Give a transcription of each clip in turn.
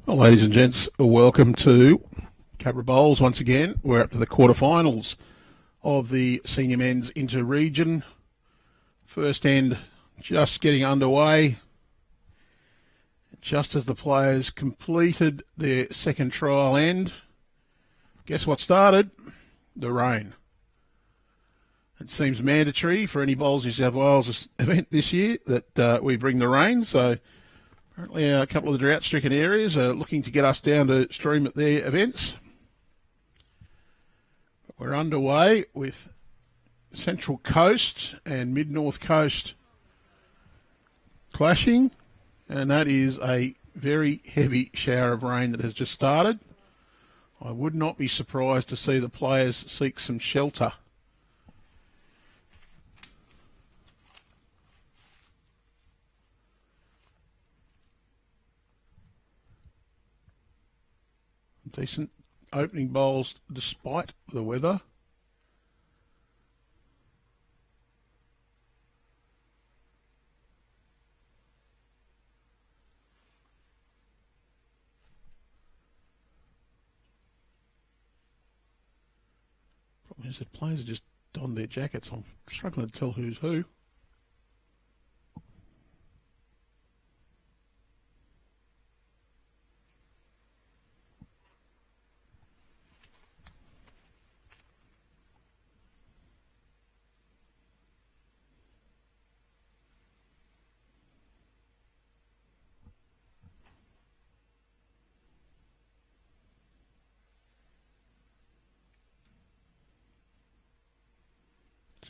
Well, ladies and gents, welcome to Cabra Bowls once again. We're up to the quarterfinals of the senior men's inter-region. First end just getting underway. Just as the players completed their second trial end, guess what started? The rain. It seems mandatory for any Bowls New South Wales event this year that we bring the rain, so apparently a couple of the drought-stricken areas are looking to get us down to stream at their events. But we're underway with Central Coast and Mid-North Coast clashing, and that is a very heavy shower of rain that has just started. I would not be surprised to see the players seek some shelter. Decent opening bowls despite the weather. Problem is that players have just donned their jackets. I'm struggling to tell who's who.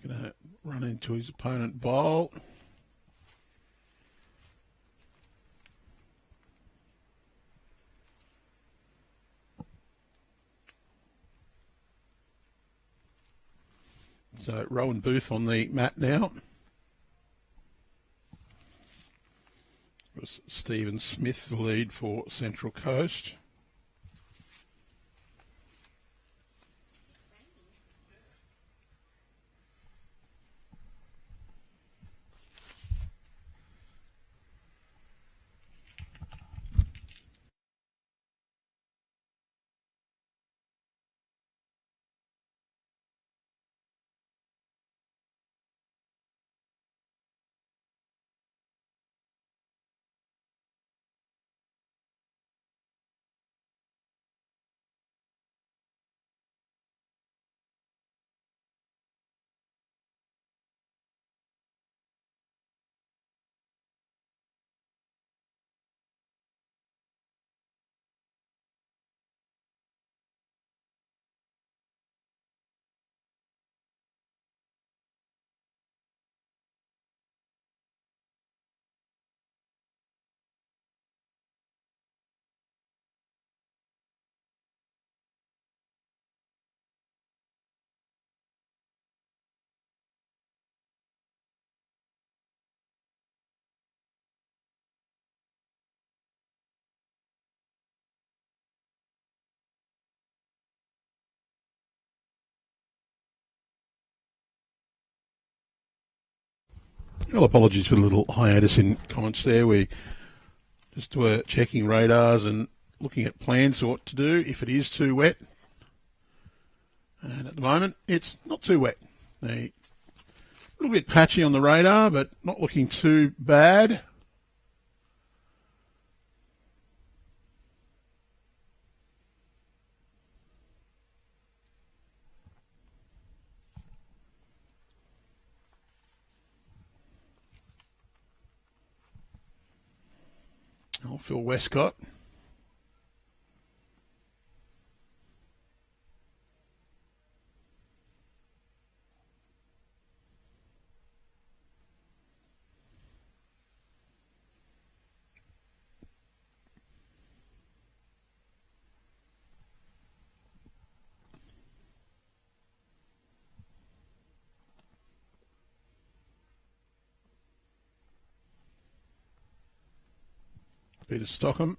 He's going to run into his opponent bowl. So Rohan Booth on the mat now. It was Stephen Smith the lead for Central Coast. Well, apologies for the little hiatus in comments there. We just were checking radars and looking at plans for what to do if it is too wet. And at the moment, it's not too wet. A little bit patchy on the radar, but not looking too bad. I'll Phil Westcott. Peter Stockham.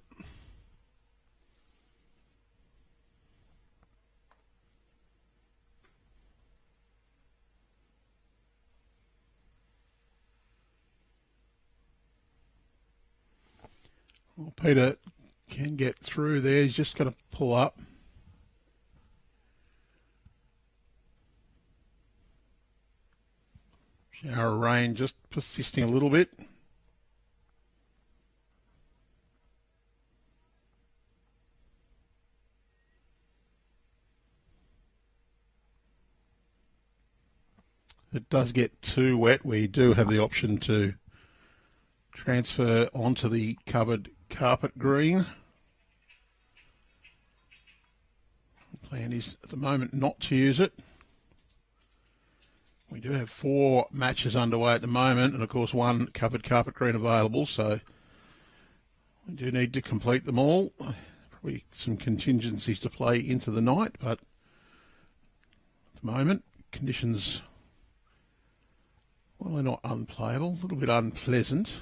Well, Peter can get through there. He's just going to pull up. Shower of rain just persisting a little bit. It does get too wet. We do have the option to transfer onto the covered carpet green. The plan is at the moment not to use it. We do have 4 matches underway at the moment, and of course 1 covered carpet green available, so we do need to complete them all. Probably some contingencies to play into the night, but at the moment conditions, well, they're not unplayable, a little bit unpleasant.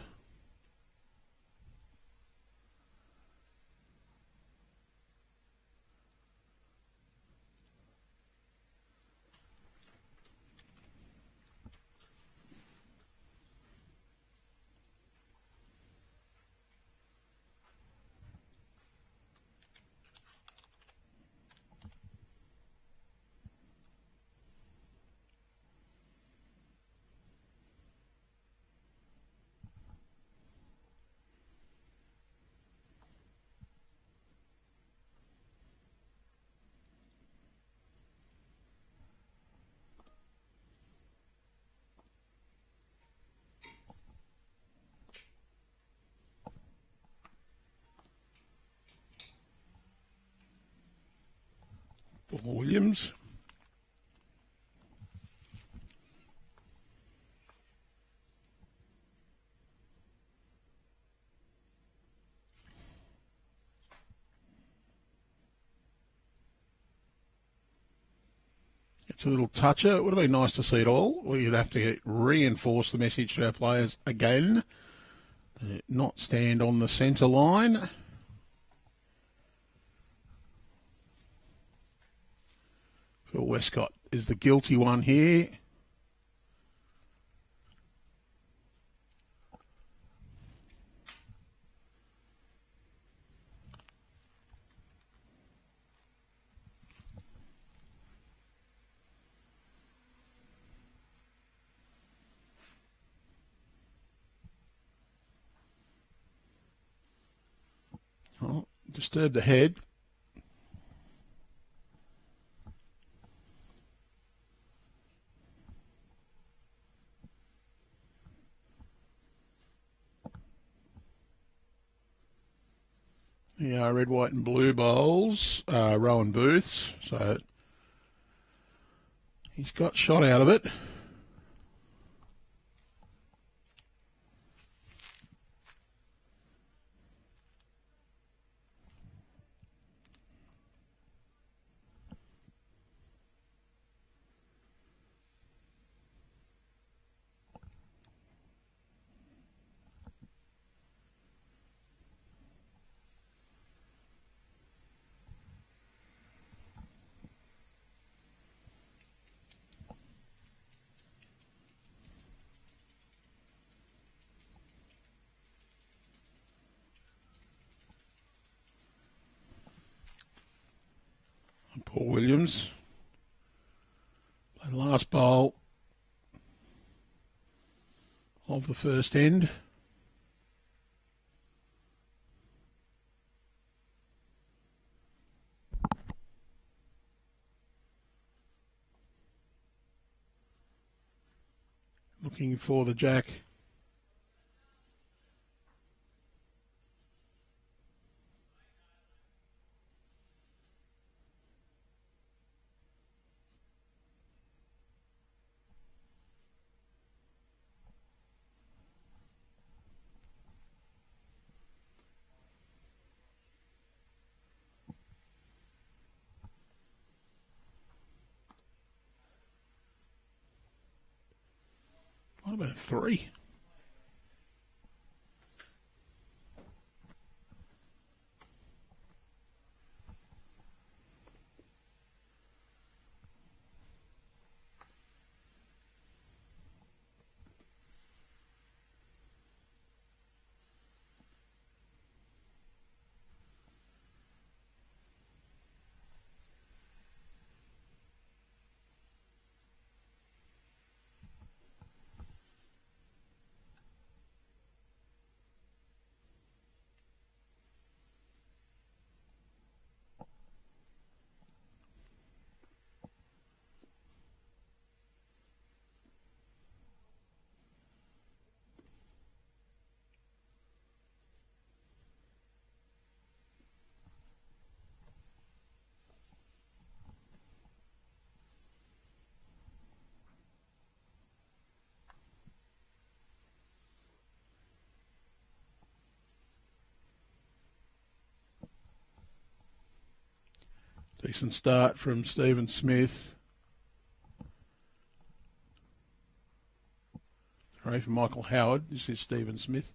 Williams. It's a little toucher. It would have been nice to see it all. We'd have to reinforce the message to our players again. Not stand on the centre line. Phil Westcott is the guilty one here. Oh, disturbed the head. Yeah, red, white and blue bowls, Rohan Booths, so he's got shot out of it. Paul Williams. Last bowl of the first end. Looking for the jack. What about a 3? Decent start from Stephen Smith. Sorry, from Michael Howard. This is Stephen Smith.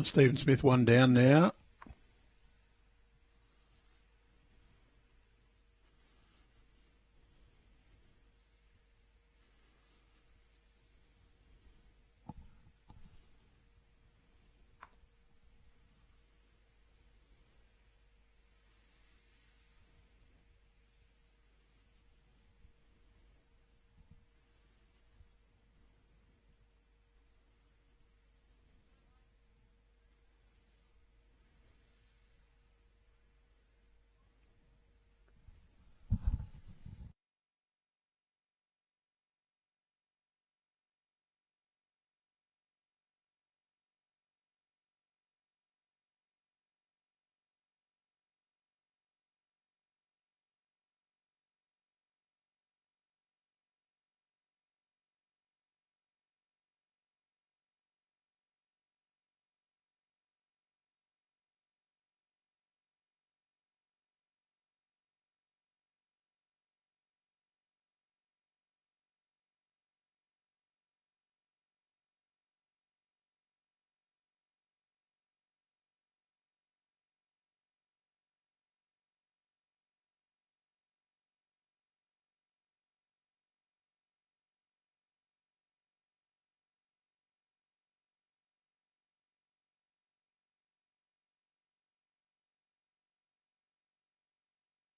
Stephen Smith one down now.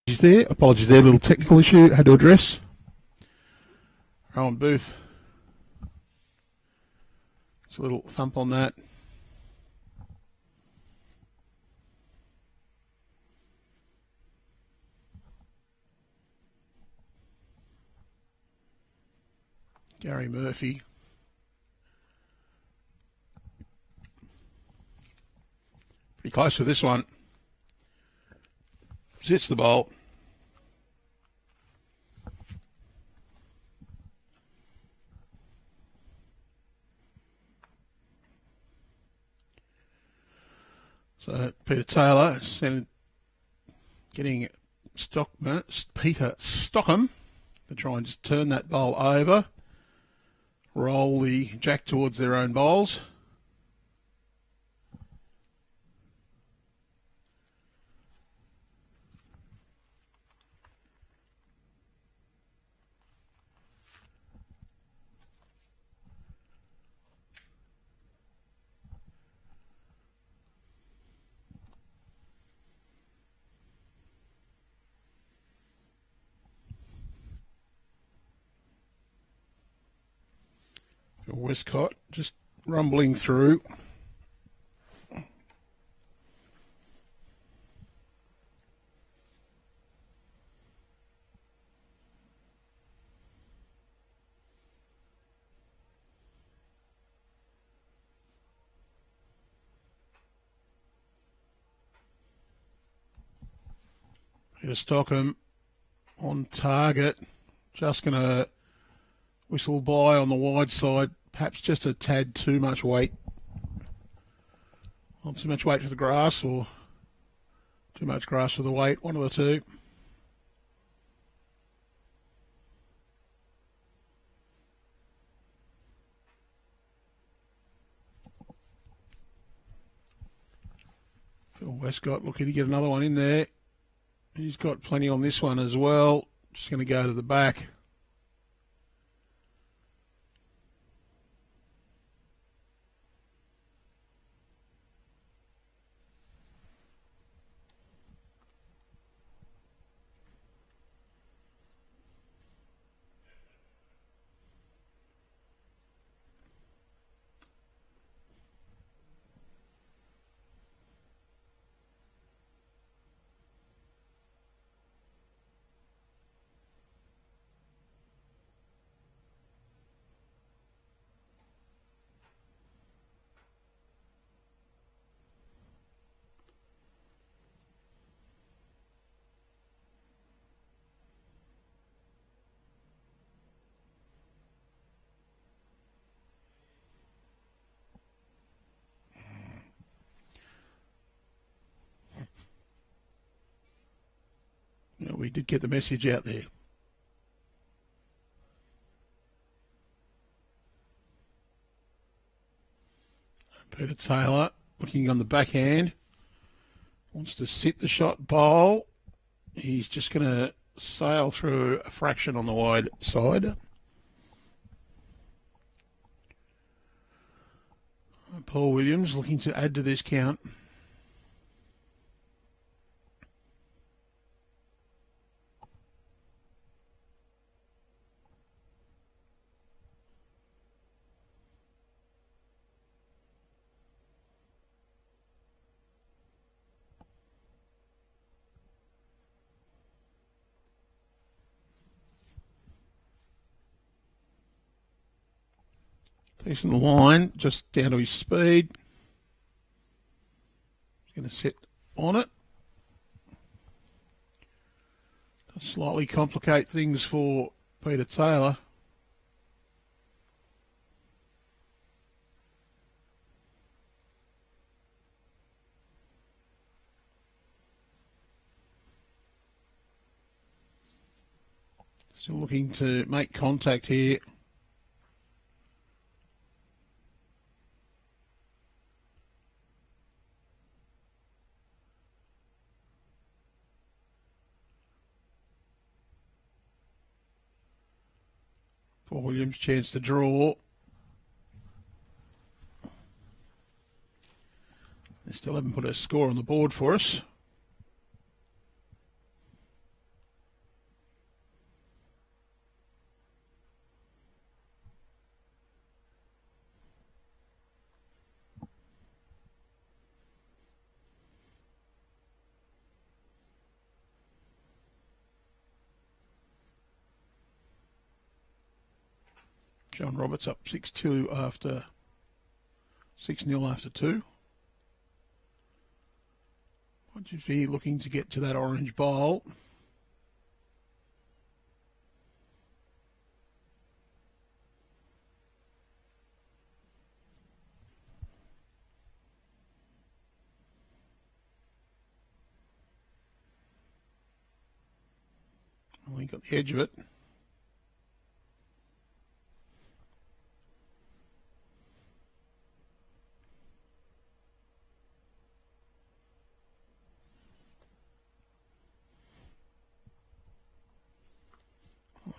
Apologies there, little technical issue had to address. Rohan Booth. Just a little thump on that. Gary Murphy. Pretty close with this one. Hits the bowl. So PeterTaylor getting Peter Stockham to try and just turn that bowl over, roll the jack towards their own bowls. Westcott just rumbling through. Peter Stockham on target. Just going to whistle by on the wide side. Perhaps just a tad too much weight. Not too much weight for the grass or too much grass for the weight. One of the two. Phil Westcott looking to get another one in there. He's got plenty on this one as well. Just going to go to the back. we did get the message out there. PeterTaylor looking on the backhand. Wants to sit the shot bowl. He's just going to sail through a fraction on the wide side. Paul Williams looking to add to this count. Decent line, just down to his speed. He's going to sit on it. Does slightly complicate things for PeterTaylor. Still looking to make contact here. Paul Williams, chance to draw. They still haven't put a score on the board for us. John Roberts up 6-2 after 6-0 after 2. Might just be looking to get to that orange bowl. We got the edge of it.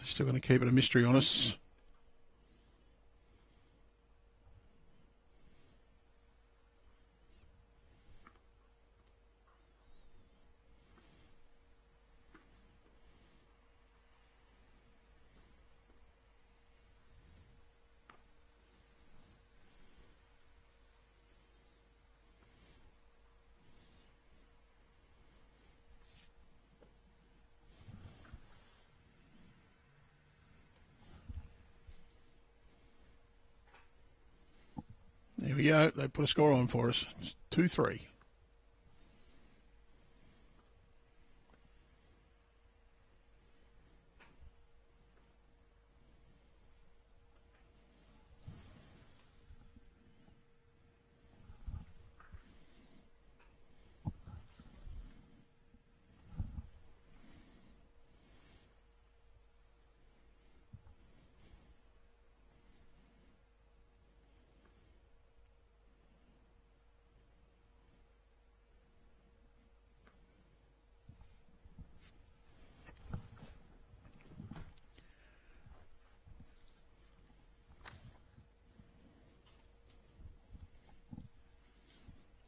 Still going to keep it a mystery on us. There we go. They put a score on for us. It's 2-3.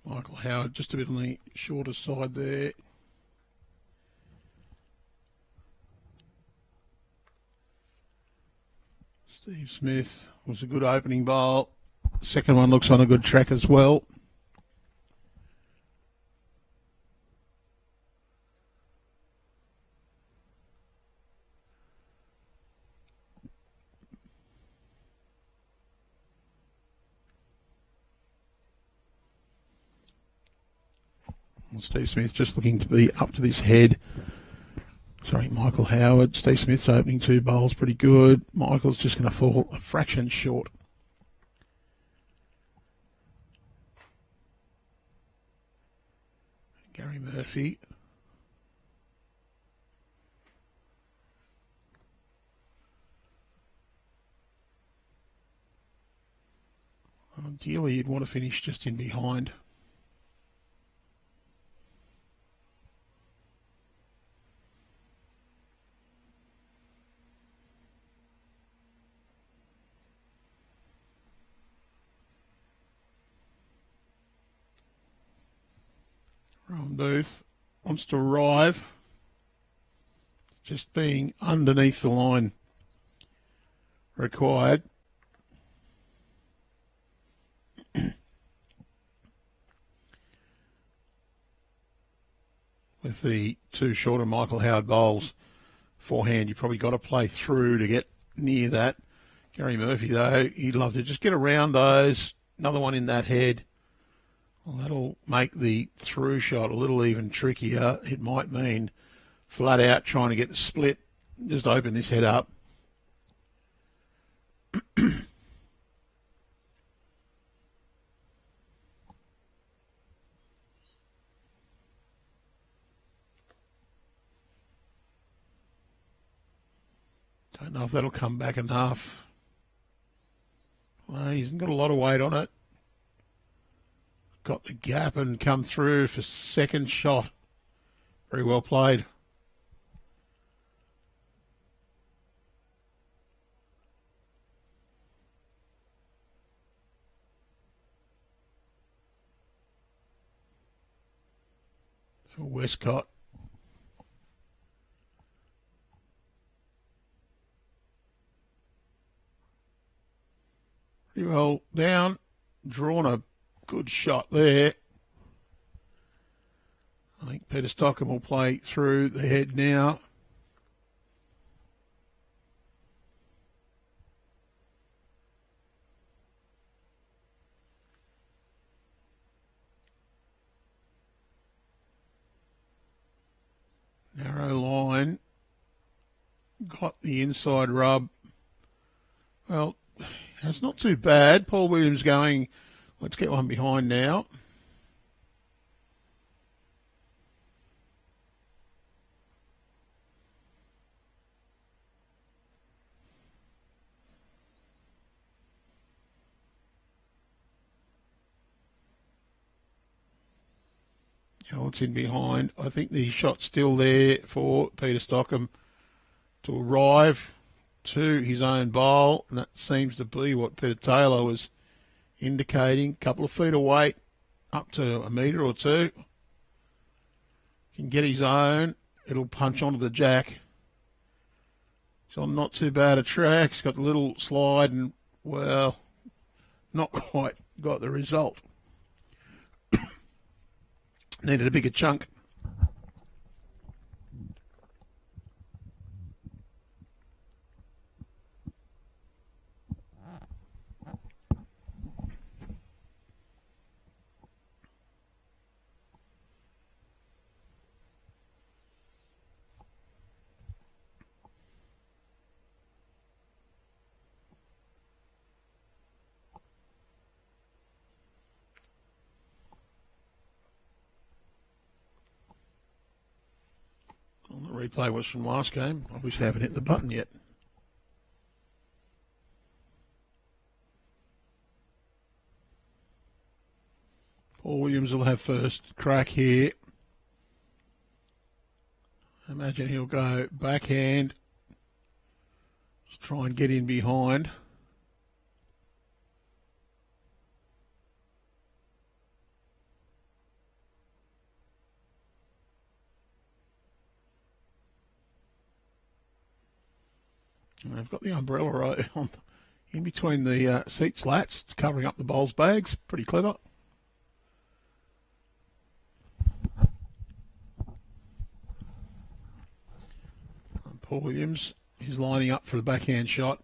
Michael Howard just a bit on the shorter side there. Steve Smith was a good opening bowl. Second one looks on a good track as well. Steve Smith just looking to be up to this head. Sorry, Michael Howard. Steve Smith's opening 2 bowls pretty good. Michael's just going to fall a fraction short. Gary Murphy. Ideally, you'd want to finish just in behind. Rohan Booth wants to arrive. Just being underneath the line required. With the two shorter Michael Howard bowls forehand, you probably got to play through to get near that. Gary Murphy, though, he'd love to just get around those. Another one in that head. Well, that'll make the through shot a little even trickier. It might mean flat out trying to get the split. Just open this head up. Don't know if that'll come back enough. Well, he hasn't got a lot of weight on it. Got the gap and come through for second shot. Very well played. For Westcott. Pretty well down. Drawn a good shot there. I think Peter Stockham will play through the head now. Narrow line. Got the inside rub. Well, that's not too bad. Paul Williams going, let's get one behind now. It's in behind. I think the shot's still there for Peter Stockham to arrive to his own bowl, and that seems to be what PeterTaylor was indicating. A couple of feet of weight, up to a metre or two. Can get his own. It'll punch onto the jack. He's on not too bad a track. He's got the little slide and, well, not quite got the result. Needed a bigger chunk. The replay was from last game. Obviously haven't hit the button yet. Paul Williams will have first crack here. I imagine he'll go backhand. Just try and get in behind. And I've got the umbrella right on in between the seat slats, it's covering up the bowls bags. Pretty clever. And Paul Williams is lining up for the backhand shot.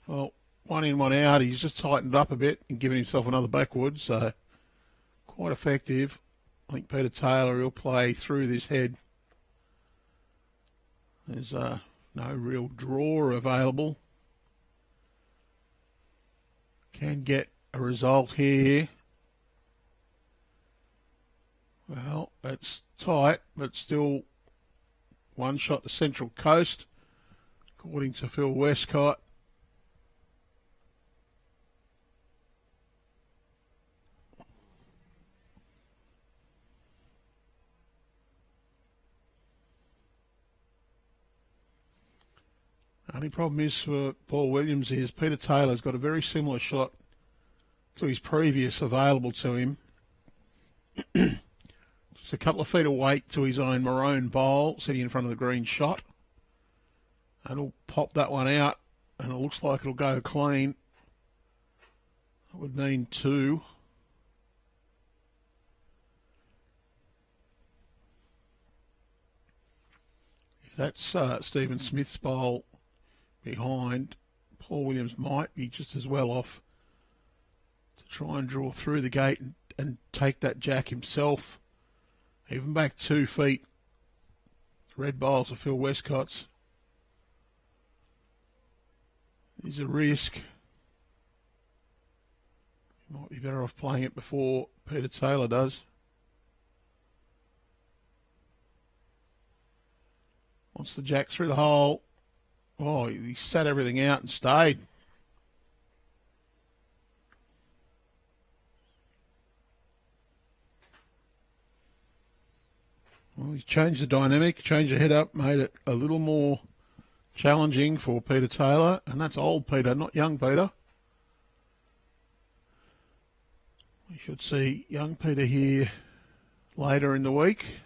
Well, one in, one out. He's just tightened up a bit and given himself another backward, so quite effective. I think PeterTaylor will play through this head. There's no real draw available. Can get a result here. Well, it's tight, but still one shot to Central Coast, according to Phil Westcott. The only problem is for Paul Williams is PeterTaylor's got a very similar shot to his previous available to him. Just a couple of feet of weight to his own maroon bowl, sitting in front of the green shot. And he'll pop that one out, and it looks like it'll go clean. That would mean 2. If that's Stephen Smith's bowl behind, Paul Williams might be just as well off to try and draw through the gate and take that jack himself. Even back 2 feet. Red bowls of Phil Westcott's is a risk. He might be better off playing it before PeterTaylor does. Wants the jack through the hole. Oh, he sat everything out and stayed. Well, he's changed the dynamic, changed the head up, made it a little more challenging for PeterTaylor, and that's old Peter, not young Peter. We should see young Peter here later in the week.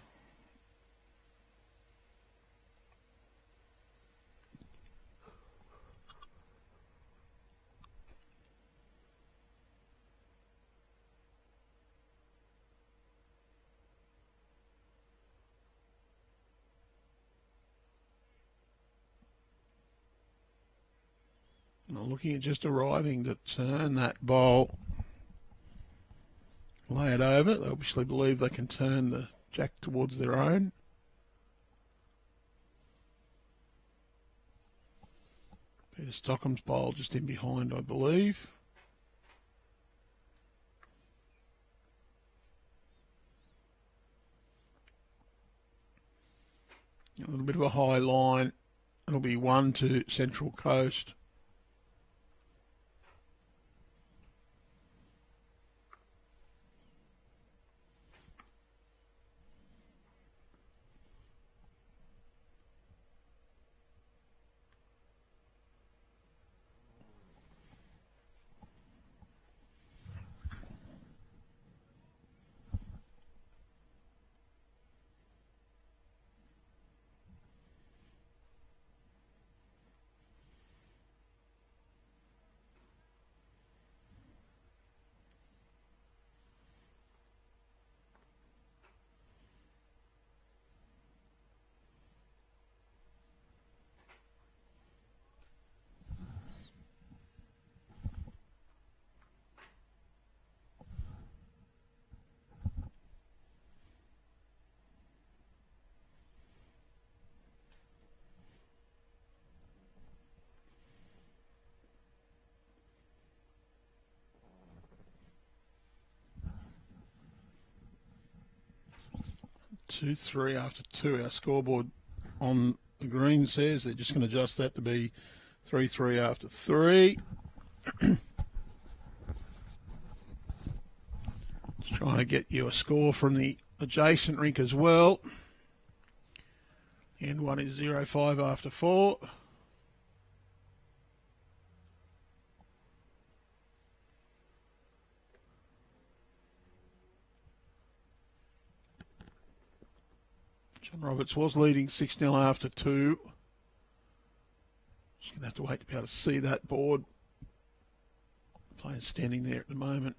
Looking at just arriving to turn that bowl, lay it over. They obviously believe they can turn the jack towards their own. Peter Stockham's bowl just in behind, I believe. A little bit of a high line. It'll be 1 to Central Coast. Two, 3 after 2. Our scoreboard on the green says they're just going to adjust that to be 3-3 after 3. Just trying to get you a score from the adjacent rink as well. And one is 0-5 after 4. John Roberts was leading 6-0 after 2. Just going to have to wait to be able to see that board. The player's standing there at the moment.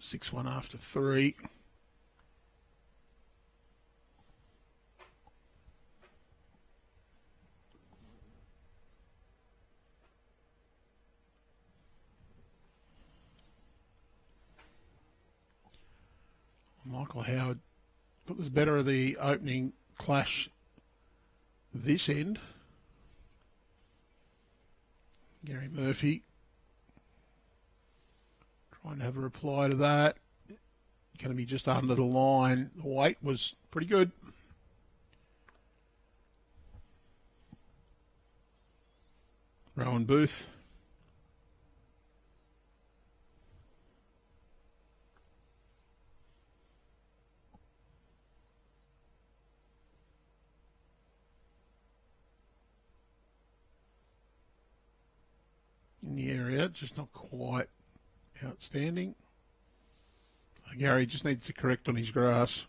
6-1 after 3. Michael Howard got the better of the opening clash this end. Gary Murphy Trying to have a reply to that. Going to be just under the line. The weight was pretty good. Rohan Booth. In the area, just not quite outstanding. So Gary just needs to correct on his grass.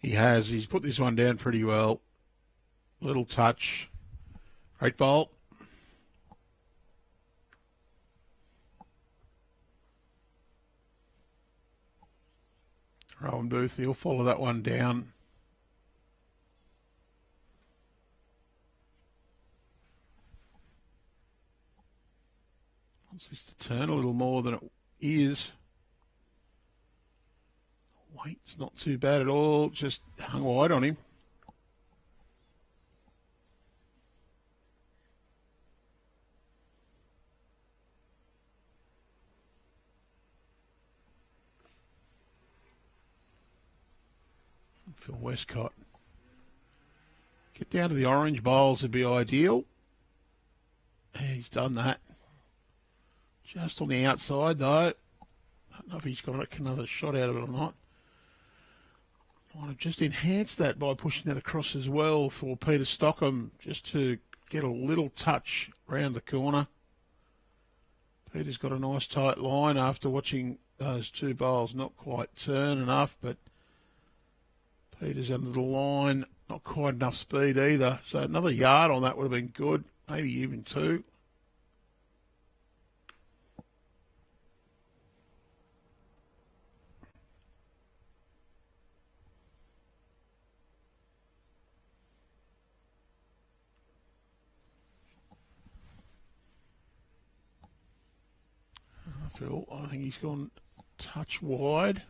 He's put this one down pretty well. Little touch. Great bolt. Rohan Booth, he'll follow that one down. Wants this to turn a little more than it is. Weight's not too bad at all, just hung wide on him. Phil Westcott. Get down to the orange bowls would be ideal. He's done that. Just on the outside though. I don't know if he's got another shot out of it or not. Might have just enhanced that by pushing that across as well for Peter Stockham, just to get a little touch round the corner. Peter's got a nice tight line after watching those two bowls not quite turn enough, but Peter's under the line, not quite enough speed either. So another yard on that would have been good, maybe even two. I think he's gone touch wide.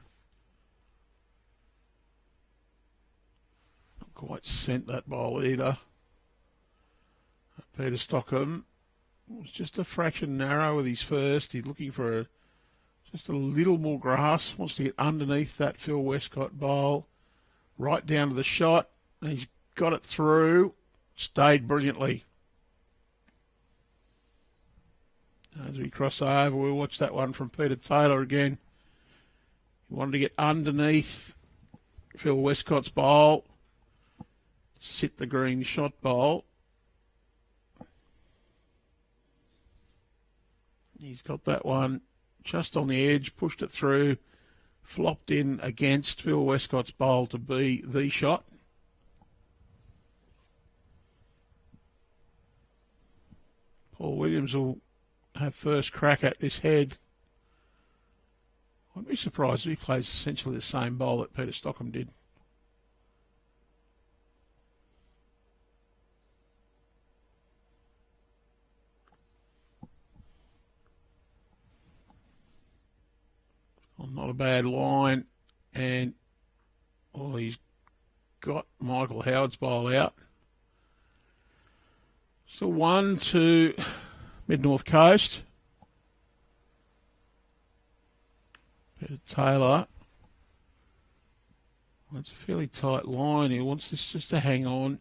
Not quite sent that bowl either. Peter Stockham was just a fraction narrow with his first. He's looking for just a little more grass. Wants to get underneath that Phil Westcott bowl. Right down to the shot. And he's got it through. Stayed brilliantly. As we cross over, we'll watch that one from PeterTaylor again. He wanted to get underneath Phil Westcott's bowl, sit the green shot bowl. He's got that one just on the edge, pushed it through, flopped in against Phil Westcott's bowl to be the shot. Paul Williams will have first crack at this head. I'd be surprised if he plays essentially the same bowl that Peter Stockham did. Not a bad line, and he's got Michael Howard's bowl out. So 1 to Mid-North Coast. PeterTaylor. Well, it's a fairly tight line. He wants this just to hang on.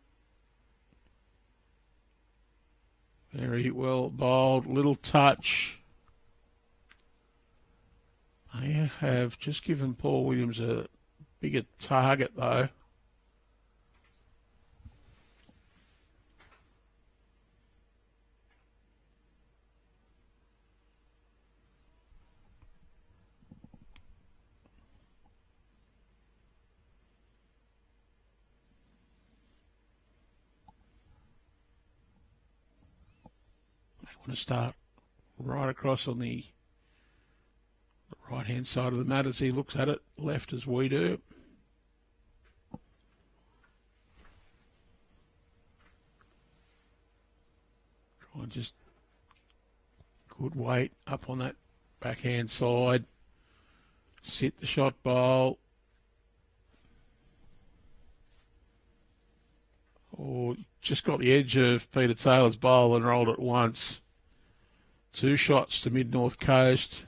Very well bowled. Little touch. They have just given Paul Williams a bigger target, though. Want to start right across on the right-hand side of the mat as he looks at it, left as we do. Try and just good weight up on that backhand side. Sit the shot bowl. or just got the edge of PeterTaylor's bowl and rolled it once. 2 shots to mid-north coast.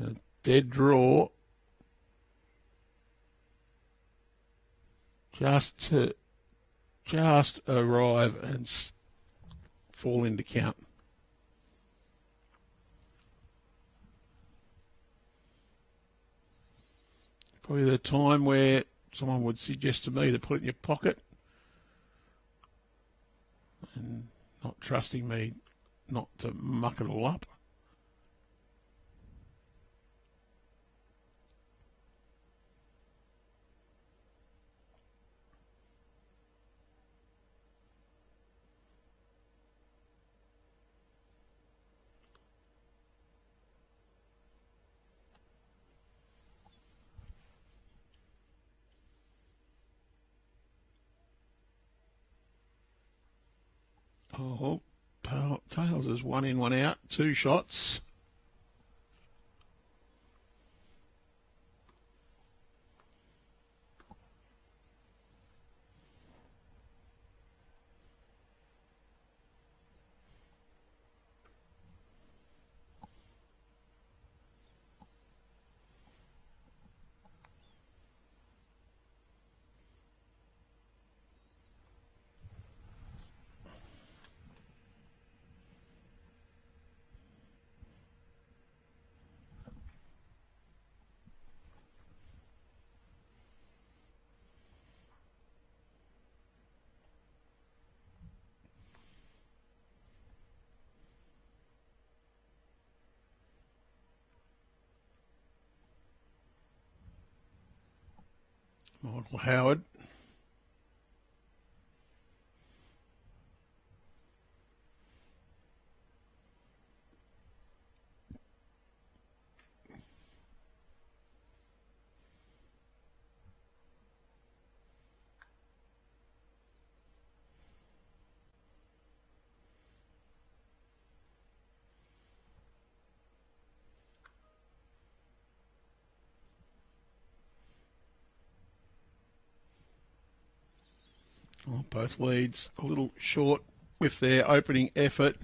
A dead draw. Just to arrive and fall into count. Probably the time where someone would suggest to me to put it in your pocket and not trusting me not to muck it all up. Oh, Tails is 1 in, 1 out, 2 shots. Michael Howard. Oh, both leads a little short with their opening effort.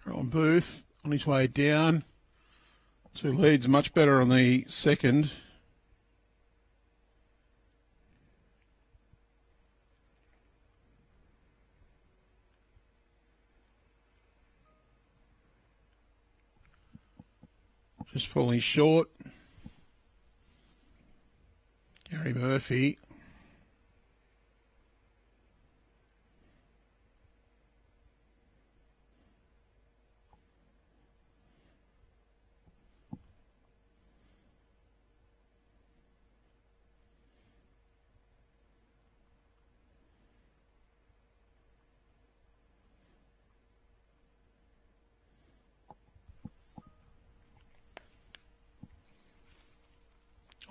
Rohan Booth on his way down. 2 leads, much better on the second. Just falling short. Gary Murphy.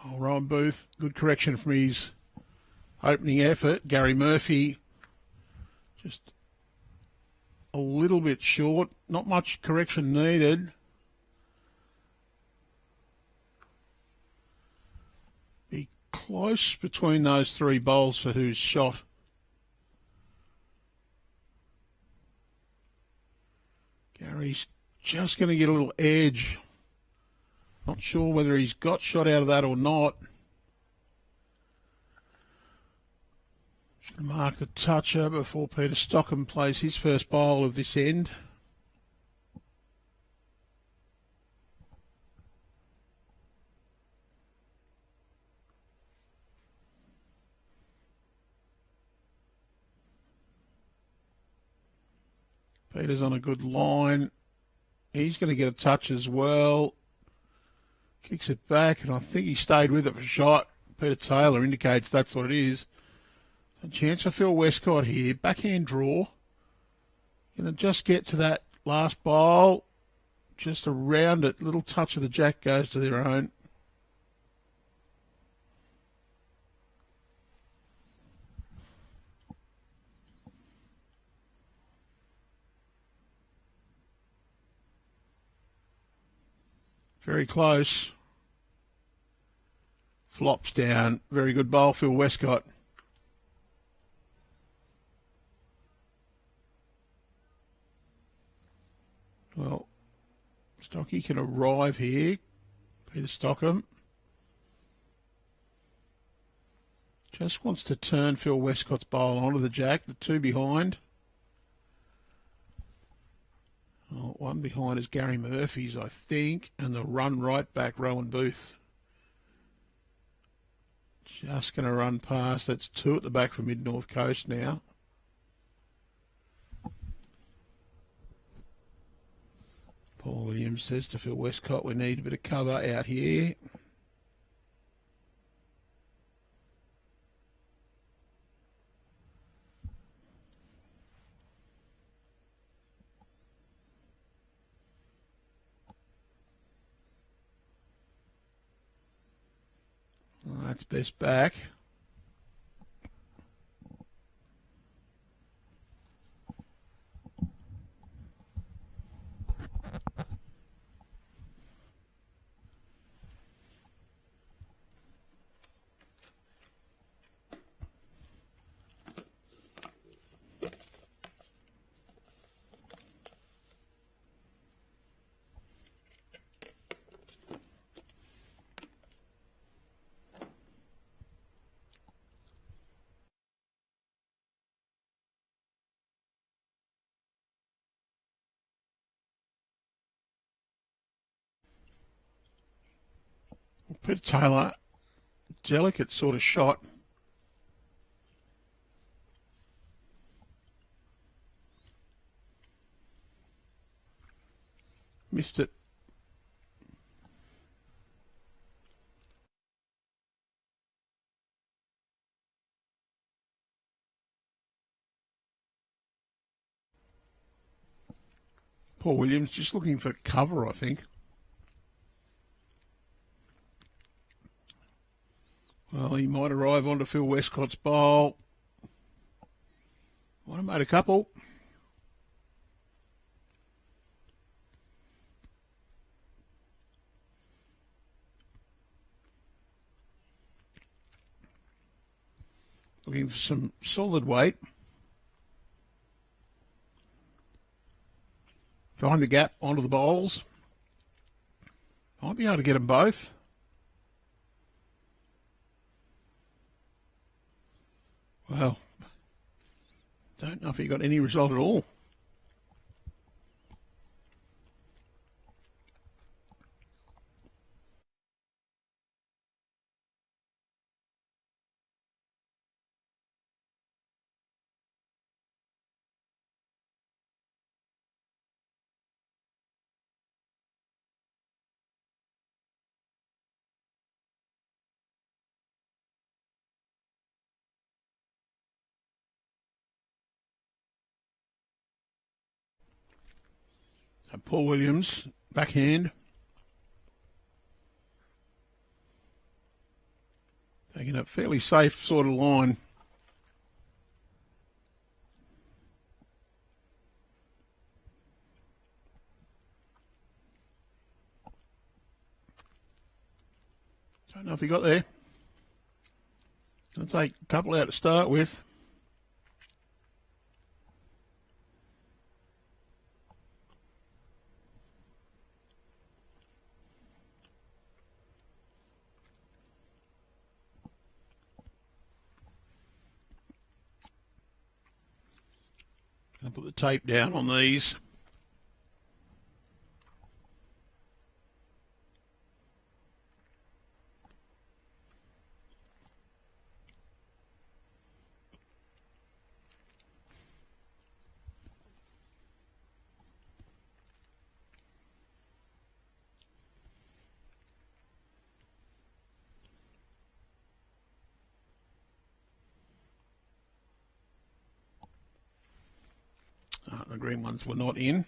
Oh, Rohan Booth, good correction from his opening effort. Gary Murphy, just a little bit short. Not much correction needed. Be close between those 3 bowls for who's shot. Gary's just going to get a little edge. Not sure whether he's got shot out of that or not. Should mark the toucher before Peter Stockham plays his first bowl of this end. Peter's on a good line. He's going to get a touch as well. Kicks it back, and I think he stayed with it for shot. PeterTaylor indicates that's what it is. A chance for Phil Westcott here. Backhand draw. Going to just get to that last bowl. Just around it. Little touch of the jack goes to their own. Very close. Flops down. Very good bowl, Phil Westcott. Well, Stocky can arrive here. Peter Stockham. Just wants to turn Phil Westcott's bowl onto the jack. The two behind. Oh, one behind is Gary Murphy's, I think, and the run right back, Rohan Booth. Just going to run past. That's two at the back for Mid-North Coast now. Paul Williams says to Phil Westcott, we need a bit of cover out here. Well, that's best back. PeterTaylor, delicate sort of shot. Missed it. Paul Williams just looking for cover, I think. Well, he might arrive onto Phil Westcott's bowl. Might have made a couple. Looking for some solid weight. Find the gap onto the bowls. Might be able to get them both. Well, don't know if he got any result at all. And Paul Williams, backhand. Taking a fairly safe sort of line. Don't know if he got there. I'll take a couple out to start with. I'll put the tape down on these. The green ones were not in.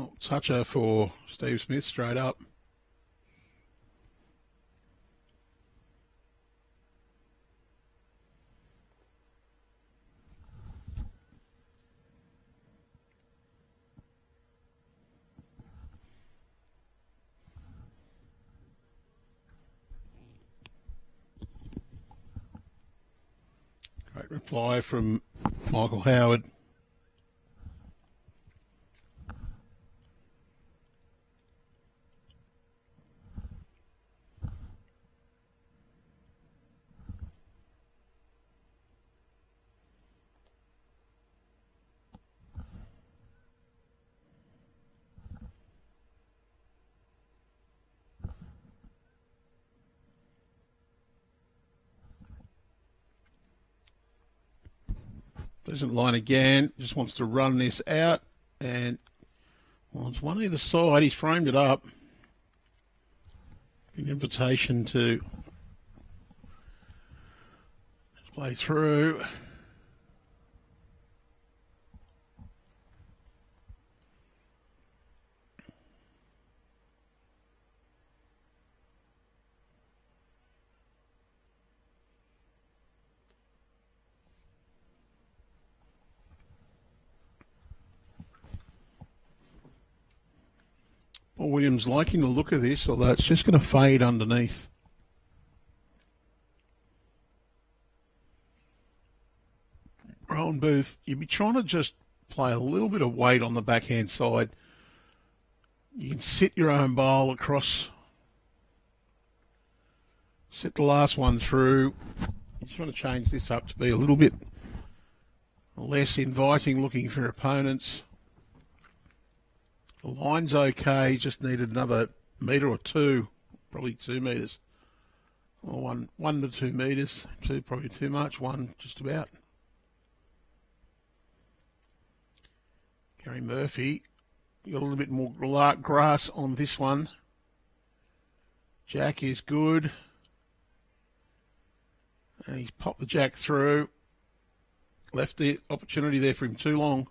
Oh, toucher for Steve Smith straight up. Great reply from Michael Howard. Doesn't line again, just wants to run this out, and well, it's one either side. He's framed it up. An invitation to play through. Paul Williams liking the look of this, although it's just going to fade underneath. Rohan Booth, you'd be trying to just play a little bit of weight on the backhand side. You can sit your own bowl across, sit the last one through. You just want to change this up to be a little bit less inviting looking for opponents. The line's okay, just needed another metre or two, probably 2 metres. Or one to 2 metres, two probably too much, one just about. Gary Murphy, you got a little bit more grass on this one. Jack is good. And he's popped the jack through. Left the opportunity there for him too long.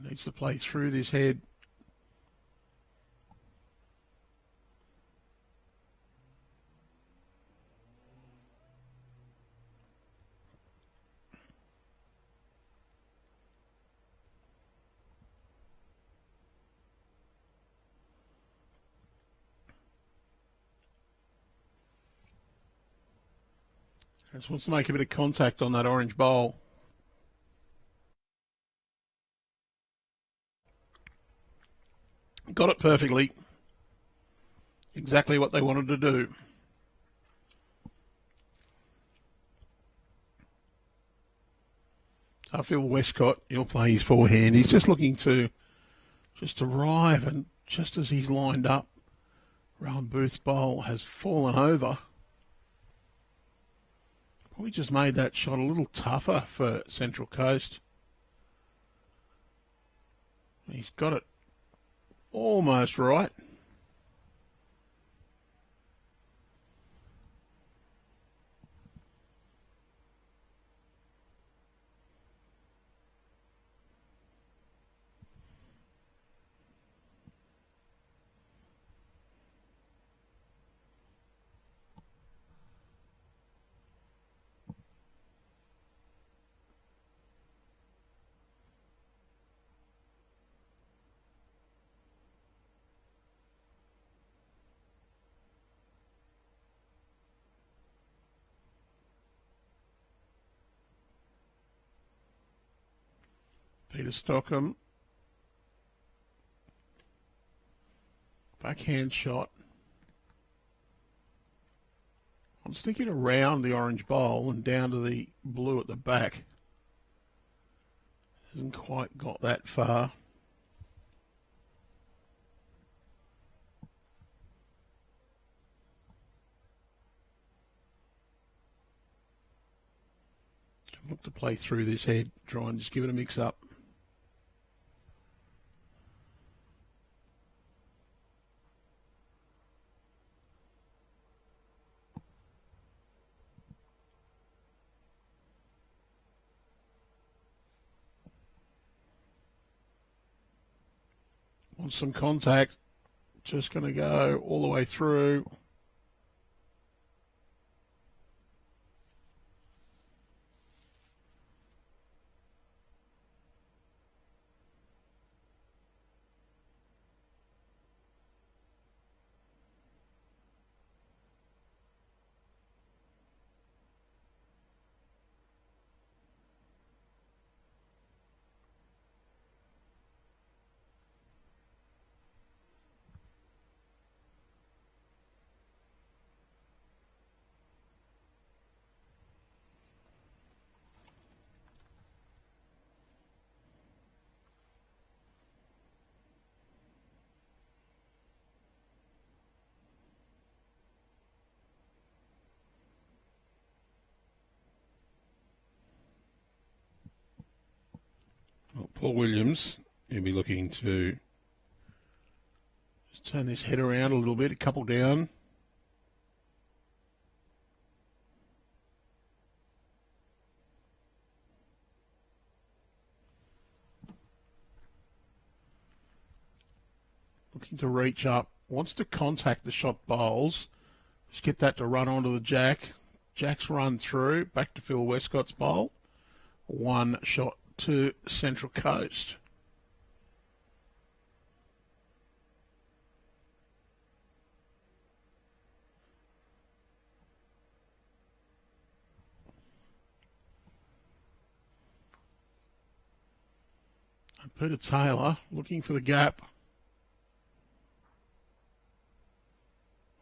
Needs to play through this head. Just wants to make a bit of contact on that orange bowl. Got it perfectly. Exactly what they wanted to do. I feel Westcott, he'll play his forehand. He's just looking to just arrive, and just as he's lined up, Rohan Booth's bowl has fallen over. Probably just made that shot a little tougher for Central Coast. He's got it almost right. Peter Stockham. Backhand shot. I'm sticking around the orange bowl and down to the blue at the back. Hasn't quite got that far. Look to play through this head, try and just give it a mix up. Want some contact, just going to go all the way through. Well, Paul Williams, he'll be looking to just turn this head around a little bit, a couple down. Looking to reach up, wants to contact the shot bowls. Just get that to run onto the jack. Jack's run through, back to Phil Westcott's bowl. One shot to Central Coast. And PeterTaylor looking for the gap.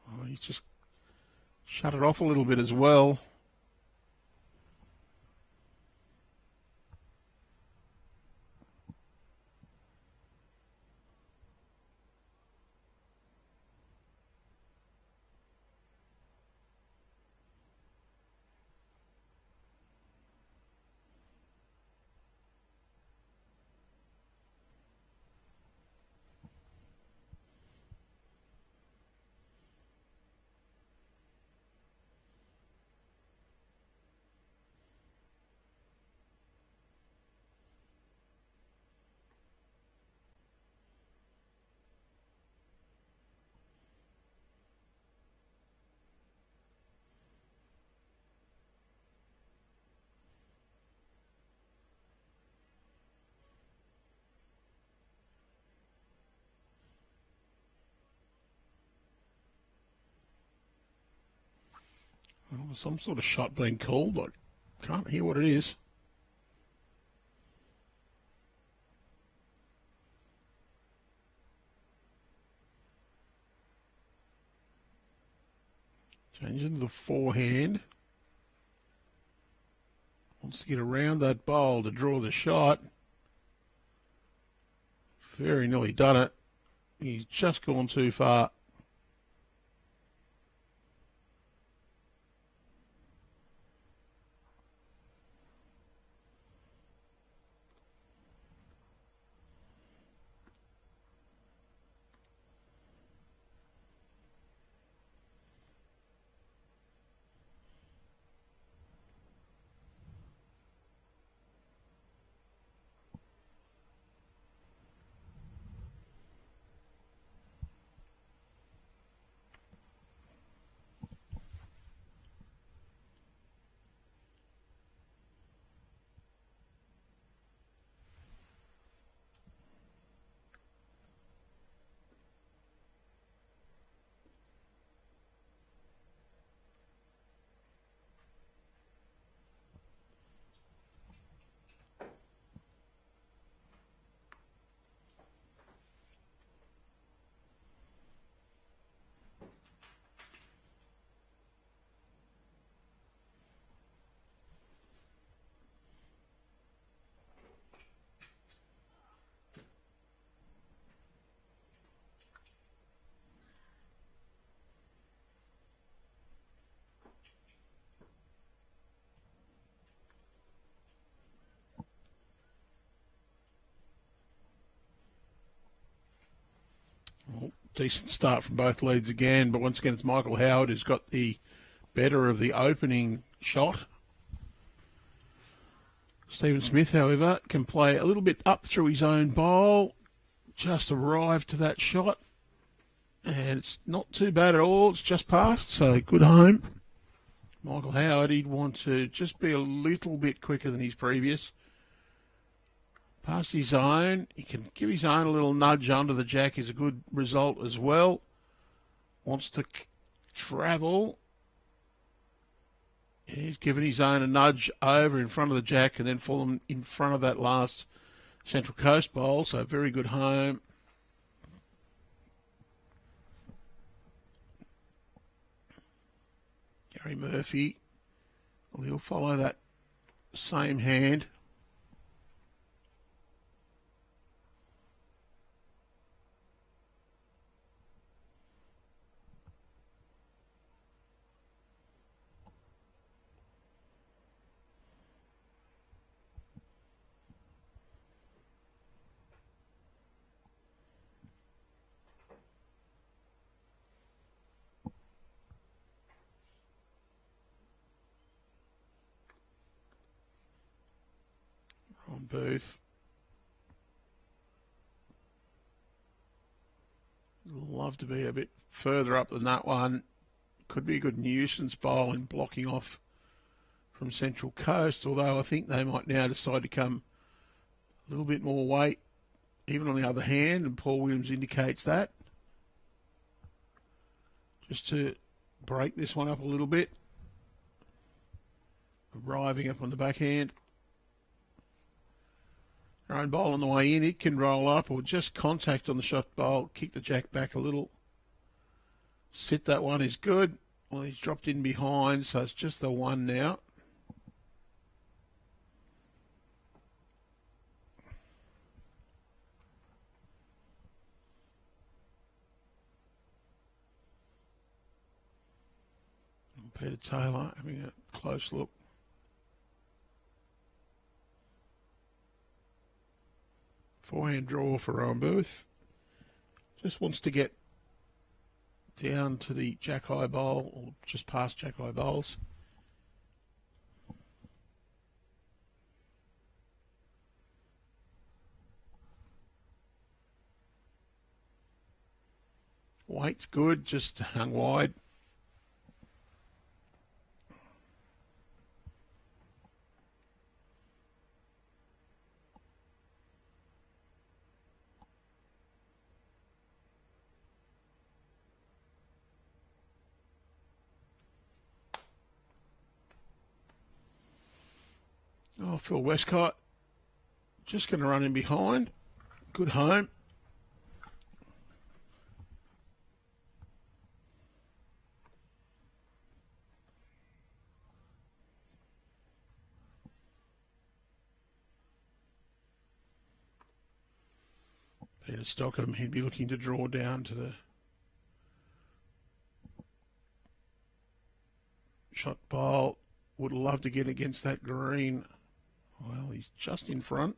Oh, he's just shut it off a little bit as well. Well, there's some sort of shot being called, but I can't hear what it is. Changing to the forehand. Wants to get around that bowl to draw the shot. Very nearly done it. He's just gone too far. decent start from both leads again, but once again it's Michael Howard who's got the better of the opening shot. Stephen Smith, however, can play a little bit up through his own bowl, just arrived to that shot, and it's not too bad at all. It's just past, so good home. Michael Howard, he'd want to just be a little bit quicker than his previous. Past his own, he can give his own a little nudge under the jack is a good result as well. Wants to travel. He's given his own a nudge over in front of the jack and then fallen in front of that last Central Coast bowl, so very good home. Gary Murphy, well, he'll follow that same hand. Booth. Love to be a bit further up than that one. Could be a good nuisance bowl in blocking off from Central Coast, although I think they might now decide to come a little bit more weight, even on the other hand, and Paul Williams indicates that. Just to break this one up a little bit. Arriving up on the backhand. Their own bowl on the way in, it can roll up or just contact on the shot bowl, kick the jack back a little. Sit that one is good. Well, he's dropped in behind, so it's just the one now. And PeterTaylor having a close look. Forehand draw for Rohan Booth. Just wants to get down to the jack high bowl, or just past jack high bowls. Weight's good, just hung wide. Oh, Phil Westcott, just going to run in behind. Good home. Peter Stockham, he'd be looking to draw down to the shot bowl. Would love to get against that green. Well, he's just in front.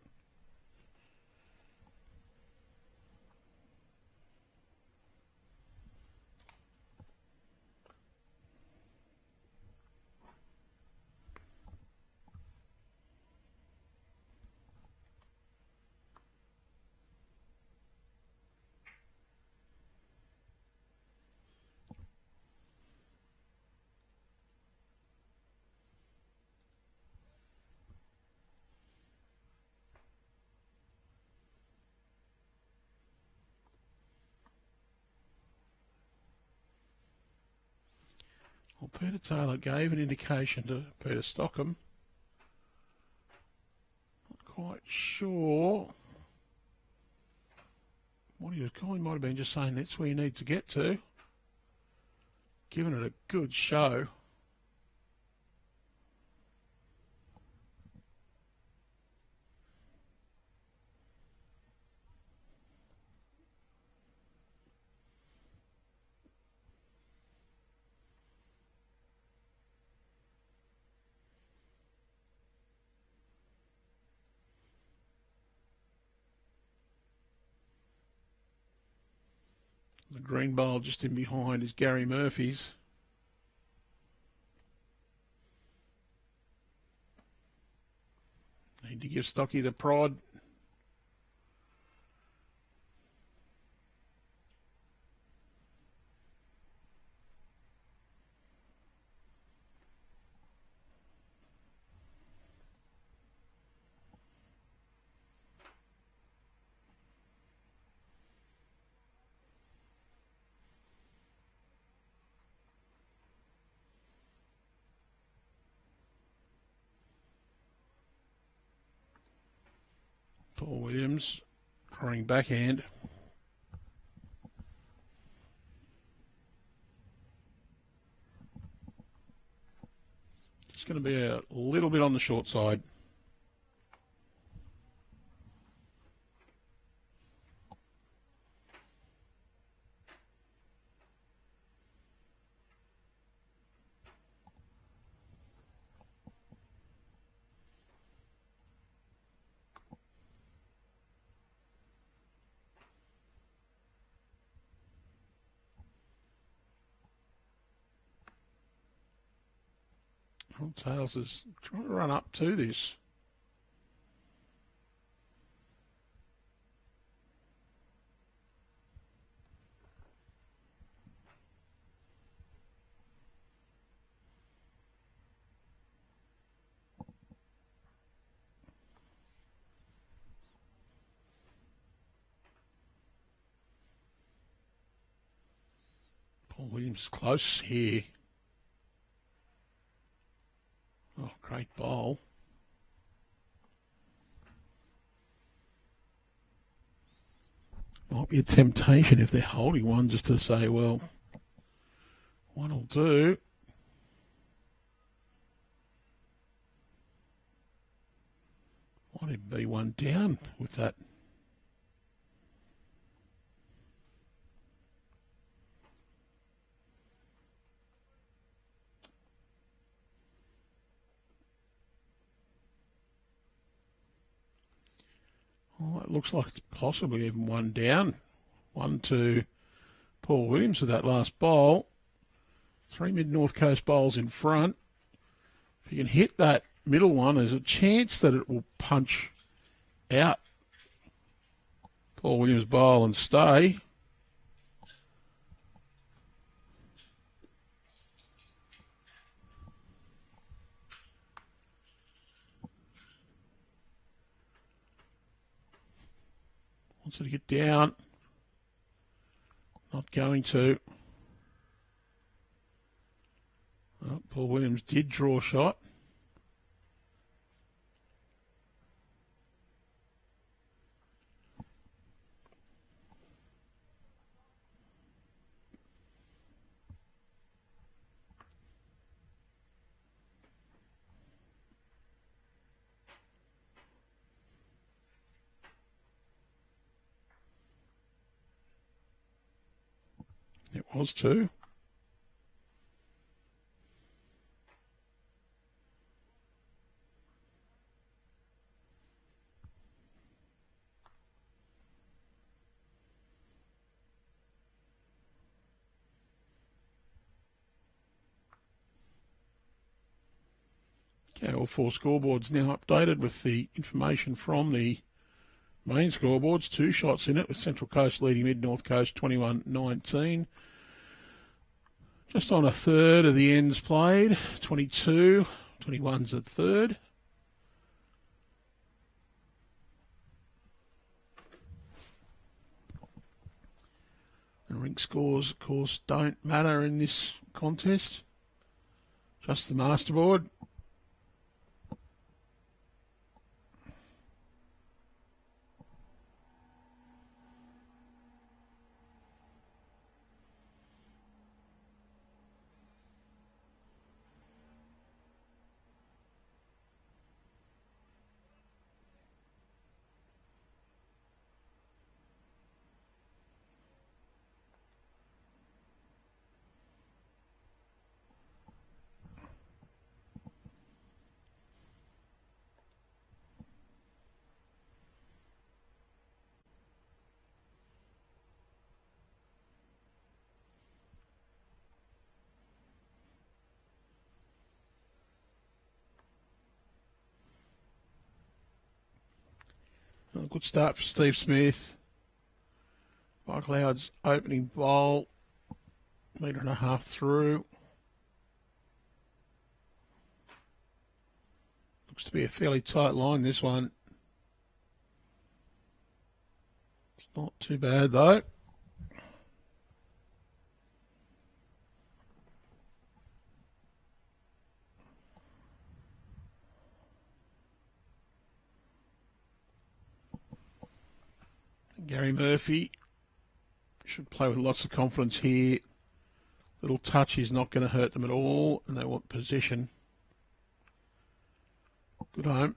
Well, PeterTaylor gave an indication to Peter Stockham. Not quite sure what he was calling. Might have been just saying that's where you need to get to. Giving it a good show. The green bowl just in behind is Gary Murphy's. Need to give Stocky the prod. Paul Williams throwing backhand. It's going to be a little bit on the short side. Well, Tails is trying to run up to this. Paul Williams close here. Oh, great bowl. Might be a temptation if they're holding one just to say, well, one will do. Might even be one down with that. Oh, it looks like it's possibly even one down. 1 to Paul Williams with that last bowl. 3 mid-North Coast bowls in front. If you can hit that middle one, there's a chance that it will punch out Paul Williams' bowl and stay. Wants it to get down. Not going to. Oh, Paul Williams did draw a shot. It was too. Okay, all 4 scoreboards now updated with the information from the main scoreboards. 2 shots in it with Central Coast leading Mid-North Coast 21-19. Just on a third of the ends played. 22. 21's at third. And rink scores, of course, don't matter in this contest. Just the masterboard. A good start for Steve Smith. McLeod's opening bowl, 1.5 metre through. Looks to be a fairly tight line, this one. It's not too bad, though. Gary Murphy should play with lots of confidence here. Little touch is not going to hurt them at all, and they want position. Good home.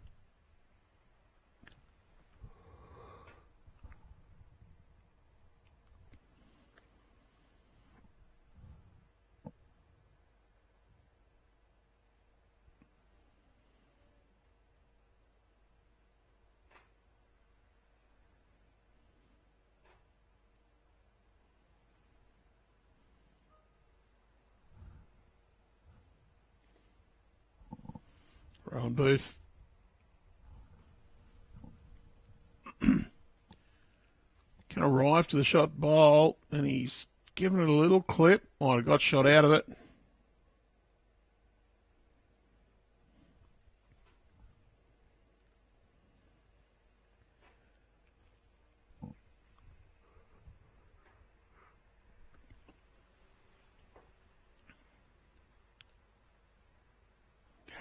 Rohan Booth. Can arrive to the shot bowl, and he's given it a little clip. Might have got shot out of it.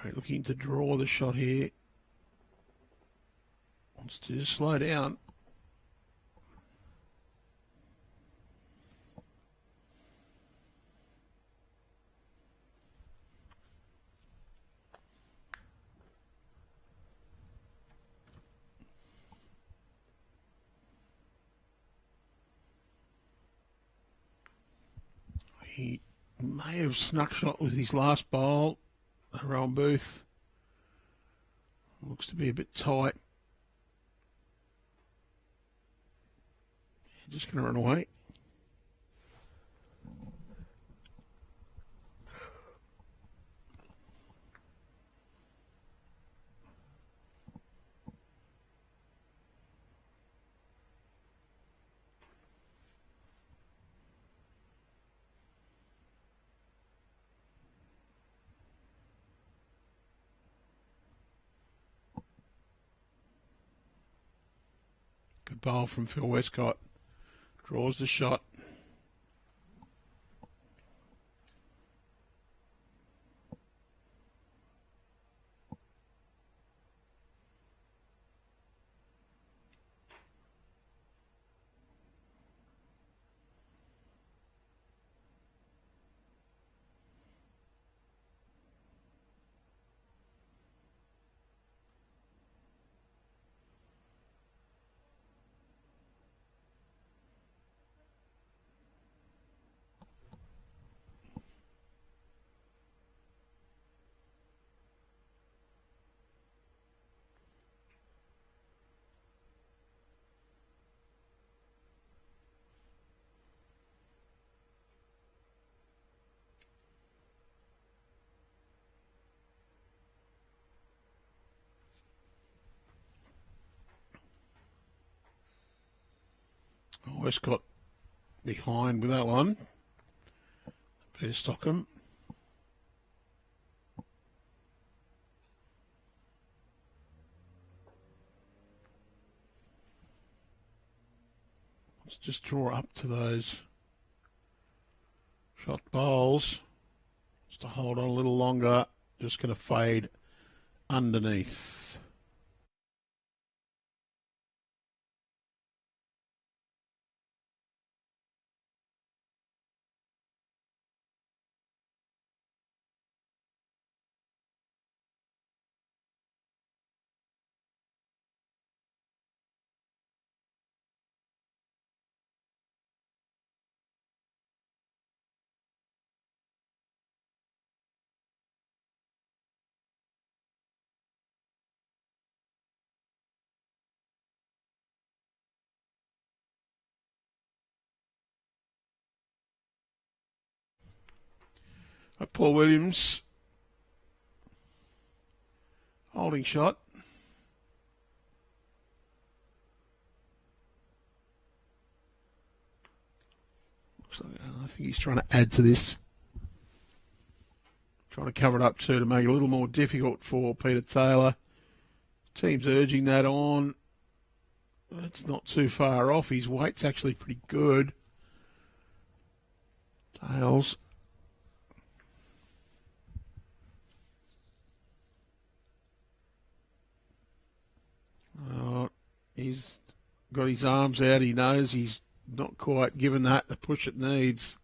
Gary looking to draw the shot here. Wants to just slow down. He may have snuck shot with his last bowl. Rohan Booth. Looks to be a bit tight. Just going to run away. Good bowl from Phil Westcott. Draws the shot. Westcott behind with that one. Peter Stockham. Let's just draw up to those shot bowls. Just to hold on a little longer. Just going to fade underneath. Paul Williams, holding shot. I think he's trying to add to this. Trying to cover it up too to make it a little more difficult for PeterTaylor. Team's urging that on. It's not too far off. His weight's actually pretty good. Tails. He's got his arms out. He knows he's not quite given that the push it needs.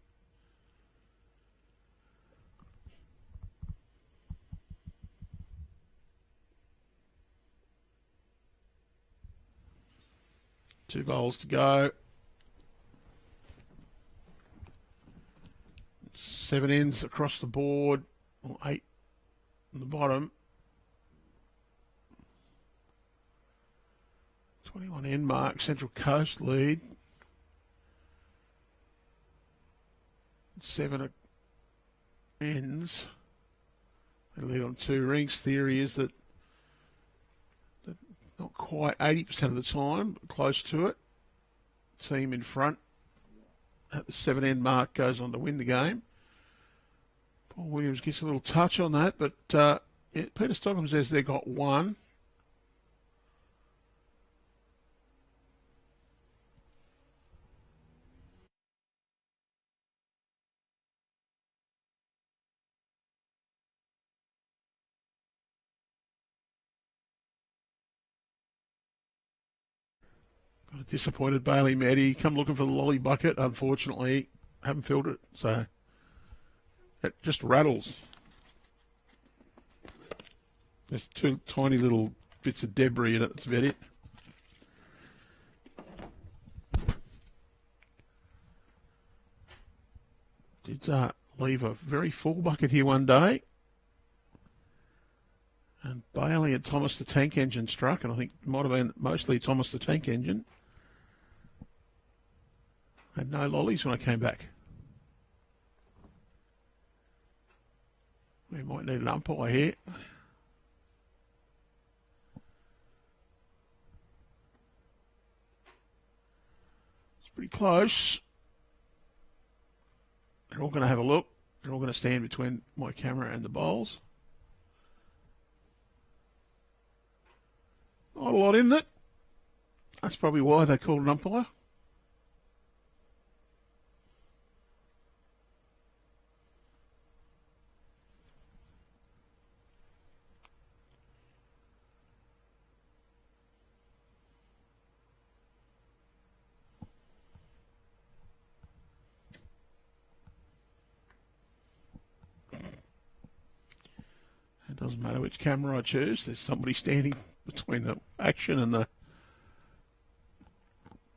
Two bowls to go. 7 ends across the board, or 8 on the bottom. 21 end mark, Central Coast lead. 7 ends. They lead on 2 rings. Theory is that not quite 80% of the time, but close to it. Team in front at the 7 end mark goes on to win the game. Paul Williams gets a little touch on that, but Peter Stockham says they got 1. Got a disappointed Bailey Meddy. Come looking for the lolly bucket. Unfortunately, haven't filled it, so it just rattles. There's 2 tiny little bits of debris in it. That's about it. Did leave a very full bucket here one day. And Bailey and Thomas the Tank Engine struck, and I think it might have been mostly Thomas the Tank Engine. Had no lollies when I came back. We might need an umpire here. It's pretty close. They're all going to have a look. They're all going to stand between my camera and the bowls. Not a lot in it. That's probably why they called an umpire. It doesn't matter which camera I choose. There's somebody standing between the action and the...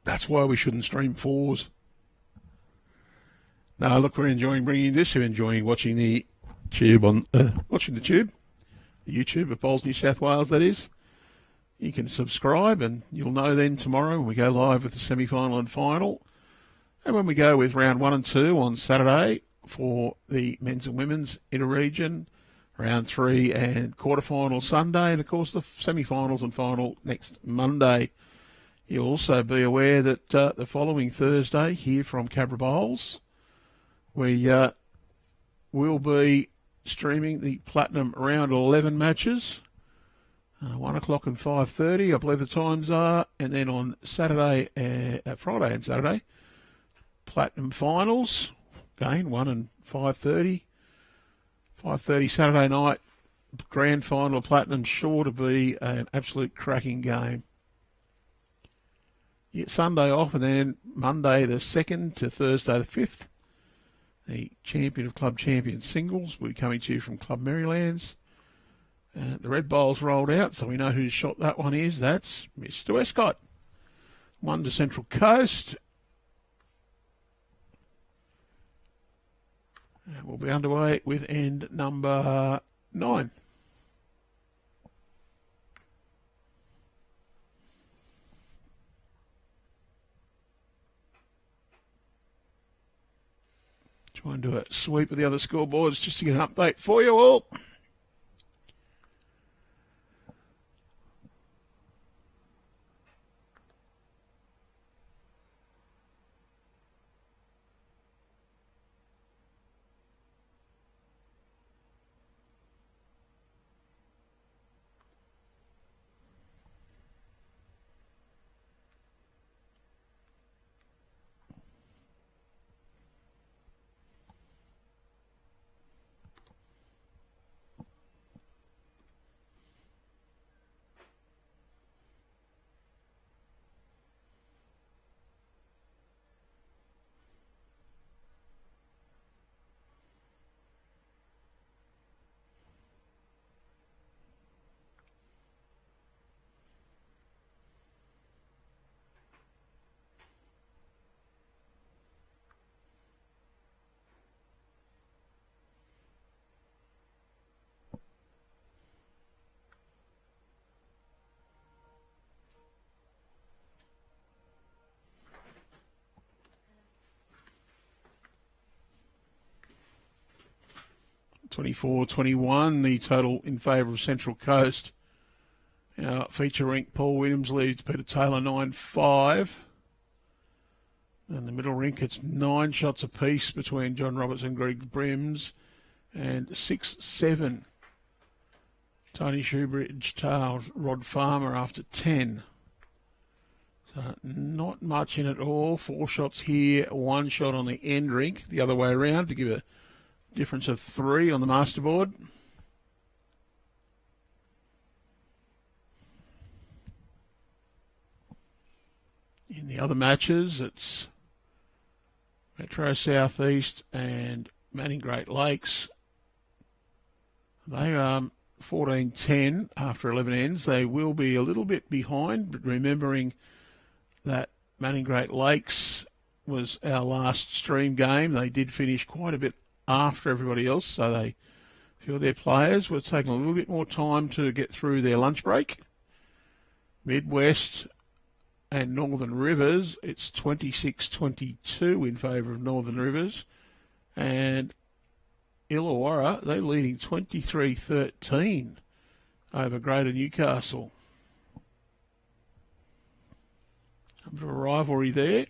That's why we shouldn't stream 4s. No, look, we're enjoying bringing this. We're enjoying watching the tube on... watching the tube. The YouTube of Bowls New South Wales, that is. You can subscribe and you'll know then tomorrow when we go live with the semi-final and final. And when we go with round 1 and 2 on Saturday for the men's and women's inter-region, round 3 and quarterfinal Sunday, and of course the semi-finals and final next Monday. You'll also be aware that the following Thursday here from Cabra Bowls, we will be streaming the Platinum Round 11 matches, 1 o'clock and 5:30, I believe the times are, and then on Saturday, Friday and Saturday, Platinum Finals, again 1 and 5:30. 5:30 Saturday night, grand final Platinum, sure to be an absolute cracking game. You get Sunday off, and then Monday the 2nd to Thursday the 5th, the champion of Club Champion Singles will be coming to you from Club Marylands. The red bowl's rolled out, so we know whose shot that one is. That's Mr. Westcott. 1 to Central Coast. And we'll be underway with end number 9. Try and do a sweep of the other scoreboards just to get an update for you all. 24-21, the total in favour of Central Coast. Our feature rink, Paul Williams leads PeterTaylor 9-5. And the middle rink, it's 9 shots apiece between John Roberts and Greg Brims. And 6-7. Tony Shoebridge tails Rod Farmer after 10. So not much in it all. 4 shots here, 1 shot on the end rink, the other way around, to give a difference of 3 on the masterboard. In the other matches, it's Metro Southeast and Manning Great Lakes. They are 14-10 after 11 ends. They will be a little bit behind, but remembering that Manning Great Lakes was our last stream game, they did finish quite a bit after everybody else, so a few of their players were taking a little bit more time to get through their lunch break. Midwest and Northern Rivers, it's 26-22 in favour of Northern Rivers. And Illawarra, they're leading 23-13 over Greater Newcastle. A bit of a rivalry there.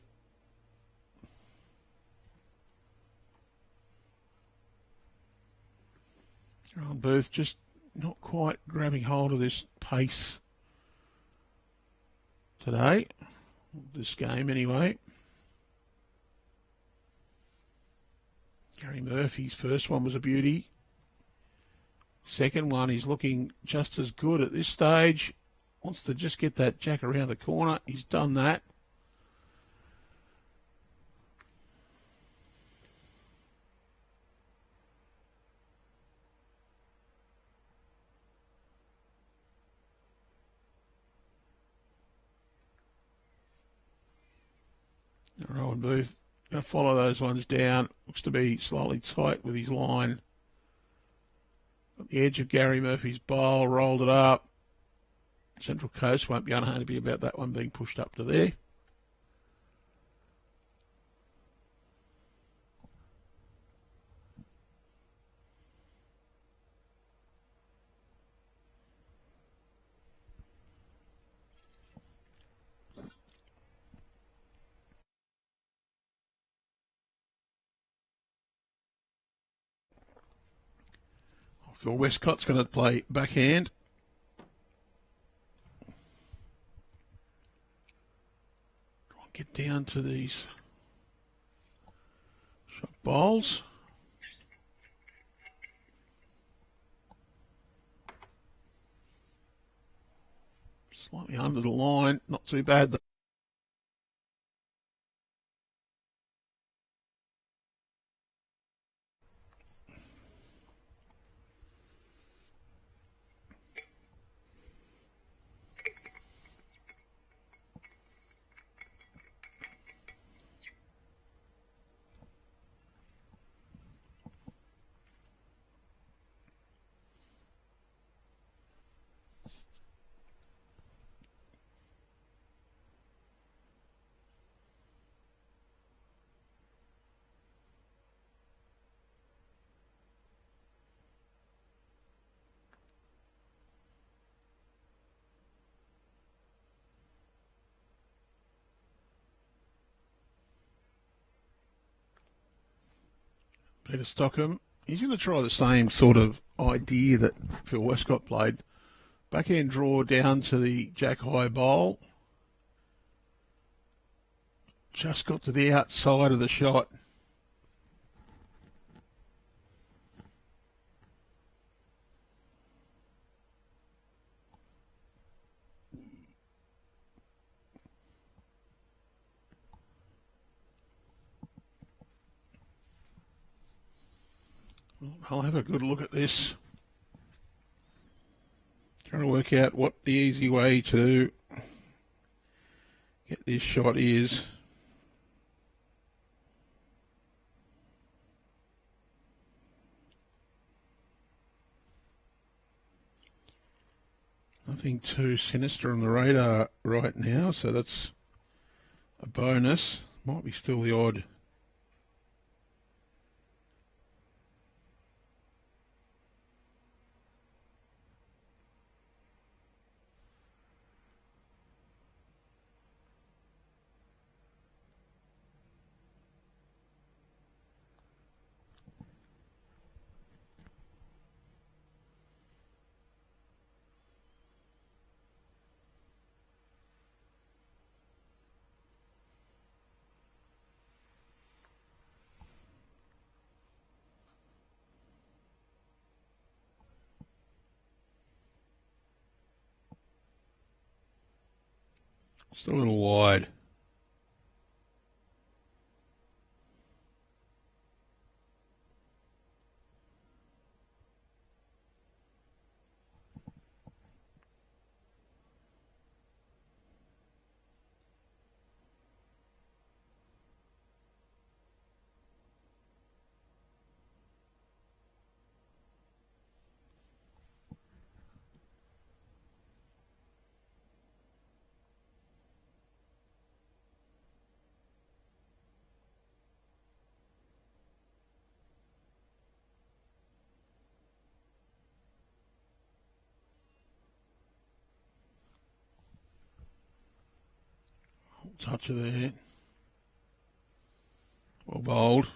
Rohan Booth just not quite grabbing hold of this pace today, this game anyway. Gary Murphy's first one was a beauty. Second one, he's looking just as good at this stage. Wants to just get that jack around the corner. He's done that. Rohan Booth going to follow those ones down. Looks to be slightly tight with his line. Got the edge of Gary Murphy's bowl, rolled it up. Central Coast won't be unhappy about that one being pushed up to there. Phil Westcott's going to play backhand. Try and get down to these shot bowls. Slightly under the line, not too bad though. Peter Stockham, he's going to try the same sort of idea that Phil Westcott played. Backhand draw down to the jack high bowl. Just got to the outside of the shot. I'll have a good look at this. Trying to work out what the easy way to get this shot is. Nothing too sinister on the radar right now, so that's a bonus. Might be still the odd Just a little wide. Touch of there. Well bowled.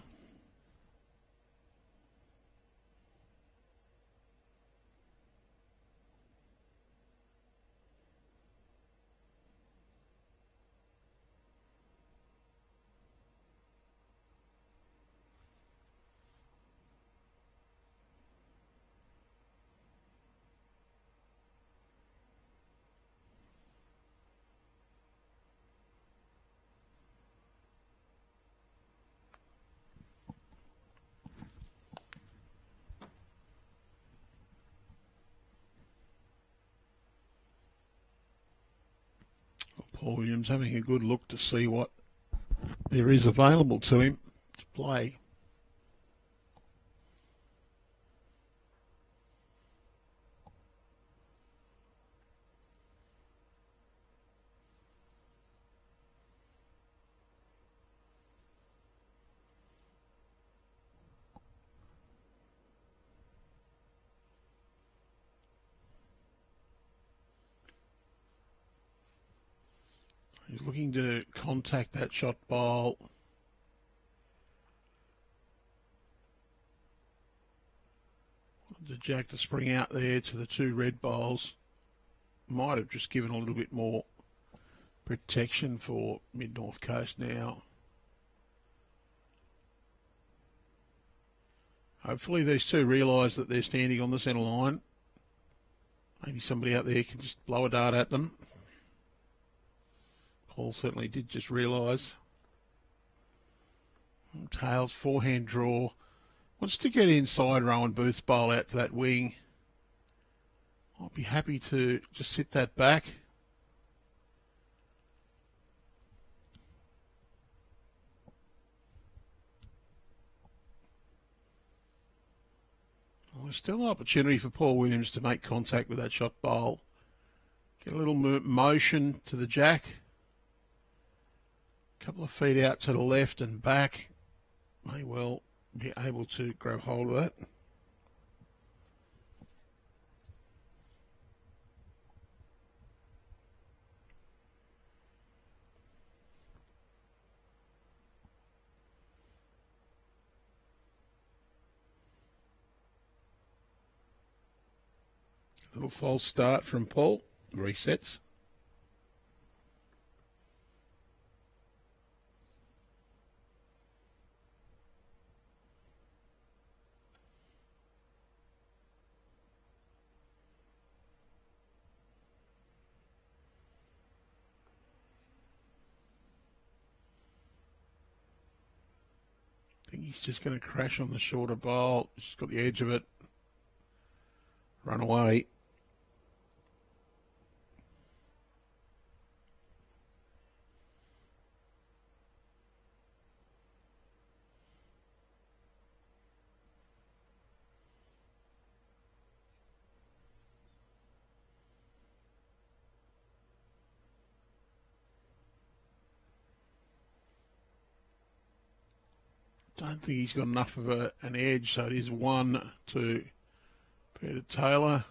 Paul Williams having a good look to see what there is available to him to play. He's looking to contact that shot bowl. The jack to spring out there to the two red bowls. Might have just given a little bit more protection for Mid-North Coast now. Hopefully these two realise that they're standing on the centre line. Maybe somebody out there can just blow a dart at them. Paul certainly did just realise. Tails, forehand draw. Wants to get inside Rohan Booth's bowl out to that wing. I'll be happy to just sit that back. Well, there's still an opportunity for Paul Williams to make contact with that shot bowl. Get a little motion to the jack. A couple of feet out to the left and back. May well be able to grab hold of that. A little false start from Paul. Resets. I think he's just going to crash on the shorter bowl. Just got the edge of it. Run away. Don't think he's got enough of an edge, so it is 1 to PeterTaylor.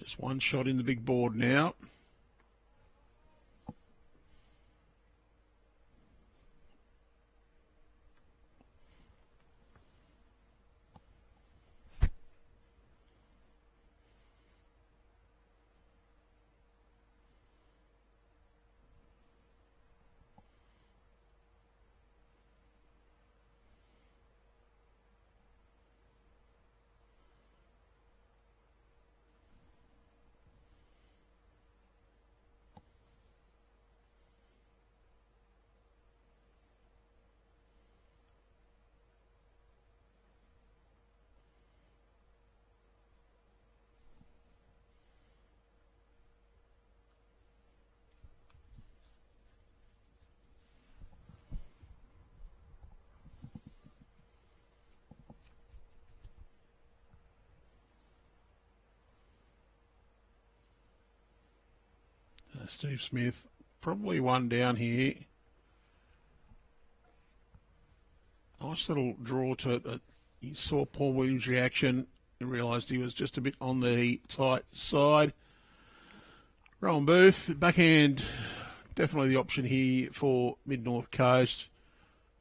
Just one shot in the big board now. Steve Smith, probably one down here. Nice little draw to it. He saw Paul Williams' reaction and realised he was just a bit on the tight side. Rohan Booth, backhand, definitely the option here for Mid-North Coast.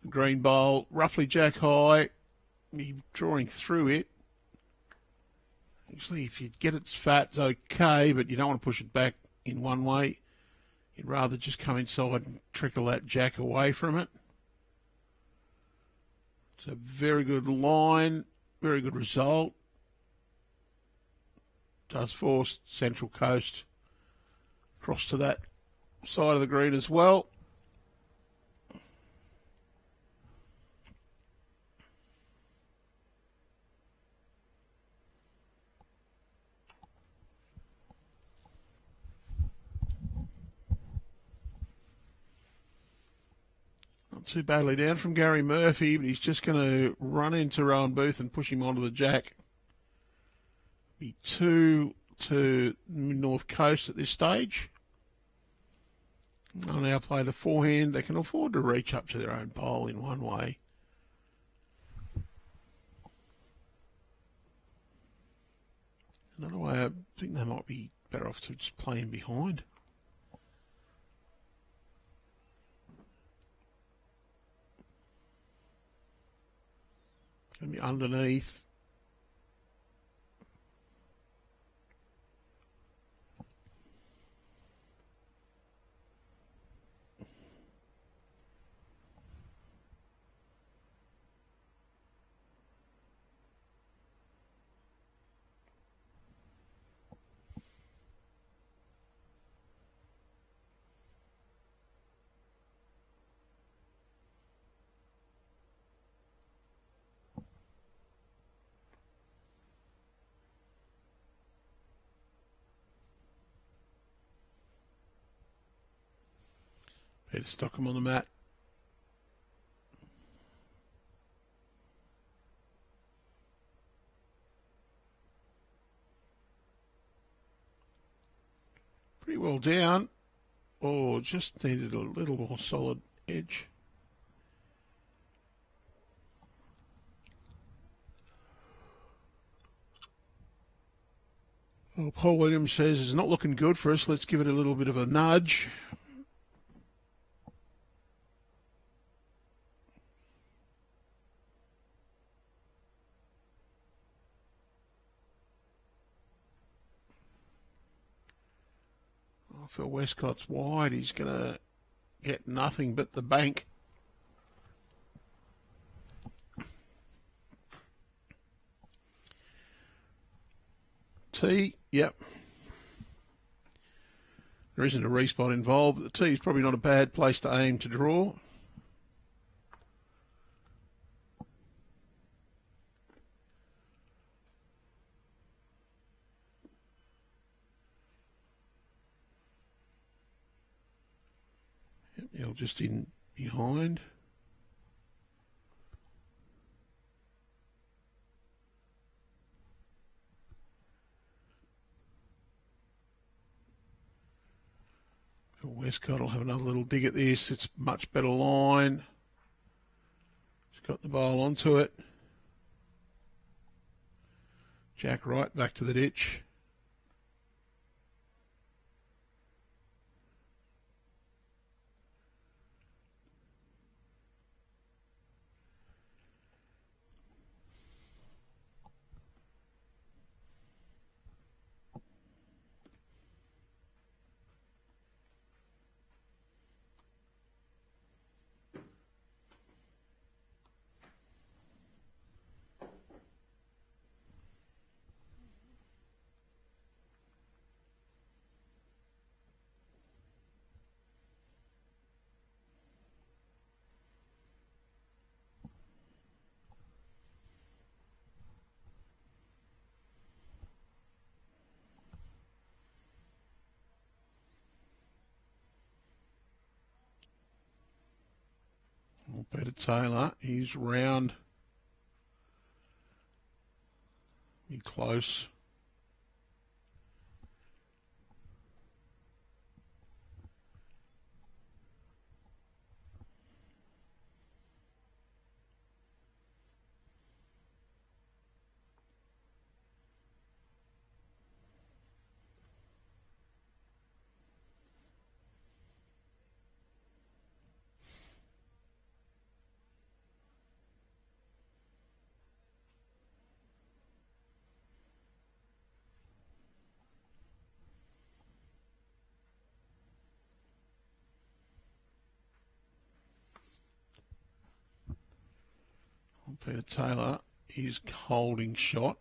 Green bowl, roughly jack high. He's drawing through it. Usually if you get its fat, it's okay, but you don't want to push it back in one way. You'd rather just come inside and trickle that jack away from it. It's a very good line, very good result. Does force Central Coast across to that side of the green as well. Not too badly down from Gary Murphy, but he's just going to run into Rohan Booth and push him onto the jack. Be 2 to North Coast at this stage. I'll now play the forehand. They can afford to reach up to their own pole in one way. Another way, I think they might be better off to just play in behind. Going to be underneath. Peter Stockham on the mat. Pretty well down. Oh, just needed a little more solid edge. Well, Paul Williams says it's not looking good for us. Let's give it a little bit of a nudge. For Westcott's wide, he's going to get nothing but the bank. Tee, yep. There isn't a respot involved, but the tee is probably not a bad place to aim to draw. Yep, just in behind. Westcott will have another little dig at this. It's a much better line. He's got the bowl onto it. Jack right back to the ditch. PeterTaylor. He's round. Be close. PeterTaylor is holding shot.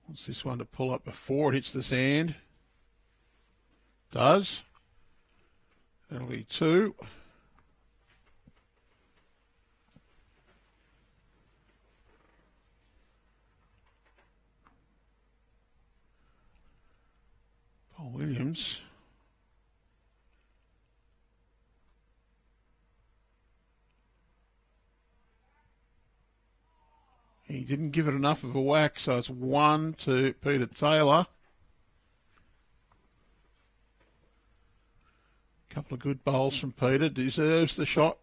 Wants this one to pull up before it hits the sand. Does. That'll be 2. Paul Williams. He didn't give it enough of a whack, so it's 1 to PeterTaylor. Couple of good bowls from Peter. Deserves the shot.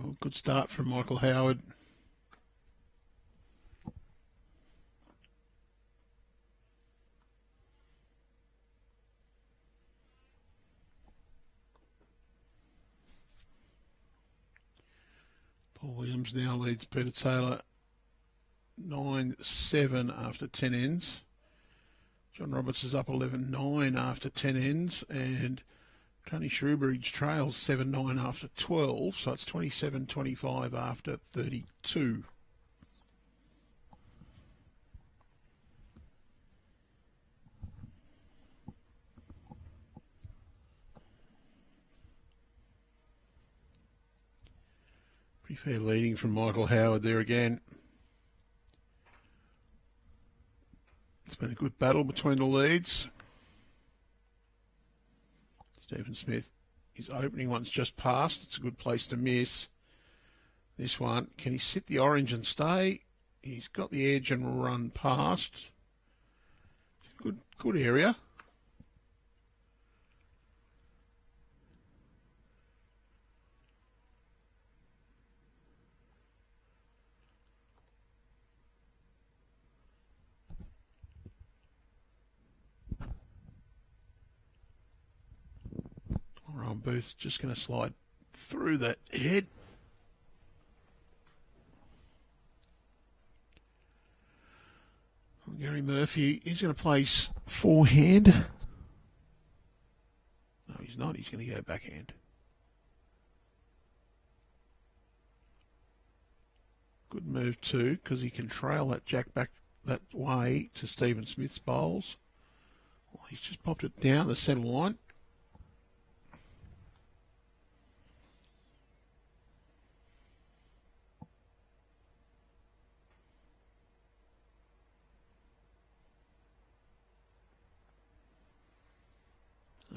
Oh, good start from Michael Howard. Paul Williams now leads PeterTaylor 9-7 after 10 ends. John Roberts is up 11-9 after 10 ends, and Tony Shrewbridge trails 7-9 after 12, so it's 27-25 after 32. Pretty fair leading from Michael Howard there again. It's been a good battle between the leads. Stephen Smith, his opening one's just passed. It's a good place to miss. This one, can he sit the orange and stay? He's got the edge and run past. Good area. Rohan Booth just going to slide through that head. Gary Murphy, he's going to place forehand. No, he's not. He's going to go backhand. Good move too, because he can trail that jack back that way to Stephen Smith's bowls. Well, he's just popped it down the centre line.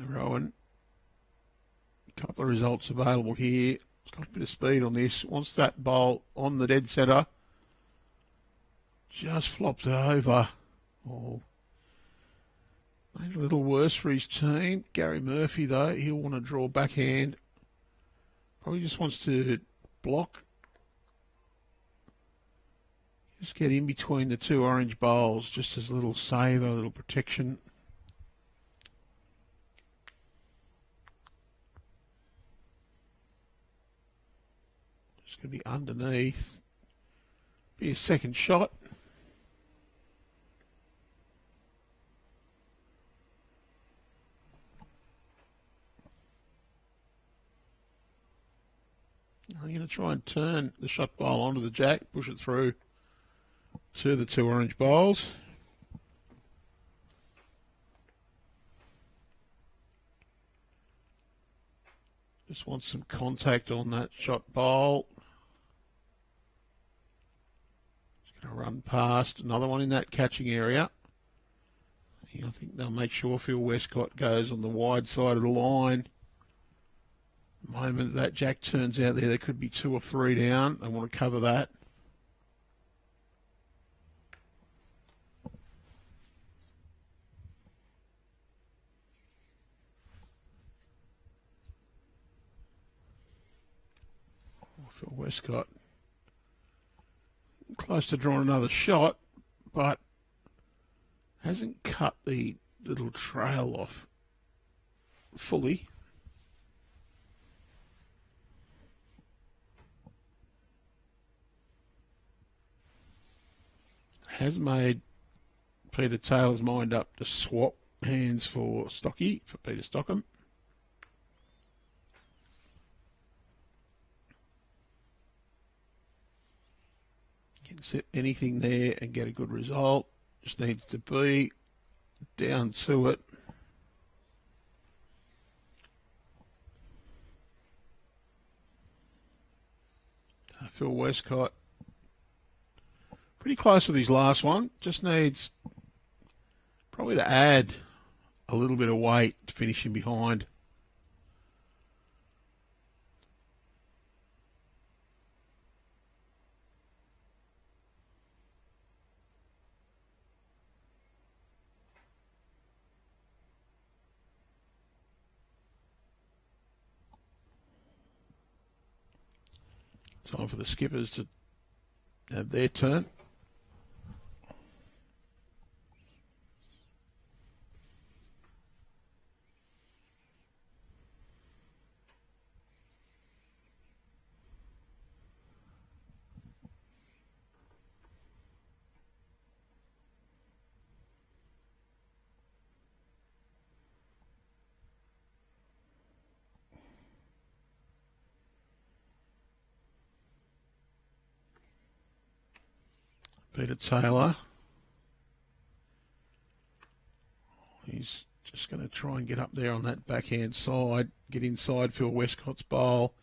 Rohan, a couple of results available here. It's got a bit of speed on this. Wants that bowl on the dead centre. Just flopped it over. Oh, made it a little worse for his team. Gary Murphy, though, he'll want to draw backhand. Probably just wants to block. Just get in between the two orange bowls, just as a little saver, a little protection. Just going to be underneath. Be a second shot. I'm going to try and turn the shot bowl onto the jack, push it through to the two orange bowls. Just want some contact on that shot bowl. Just going to run past another one in that catching area. I think they'll make sure Phil Westcott goes on the wide side of the line. The moment that jack turns out there could be 2 or 3 down. They want to cover that. Phil Westcott close to drawing another shot, but hasn't cut the little trail off fully. Has made PeterTaylor's mind up to swap hands for Stocky, for Peter Stockham. Can set anything there and get a good result. Just needs to be down to it. Phil Westcott pretty close with his last one. Just needs probably to add a little bit of weight to finish him behind. Time for the skippers to have their turn. PeterTaylor. He's just going to try and get up there on that backhand side, get inside Phil Westcott's bowl.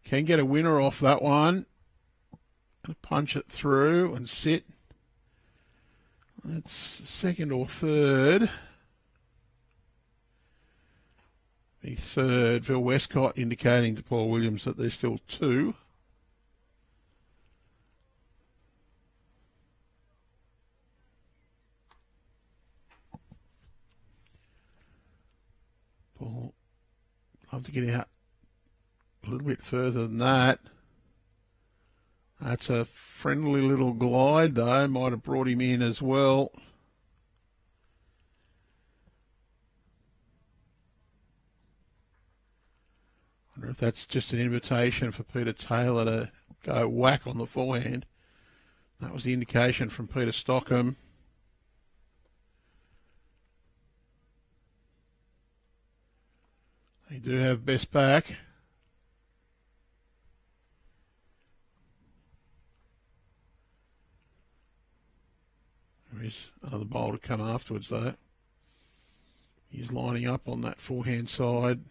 Can get a winner off that one. Punch it through and sit. That's second or third. The third, Phil Westcott indicating to Paul Williams that there's still 2. Paul, love to get out a little bit further than that. That's a friendly little glide, though. Might have brought him in as well. Wonder if that's just an invitation for PeterTaylor to go whack on the forehand. That was the indication from Peter Stockham. They do have best back. There is another bowl to come afterwards, though. He's lining up on that forehand side.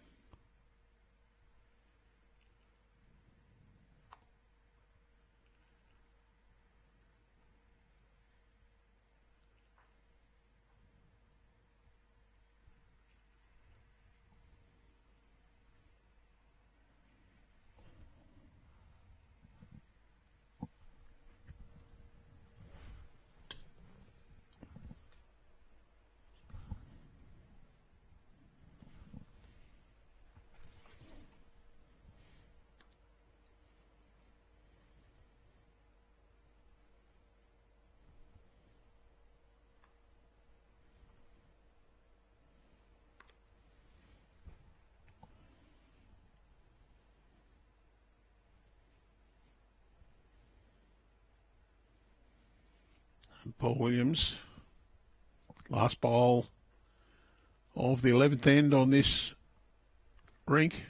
And Paul Williams, last bowl of the 11th end on this rink.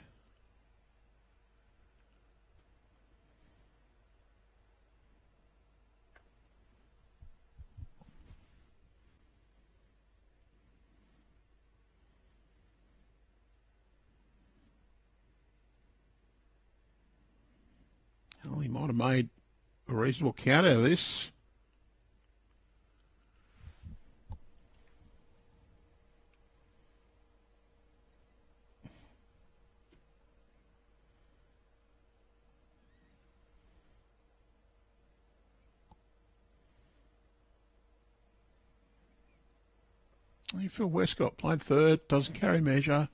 Well, he might have made a reasonable count out of this. Phil Westcott played third, doesn't carry measure.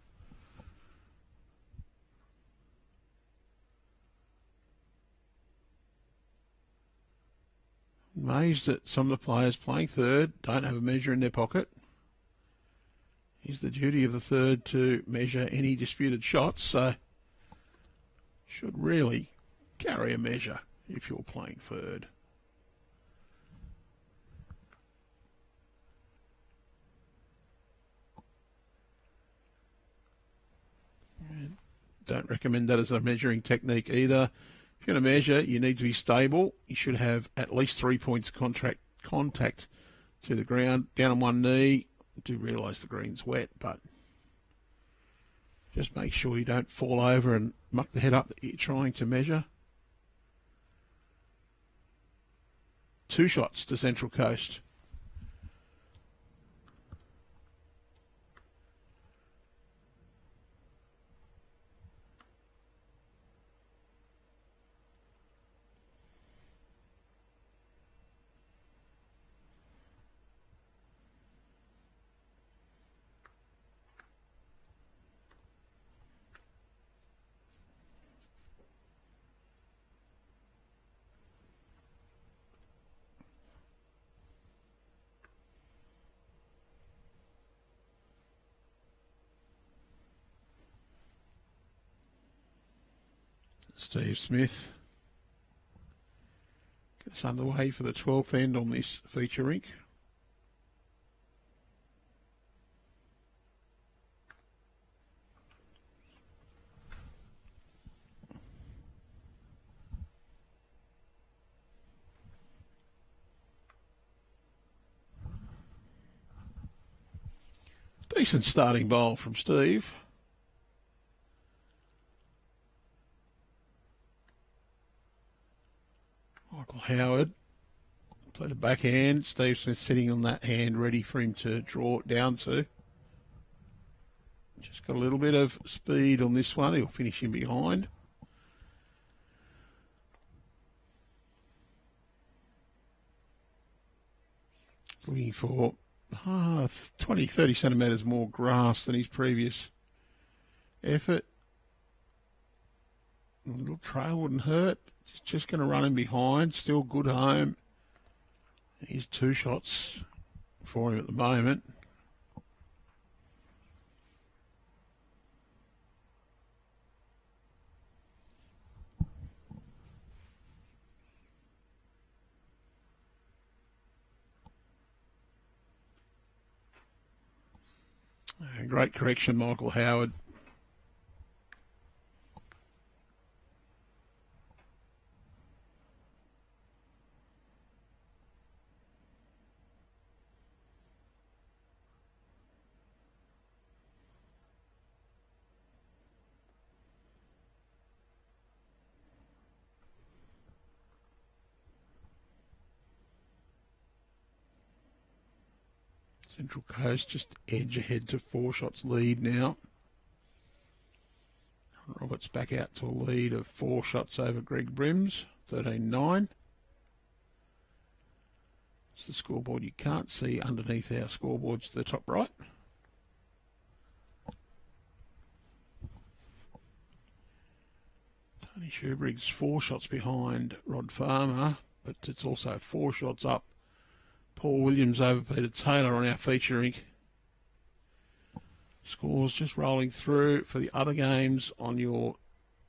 Amazed that some of the players playing third don't have a measure in their pocket. It's the duty of the third to measure any disputed shots, so should really carry a measure if you're playing third. Don't recommend that as a measuring technique either. If you're going to measure, you need to be stable. You should have at least 3 points contact to the ground, down on one knee. I do realise the green's wet, but just make sure you don't fall over and muck the head up that you're trying to measure. 2 shots to Central Coast. Steve Smith gets underway for the 12th end on this feature rink. Decent starting bowl from Steve. Michael Howard played a backhand. Steve Smith sitting on that hand ready for him to draw it down to. Just got a little bit of speed on this one. He'll finish in behind. Looking for 20-30 centimetres more grass than his previous effort. A little trail wouldn't hurt. Just going to run him behind. Still good home. He's 2 shots for him at the moment. Great correction, Michael Howard. Central Coast just edge ahead to 4 shots lead now. Roberts back out to a lead of 4 shots over Greg Brims, 13-9. It's the scoreboard you can't see underneath our scoreboards to the top right. Tony Schubrig's 4 shots behind Rod Farmer, but it's also 4 shots up Paul Williams over PeterTaylor on our feature rink. Scores just rolling through for the other games on your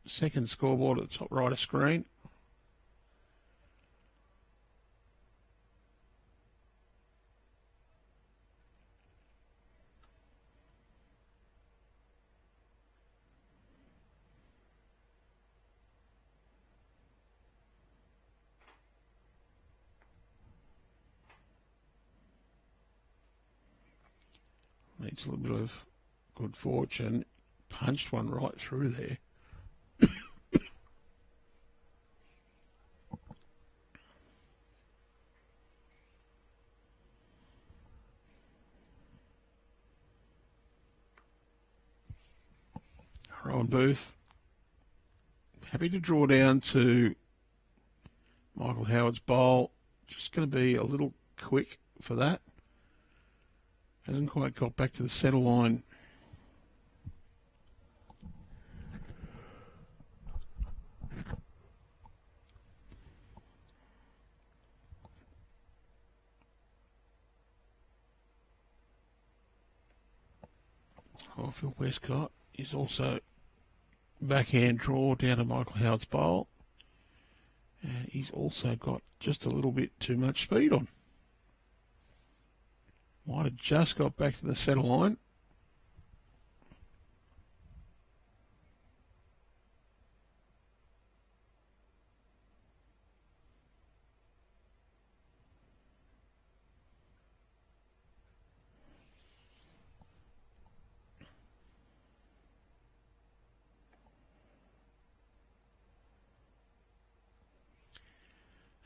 second scoreboard at the top right of screen. Needs a little bit of good fortune. Punched one right through there. Rohan Booth, happy to draw down to Michael Howard's bowl. Just going to be a little quick for that. Hasn't quite got back to the centre line. Oh, Phil Westcott is also backhand draw down to Michael Howard's bowl. And he's also got just a little bit too much speed on. Might have just got back to the centre line.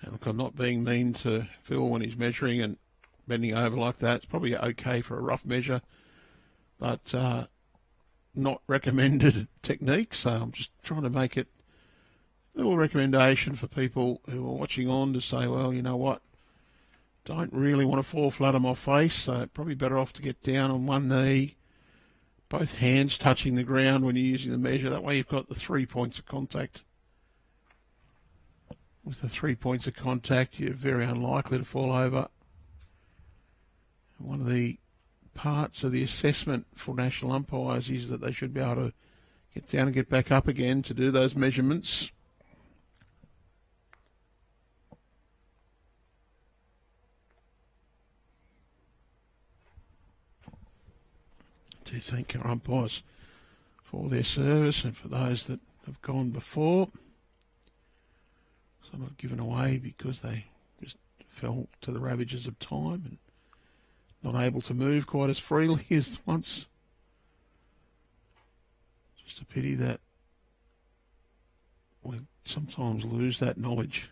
And look, I'm not being mean to Phil when he's measuring and bending over like that. It's probably okay for a rough measure, but not recommended technique. So I'm just trying to make it a little recommendation for people who are watching on to say, well, you know what, don't really want to fall flat on my face, so probably better off to get down on one knee, both hands touching the ground when you're using the measure. That way you've got the 3 points of contact. With the 3 points of contact, you're very unlikely to fall over. One of the parts of the assessment for national umpires is that they should be able to get down and get back up again to do those measurements. I do thank our umpires for their service and for those that have gone before. Some have given away because they just fell to the ravages of time and not able to move quite as freely as once. Just a pity that we sometimes lose that knowledge.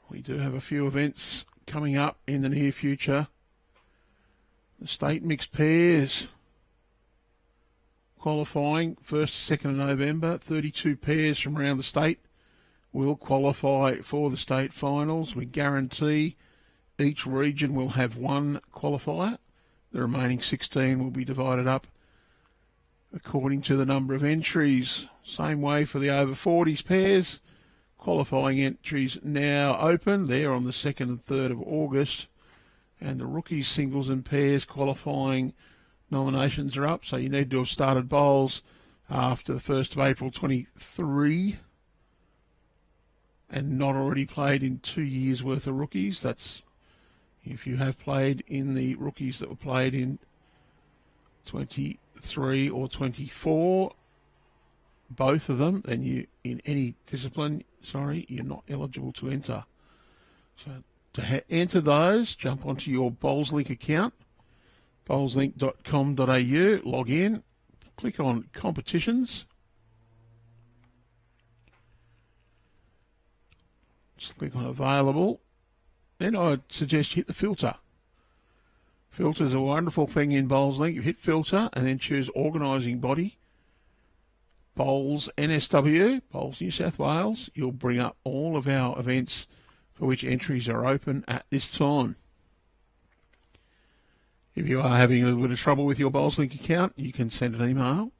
We do have a few events coming up in the near future. The state mixed pairs qualifying 1st, 2nd of November. 32 pairs from around the state will qualify for the state finals. We guarantee each region will have one qualifier. The remaining 16 will be divided up according to the number of entries. Same way for the over 40s pairs. Qualifying entries now open. They're on the 2nd and 3rd of August. And the rookies, singles and pairs qualifying nominations are up. So you need to have started bowls after the 1st of April 23 and not already played in 2 years' worth of rookies. That's if you have played in the rookies that were played in 23 or 24, both of them, then you, in any discipline, you're not eligible to enter. So to enter those, jump onto your BowlsLink account, bowlslink.com.au, log in, click on competitions, just click on available, then I'd suggest you hit the filter. Filter's a wonderful thing in BowlsLink. You hit filter and then choose organising body, Bowls NSW, Bowls New South Wales. You'll bring up all of our events for which entries are open at this time. If you are having a little bit of trouble with your BowlsLink account, you can send an email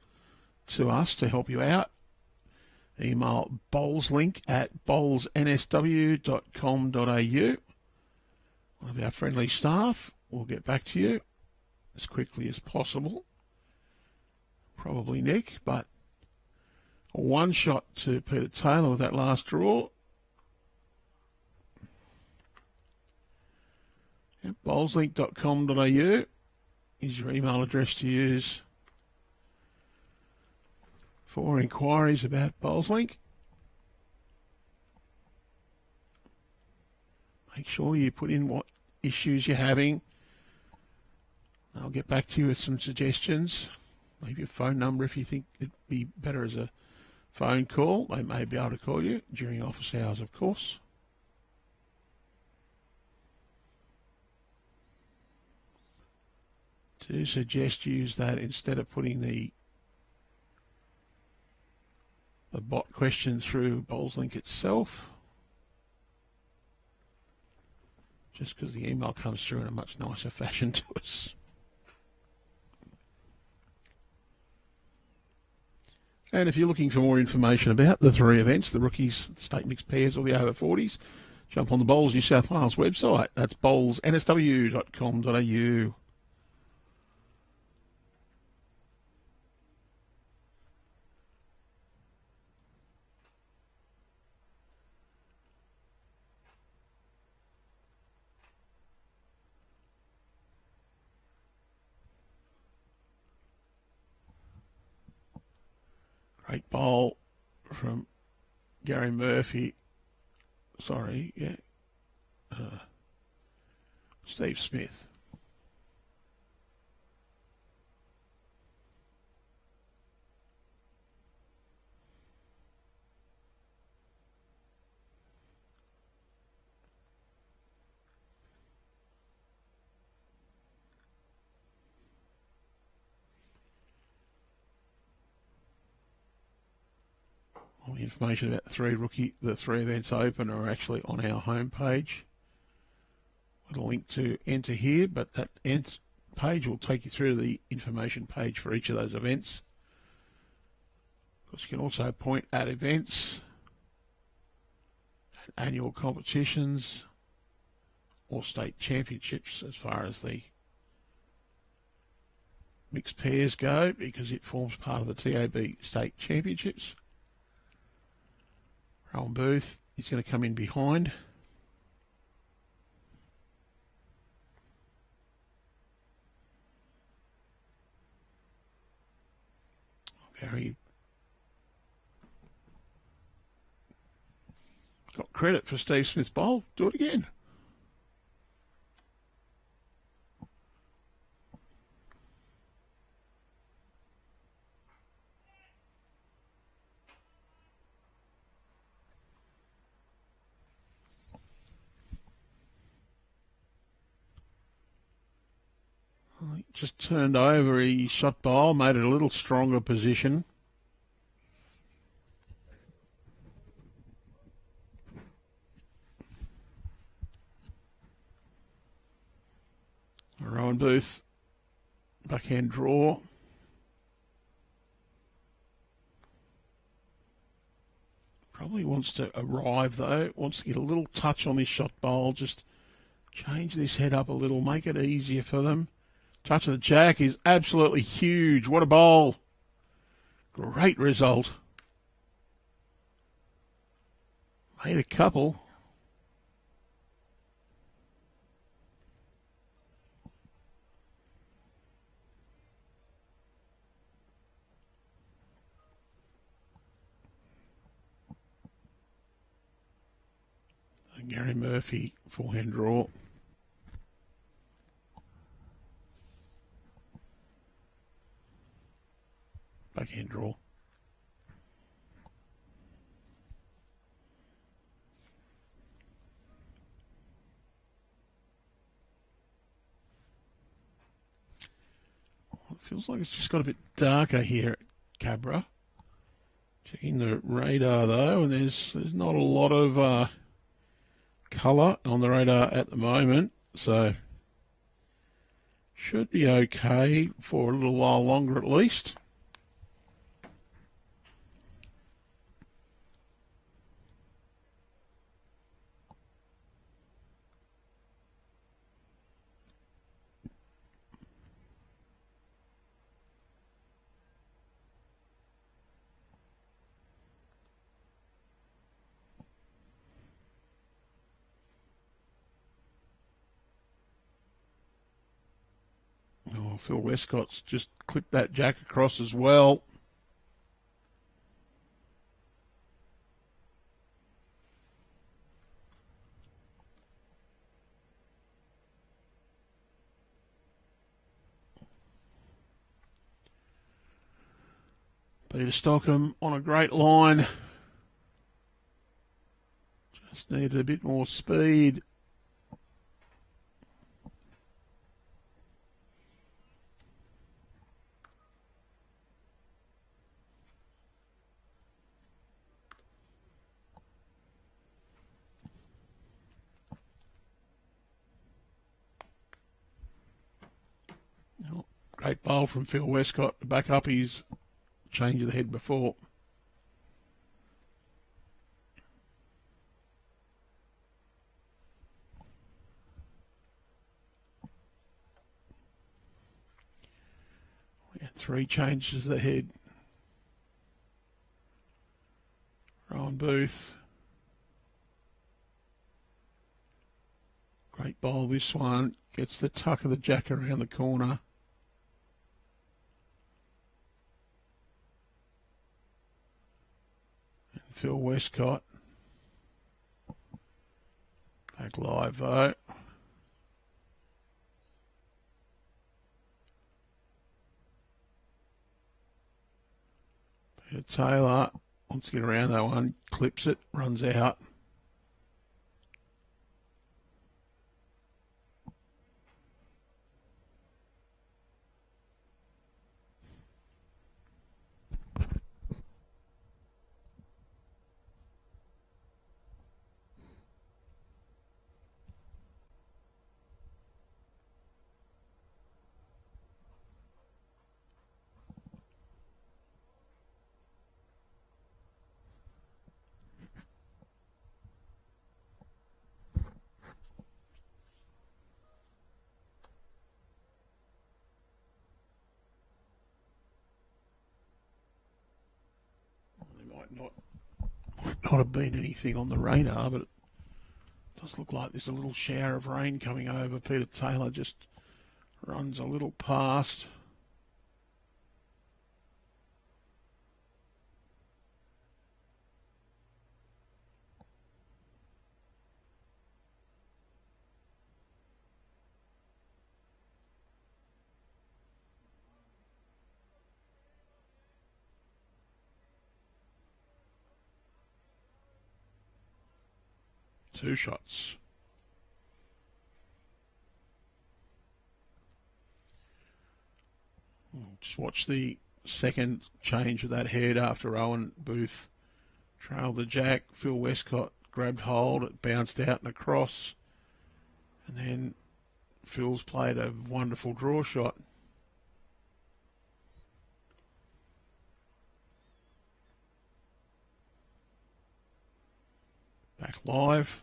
to us to help you out. Email bowlslink@bowlsnsw.com.au. One of our friendly staff will get back to you as quickly as possible. Probably Nick, but one shot to PeterTaylor with that last draw. Yep, bowlslink.com.au. is your email address to use for inquiries about BowlsLink. Make sure you put in what issues you're having. I'll get back to you with some suggestions. Leave your phone number if you think it'd be better as a phone call. They may be able to call you during office hours, of course. Do suggest you use that instead of putting the bot question through BowlsLink itself. Just because the email comes through in a much nicer fashion to us. And if you're looking for more information about the three events, the rookies, state mixed pairs or the over 40s, jump on the Bowls New South Wales website. That's bowlsnsw.com.au. Great bowl from Gary Murphy. Sorry, yeah. Steve Smith. All the information about the three events open are actually on our homepage. With a link to enter here, but that page will take you through to the information page for each of those events. Of course, you can also point at events, at annual competitions, or state championships as far as the mixed pairs go, because it forms part of the TAB state championships. Rohan Booth is going to come in behind. Gary got credit for Steve Smith's bowl. Do it again. He just turned over his shot bowl, made it a little stronger position. Rohan Booth, backhand draw. Probably wants to arrive though, wants to get a little touch on this shot bowl, just change this head up a little, make it easier for them. Touch of the jack is absolutely huge. What a bowl. Great result. Made a couple. And Gary Murphy, forehand draw. Backhand draw. It feels like it's just got a bit darker here at Cabra. Checking the radar though, and there's not a lot of colour on the radar at the moment, so should be okay for a little while longer at least. Phil Westcott's just clipped that jack across as well. Peter Stockham on a great line. Just needed a bit more speed. Great bowl from Phil Westcott to back up his change of the head before. We had 3 changes of the head. Rohan Booth. Great bowl this one. Gets the tuck of the jack around the corner. Phil Westcott. Back live though. PeterTaylor wants to get around that one, clips it, runs out. Not have been anything on the radar, but it does look like there's a little shower of rain coming over. PeterTaylor just runs a little past. Two shots. Just watch the second change of that head after Rohan Booth trailed the jack. Phil Westcott grabbed hold, it bounced out and across, and then Phil's played a wonderful draw shot. Back live.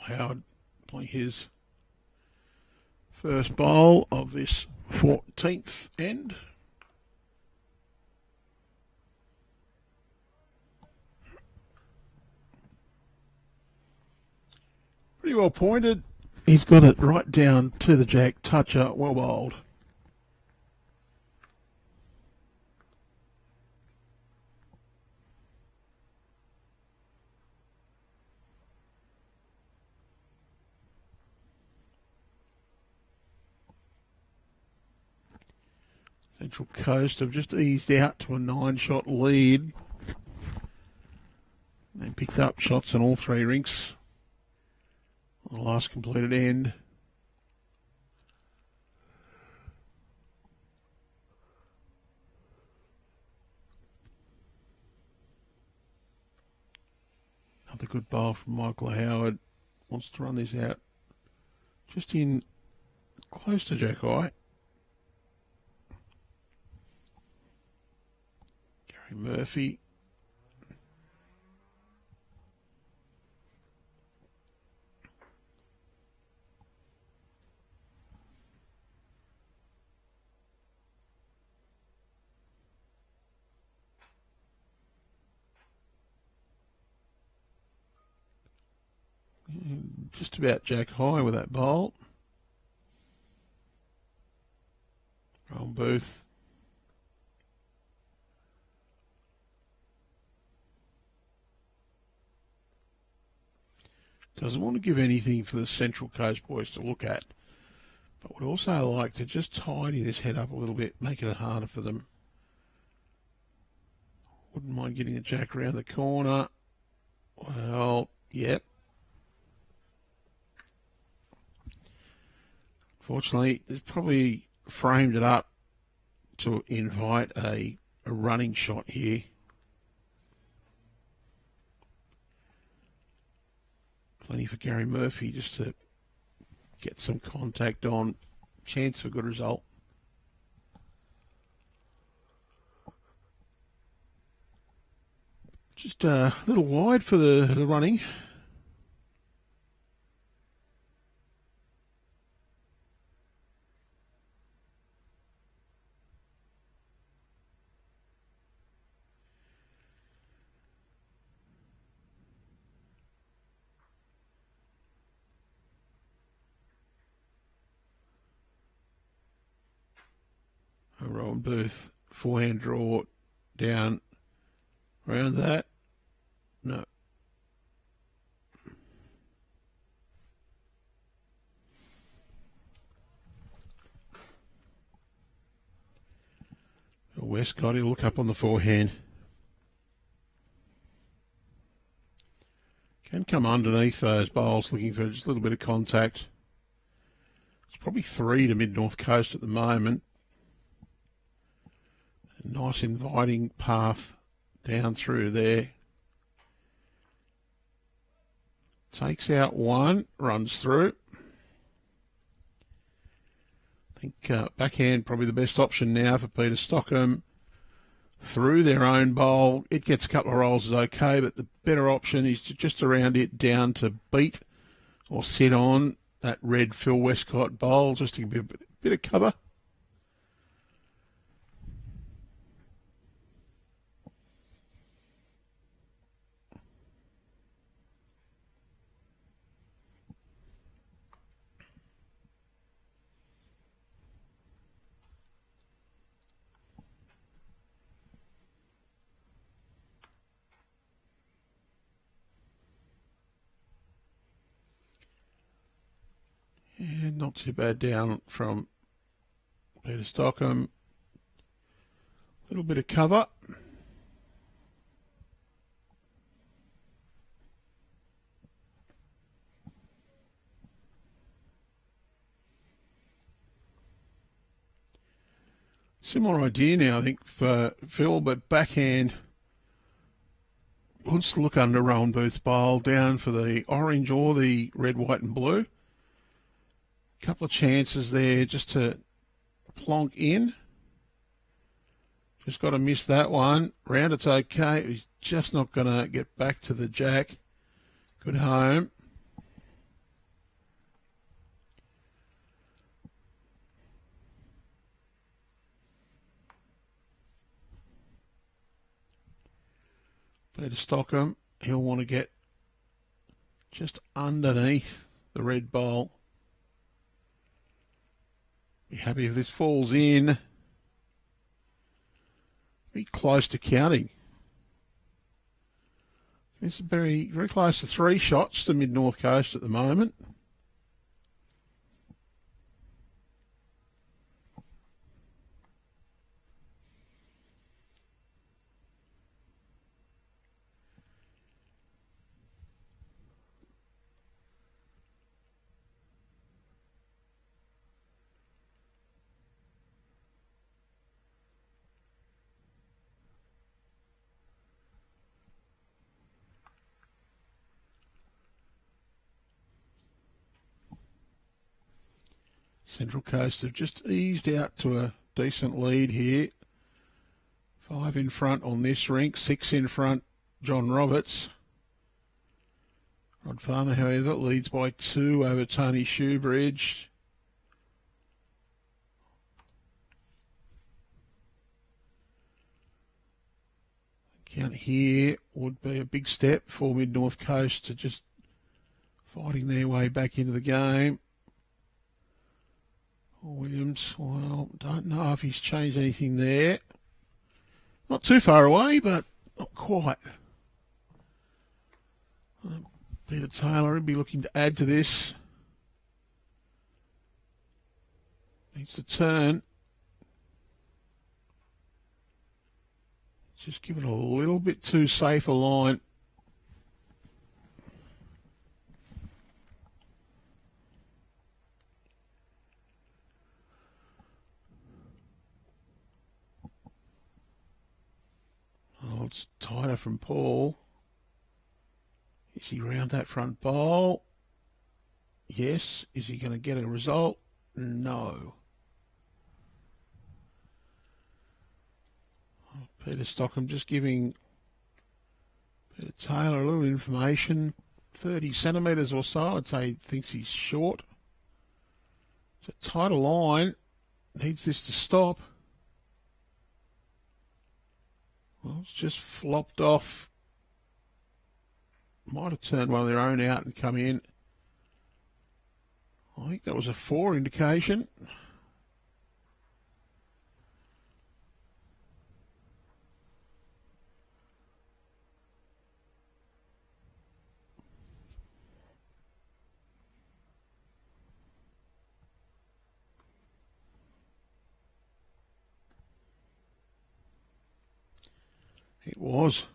Howard playing his first bowl of this 14th end. Pretty well pointed. He's got it right down to the jack. Toucher, well bowled. Central Coast have just eased out to a 9-shot lead. They picked up shots on all 3 rinks. on the last completed end. Another good bowl from Michael Howard. Wants to run this out just in close to Jack High. Gary Murphy. Just about Jack High with that bowl. Rohan Booth. Doesn't want to give anything for the Central Coast boys to look at, but would also like to just tidy this head up a little bit, make it harder for them. Wouldn't mind getting a jack around the corner. Well, yep. Fortunately, it's probably framed it up to invite a running shot here. Plenty for Gary Murphy just to get some contact on. Chance for a good result. Just a little wide for the running. Rohan Booth, forehand draw down around that. No. Westcott, he'll look up on the forehand. Can come underneath those bowls looking for just a little bit of contact. It's probably 3 to mid-north coast at the moment. A nice inviting path down through there. Takes out one, runs through. I think backhand probably the best option now for Peter Stockham. Through their own bowl, it gets a couple of rolls is okay, but the better option is to just around it down to beat or sit on that red Phil Westcott bowl just to give a bit of cover. Yeah, not too bad down from Peter Stockham. A little bit of cover. Similar idea now, I think, for Phil, but backhand wants to look under Rohan Booth's bowl down for the orange or the red, white and blue. Couple of chances there just to plonk in. Just got to miss that one. Round it's okay. He's just not going to get back to the jack. Good home. Peter Stockham, he'll want to get just underneath the red bowl. Be happy if this falls in. Be close to counting. It's very, very close to 3 shots to mid-north coast at the moment. Central Coast have just eased out to a decent lead here. 5 in front on this rink, 6 in front, John Roberts. Rod Farmer, however, leads by 2 over Tony Shoebridge. Count here would be a big step for Mid-North Coast to just fighting their way back into the game. Williams, well, don't know if he's changed anything there. Not too far away, but not quite. PeterTaylor would be looking to add to this. Needs to turn. Just give it a little bit too safe a line. Oh, it's tighter from Paul. Is he round that front bowl? Yes. Is he going to get a result? No. Peter Stockham just giving PeterTaylor a little information. 30 centimetres or so. I'd say he thinks he's short. It's a tighter line. Needs this to stop. Well, it's just flopped off. Might have turned one of their own out and come in. I think that was a 4 indication. It was.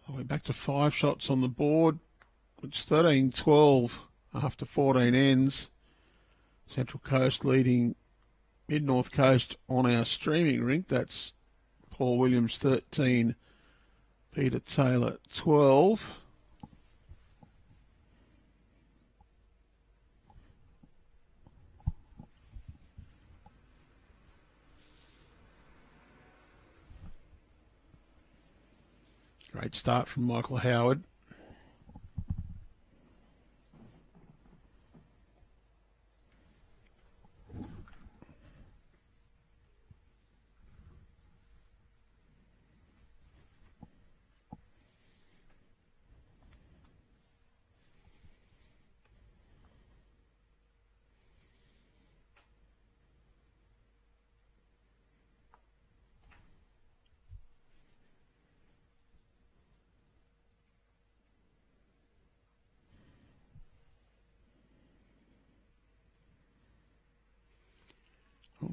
We're back to 5 shots on the board. It's 13-12 after 14 ends. Central Coast leading Mid-North Coast on our streaming rink. That's Paul Williams 13, PeterTaylor 12. Great start from Michael Howard.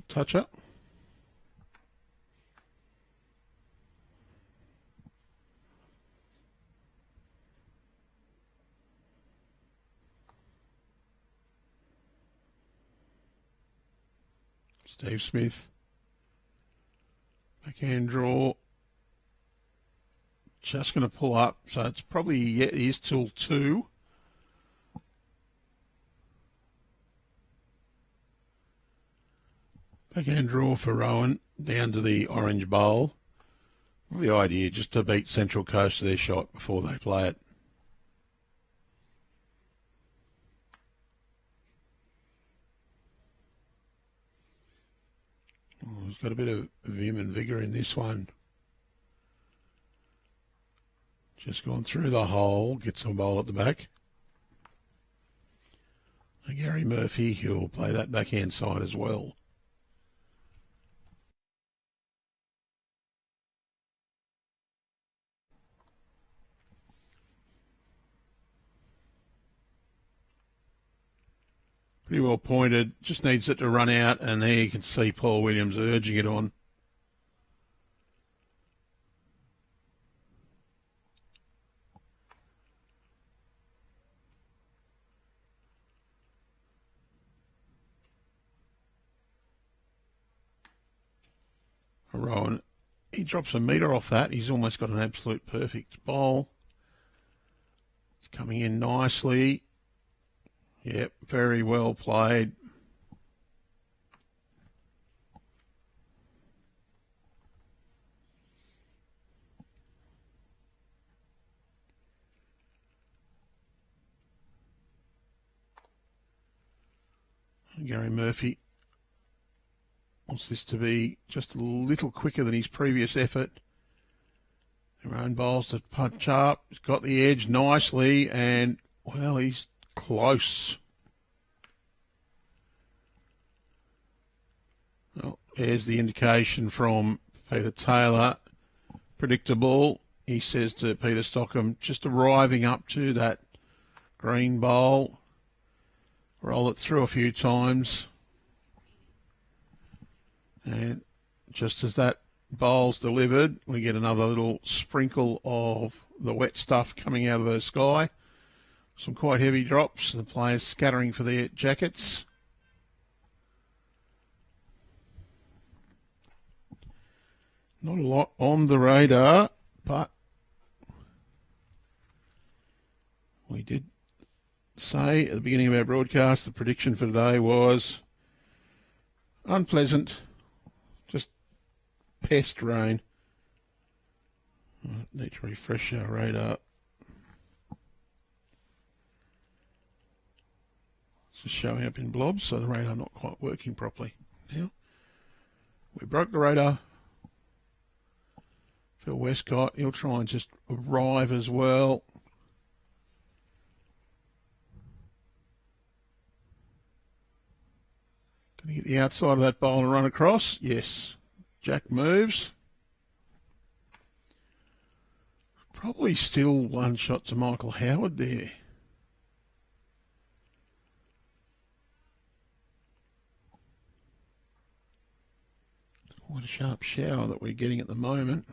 Touch up. Steve Smith. Backhand draw. Just going to pull up. So it's probably yet is till 2. Backhand draw for Rohan down to the orange bowl. The idea just to beat Central Coast to their shot before they play it. Oh, he's got a bit of vim and vigour in this one. Just gone through the hole, gets some bowl at the back. And Gary Murphy, he'll play that backhand side as well. Pretty well pointed, just needs it to run out, and there you can see Paul Williams urging it on. Rohan. He drops a metre off that. He's almost got an absolute perfect bowl. It's coming in nicely. Yep, very well played. Gary Murphy wants this to be just a little quicker than his previous effort. Rohan bowls to punch up. He's got the edge nicely, and, well, he's close. Well, there's the indication from PeterTaylor. Predictable. He says to Peter Stockham, just arriving up to that green bowl. Roll it through a few times. And just as that bowl's delivered, we get another little sprinkle of the wet stuff coming out of the sky. Some quite heavy drops. The players scattering for their jackets. Not a lot on the radar, but we did say at the beginning of our broadcast the prediction for today was unpleasant, just pest rain. I need to refresh our radar. It's just showing up in blobs, so the radar not quite working properly. Now, we broke the radar. Phil Westcott, he'll try and just arrive as well. Can he get the outside of that bowl and run across? Yes. Jack moves. Probably still one shot to Michael Howard there. Quite a sharp shower that we're getting at the moment.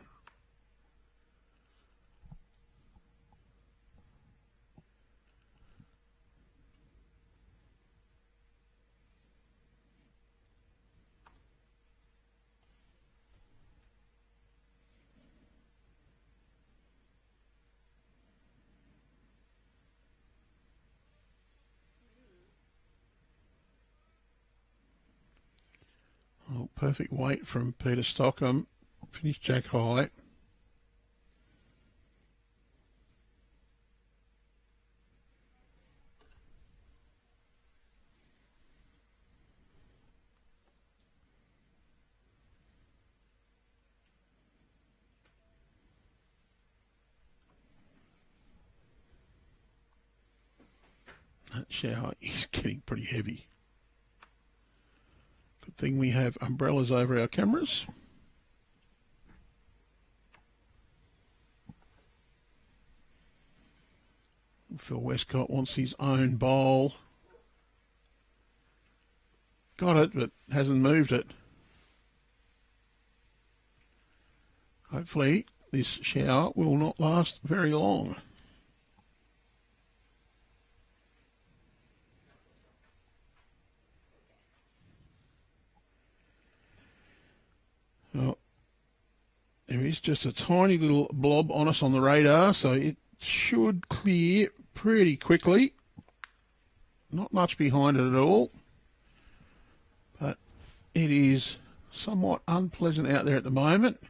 Oh, perfect weight from Peter Stockham. Finished jack high. That shower is getting pretty heavy. Good thing we have umbrellas over our cameras. Phil Westcott wants his own bowl. Got it, but hasn't moved it. Hopefully this shower will not last very long. Well, there is just a tiny little blob on us on the radar, so it should clear pretty quickly. Not much behind it at all, but it is somewhat unpleasant out there at the moment.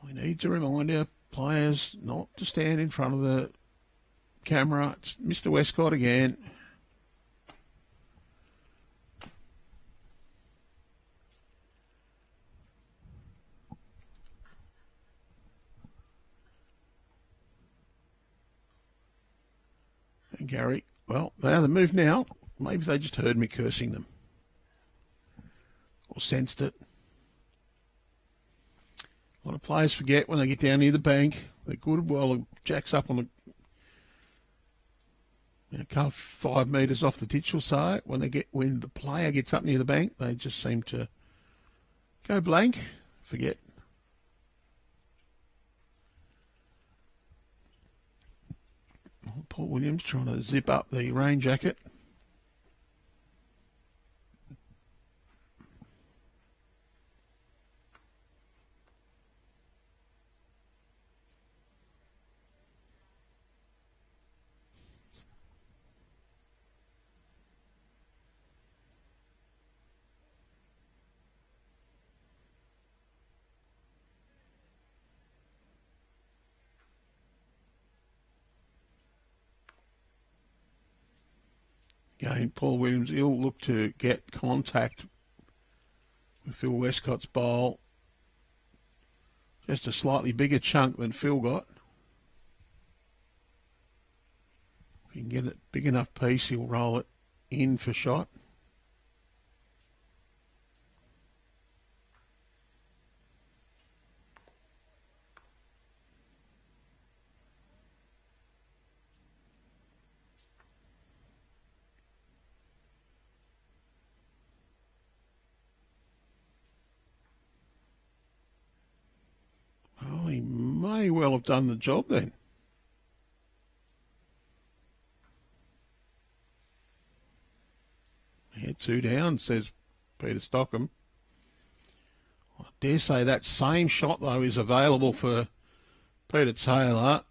We need to remind our players not to stand in front of the camera. It's Mr. Westcott again. And Gary, well, they know the move now. Maybe they just heard me cursing them or sensed it. A lot of players forget when they get down near the bank. They're good while the jack's up on the 5 metres off the ditch or so. When the player gets up near the bank, they just seem to go blank, forget. Paul Williams trying to zip up the rain jacket. Again, Paul Williams, he'll look to get contact with Phil Westcott's bowl. Just a slightly bigger chunk than Phil got. If he can get it big enough piece, he'll roll it in for shot. He may well have done the job then. Yeah, 2 down, says Peter Stockham. I dare say that same shot, though, is available for PeterTaylor.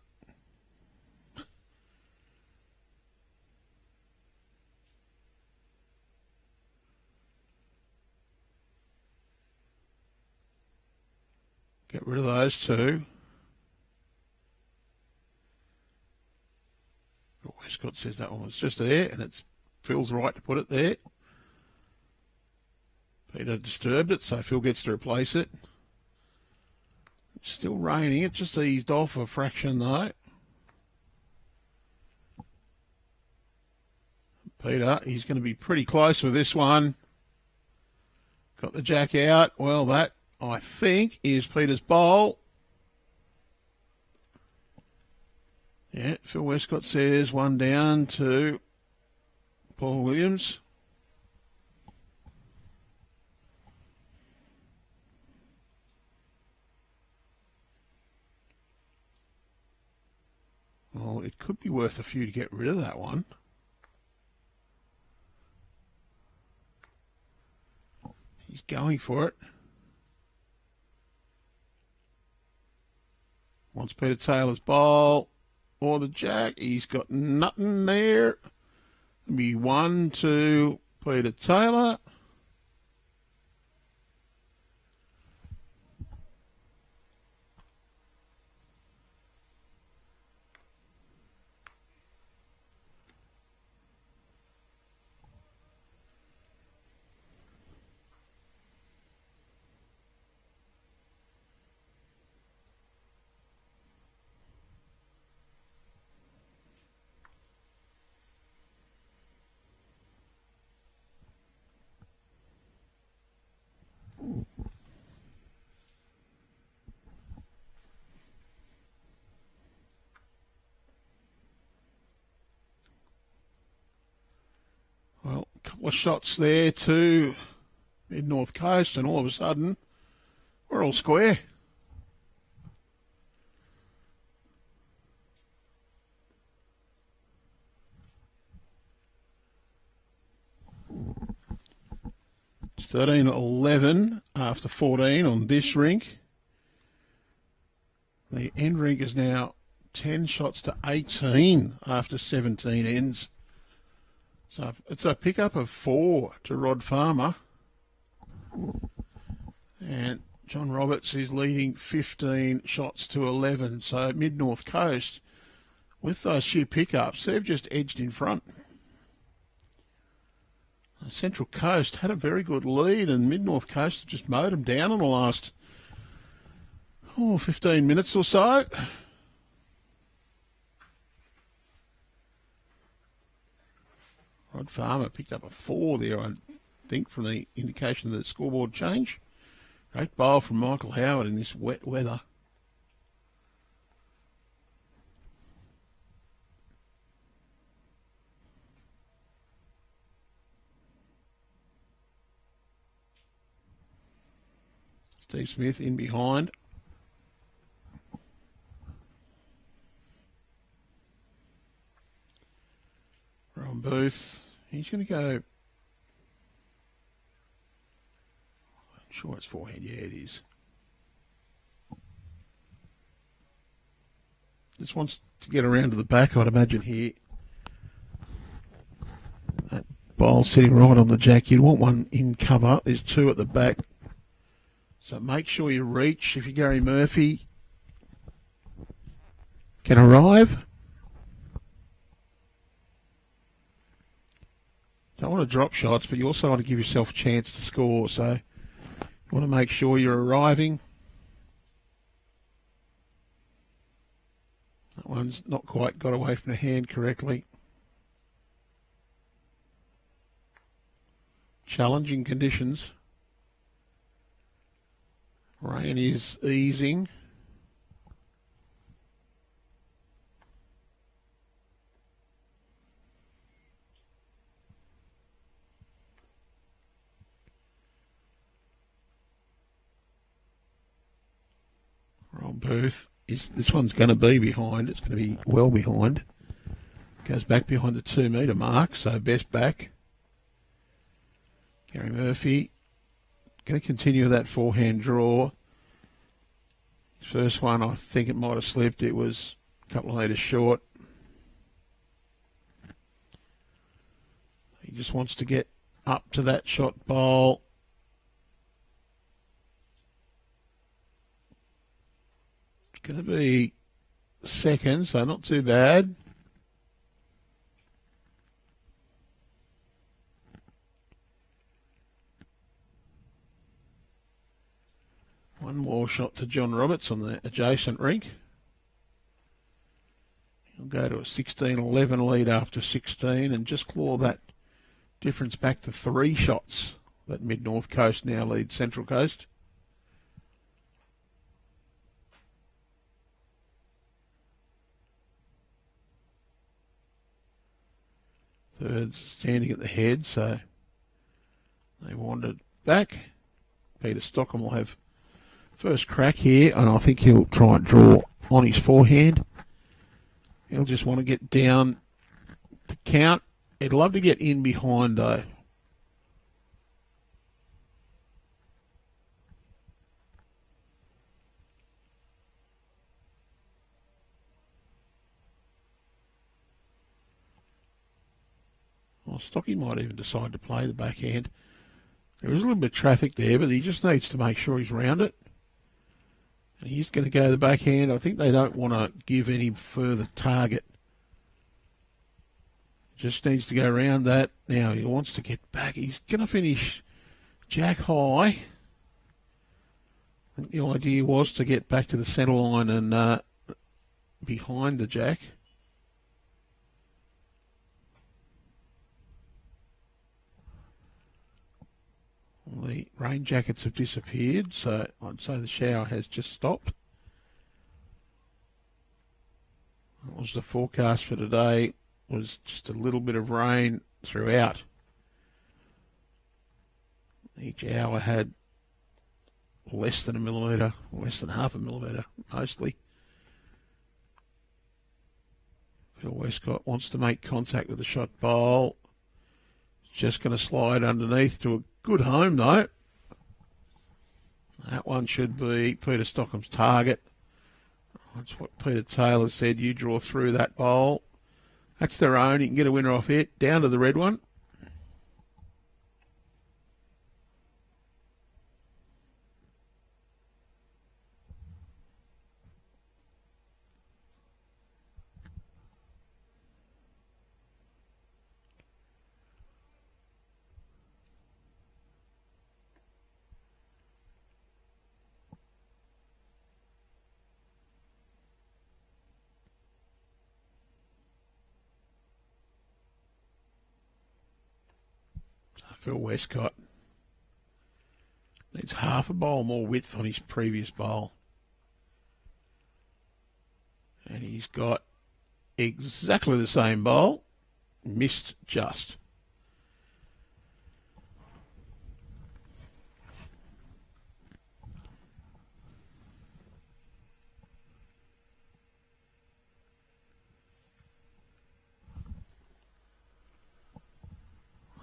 Get rid of those two. Westcott says that one was just there, and it feels right to put it there. Peter disturbed it, so Phil gets to replace it. It's still raining. It just eased off a fraction, though. Peter, he's going to be pretty close with this one. Got the jack out. Well, that, I think, is Peter's bowl. Yeah, Phil Westcott says 1 down to Paul Williams. Well, it could be worth a few to get rid of that one. He's going for it. Wants PeterTaylor's bowl or the jack. He's got nothing there. It'll be 1 to PeterTaylor. Well, a couple of shots there to mid-north coast, and all of a sudden, we're all square. It's 13-11 after 14 on this rink. The end rink is now 10 shots to 18 after 17 ends. So it's a pickup of 4 to Rod Farmer. And John Roberts is leading 15 shots to 11. So Mid-North Coast, with those few pickups, they've just edged in front. Central Coast had a very good lead, and Mid-North Coast just mowed them down in the last 15 minutes or so. Rod Farmer picked up a 4 there, I think, from the indication of the scoreboard change. Great bowl from Michael Howard in this wet weather. Steve Smith in behind. Rohan Booth, he's going to go, I'm sure it's forehand, yeah it is. Just wants to get around to the back, I'd imagine here. That bowl sitting right on the jack, you'd want one in cover, there's 2 at the back. So make sure you reach if you're Gary Murphy. Can arrive. don't want to drop shots, but you also want to give yourself a chance to score. So you want to make sure you're arriving. That one's not quite got away from the hand correctly. Challenging conditions. Rain is easing. Ron Booth, this one's going to be behind. It's going to be well behind. Goes back behind the 2 metre mark, so best back. Gary Murphy going to continue with that forehand draw. His first one, I think it might have slipped. It was a couple of metres short. He just wants to get up to that shot bowl. It's going to be second, so not too bad. One more shot to John Roberts on the adjacent rink. He'll go to a 16-11 lead after 16 and just claw that difference back to 3 shots. That Mid-North Coast now leads Central Coast. Third's standing at the head, so they wandered back. Peter Stockham will have first crack here, and I think he'll try and draw on his forehand. He'll just want to get down to count. He'd love to get in behind, though. Well, Stocky might even decide to play the backhand. There is a little bit of traffic there, but he just needs to make sure he's round it. And he's going to go the backhand. I think they don't want to give any further target. Just needs to go around that. Now he wants to get back. He's going to finish jack high. I think the idea was to get back to the centre line and behind the jack. Well, the rain jackets have disappeared, so I'd say the shower has just stopped. That was the forecast for today, was just a little bit of rain throughout. Each hour had less than a millimetre, less than half a millimetre, mostly. Phil Westcott wants to make contact with the shot bowl. Just going to slide underneath to a good home, though. That one should be Peter Stockham's target. That's what PeterTaylor said. You draw through that bowl. That's their own. You can get a winner off it. Down to the red one. Phil Westcott needs half a bowl more width on his previous bowl. And he's got exactly the same bowl, missed just.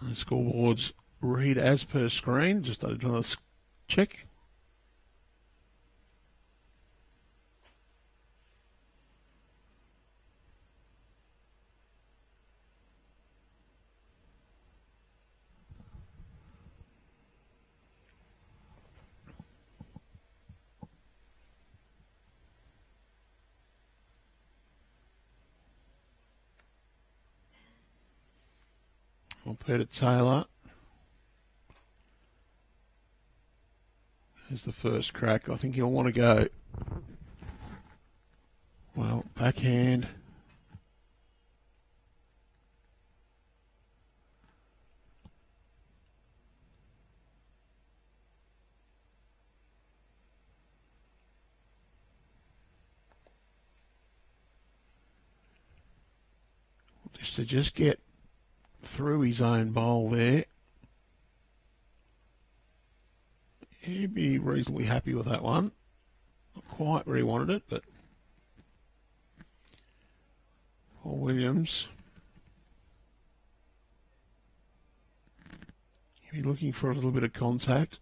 The scoreboards read as per screen. Just another check. or PeterTaylor. Here's the first crack. I think he'll want to go. Well, backhand. Just get through his own bowl there. He'd be reasonably happy with that one. Not quite where he wanted it, but Paul Williams. He'd be looking for a little bit of contact.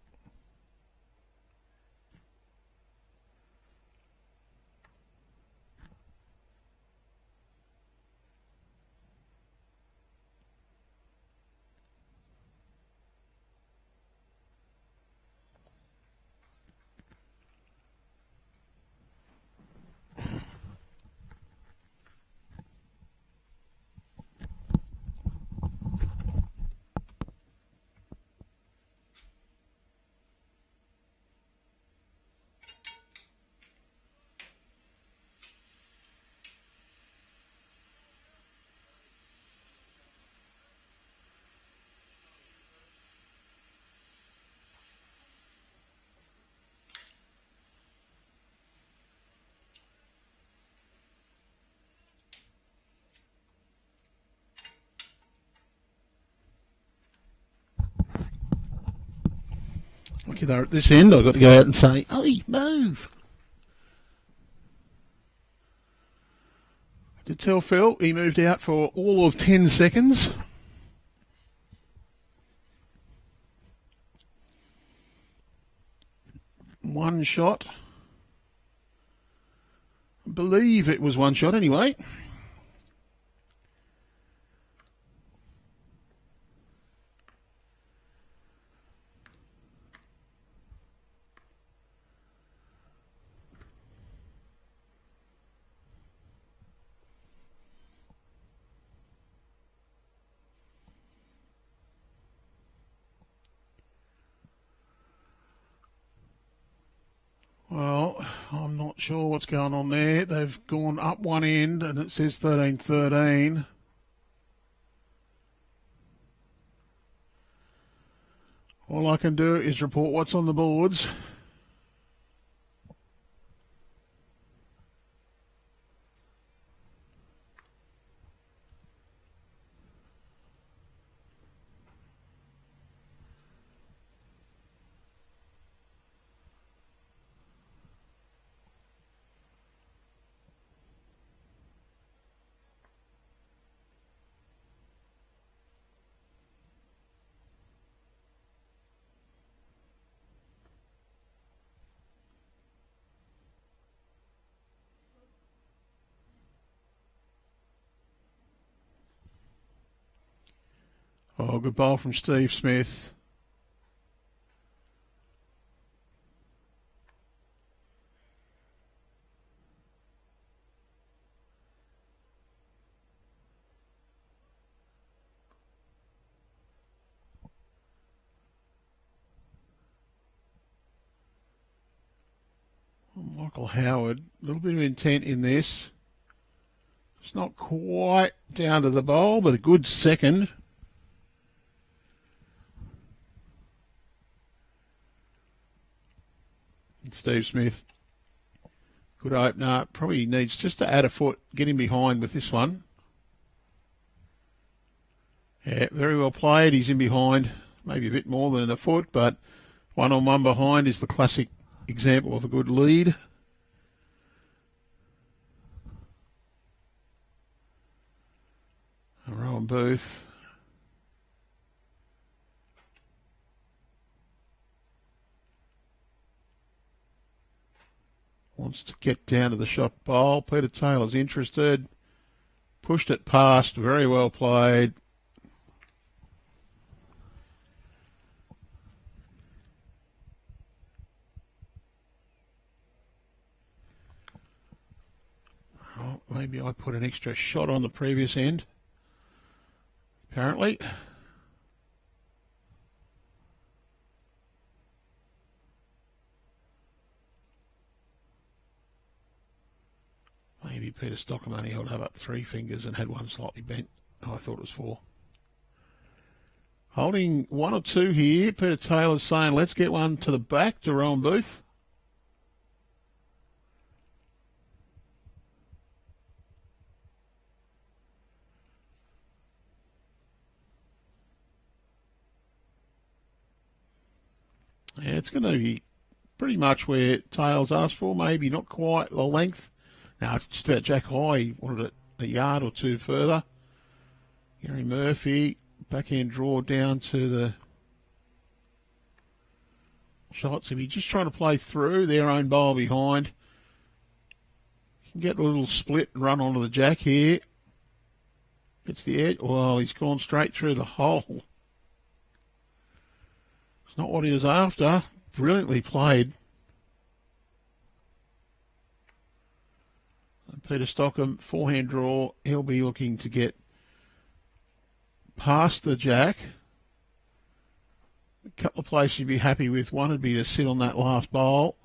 Lucky they're at this end. I've got to go out and say, "Oi, move." I did tell Phil he moved out for all of 10 seconds. One shot. I believe it was one shot anyway. Well, I'm not sure what's going on there. They've gone up one end and it says 13-13. All I can do is report what's on the boards. Oh, good bowl from Steve Smith. Michael Howard, a little bit of intent in this. It's not quite down to the bowl, but a good second. Steve Smith could open up. Probably needs just to add a foot, get him behind with this one. Yeah, very well played. He's in behind, maybe a bit more than a foot, but 1-on-1 behind is the classic example of a good lead. Rohan Booth. Wants to get down to the shot bowl. PeterTaylor's interested. Pushed it past. Very well played. Oh, maybe I put an extra shot on the previous end. Apparently. Maybe Peter Stockham only held up 3 fingers and had one slightly bent. Oh, I thought it was 4. Holding 1 or 2 here. PeterTaylor's saying, let's get one to the back to Rohan Booth. Yeah, it's going to be pretty much where Tails asked for, maybe not quite the length. No, it's just about Jack High. He wanted it a yard or 2 further. Gary Murphy, backhand draw down to the shots. If he's just trying to play through their own bowl behind, can get a little split and run onto the jack here. Gets the edge. Well, he's gone straight through the hole. It's not what he was after. Brilliantly played. And Peter Stockham, forehand draw. He'll be looking to get past the jack. A couple of places you'd be happy with. One would be to sit on that last bowl.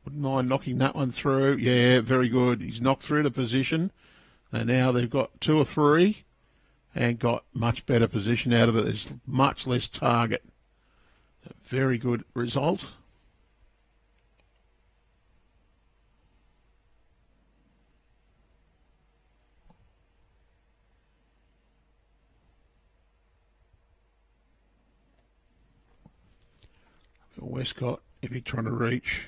Wouldn't mind knocking that one through. Yeah, very good. He's knocked through the position. And now they've got 2 or 3 and got much better position out of it. There's much less target. A very good result. Westcott, if he's trying to reach.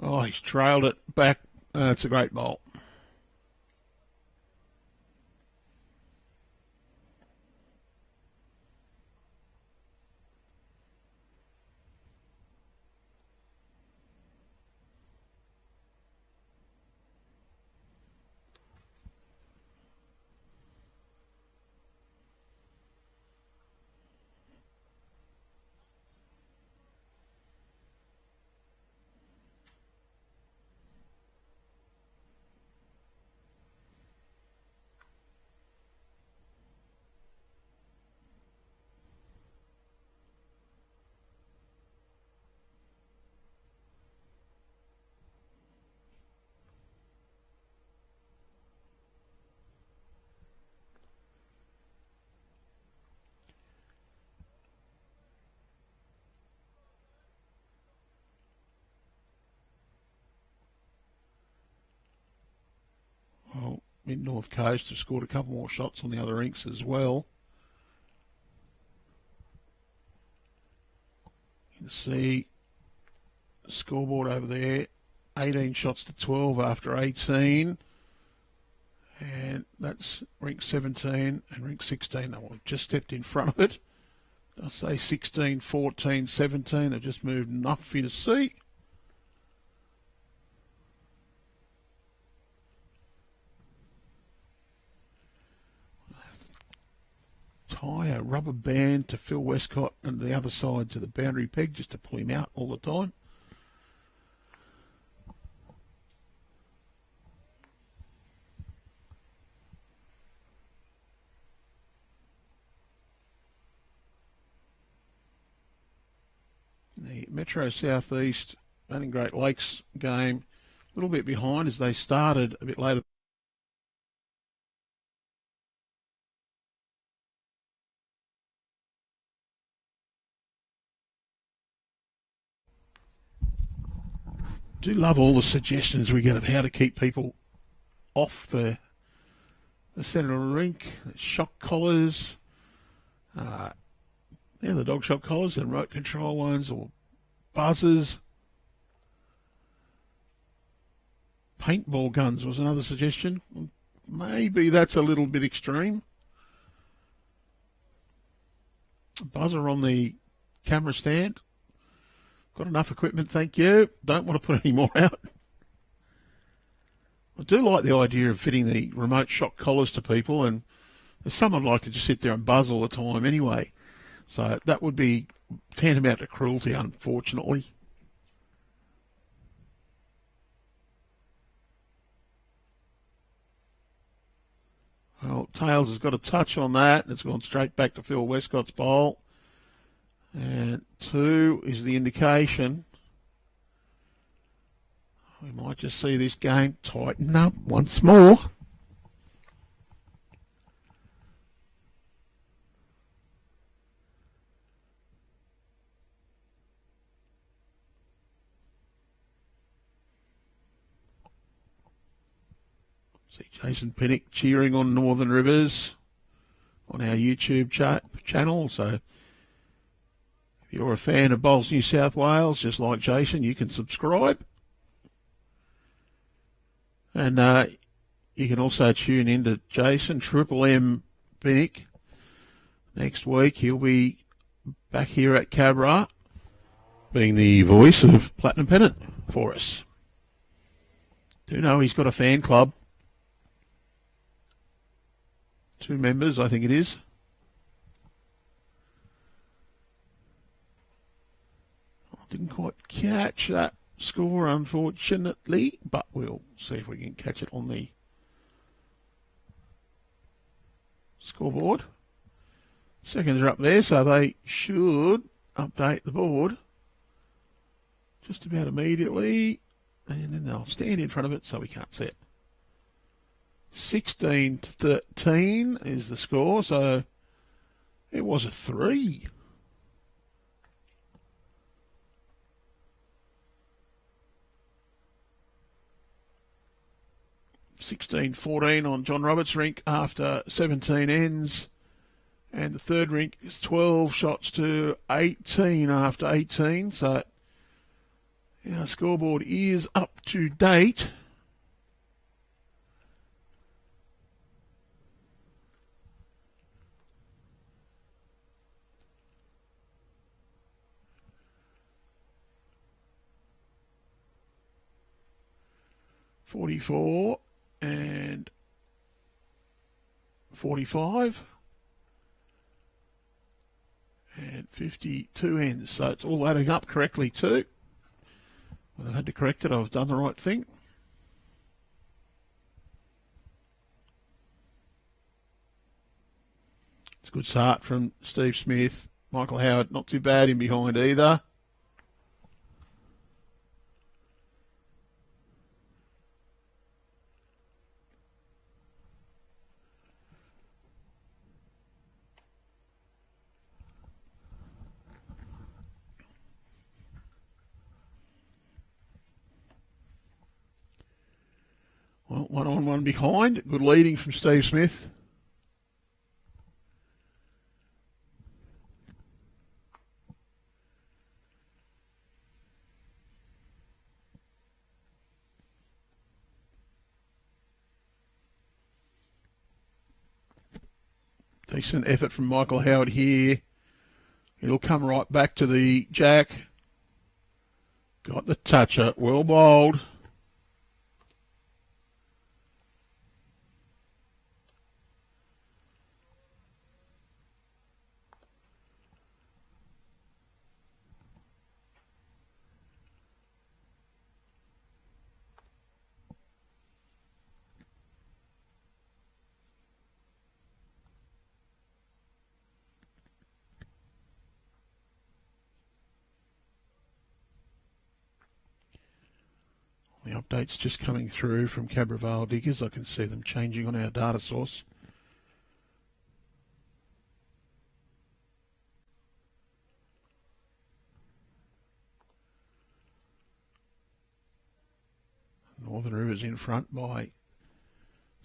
Oh, he's trailed it back. It's a great bowl. Well, Mid-North Coast have scored a couple more shots on the other rinks as well. You can see the scoreboard over there. 18 shots to 12 after 18. And that's rink 17 and rink 16. They've just stepped in front of it. I'll say 16, 14, 17. They've just moved enough for you to see. Tie a rubber band to Phil Westcott and the other side to the boundary peg just to pull him out all the time. The Metro Southeast and Great Lakes game a little bit behind as they started a bit later. Do love all the suggestions we get of how to keep people off the centre of the rink. Shock collars, the dog shock collars and remote control ones, or buzzers. Paintball guns was another suggestion. Maybe that's a little bit extreme. A buzzer on the camera stand. Got enough equipment, thank you. Don't want to put any more out. I do like the idea of fitting the remote shock collars to people, and some would like to just sit there and buzz all the time anyway. So that would be tantamount to cruelty, unfortunately. Well, Tails has got a touch on that. It's gone straight back to Phil Westcott's bowl. And 2 is the indication. We might just see this game tighten up once more. See Jason Pinnock cheering on Northern Rivers on our YouTube channel. So if you're a fan of Bowls New South Wales, just like Jason, you can subscribe. And you can also tune in to Jason, Triple M Pinnock. Next week he'll be back here at Cabramatta, being the voice of Platinum Pennant for us. Do know he's got a fan club. 2 members, I think it is. I didn't quite catch that score, unfortunately, but we'll see if we can catch it on the scoreboard. Seconds are up there, so they should update the board just about immediately, and then they'll stand in front of it so we can't see it. 16-13 is the score, so it was a 3. $16-14 on John Roberts' rink after 17 ends, and the third rink is 12 shots to 18 after 18. So our scoreboard is up to date. $44 and 45 and 52 ends. So it's all adding up correctly too. When I had to correct it, I've done the right thing. It's a good start from Steve Smith. Michael Howard, not too bad in behind either. Well, 1 on 1 behind. Good leading from Steve Smith. Decent effort from Michael Howard here. He'll come right back to the jack. Got the toucher. Well bowled. The updates just coming through from Cabramatta Diggers. I can see them changing on our data source. Northern Rivers in front by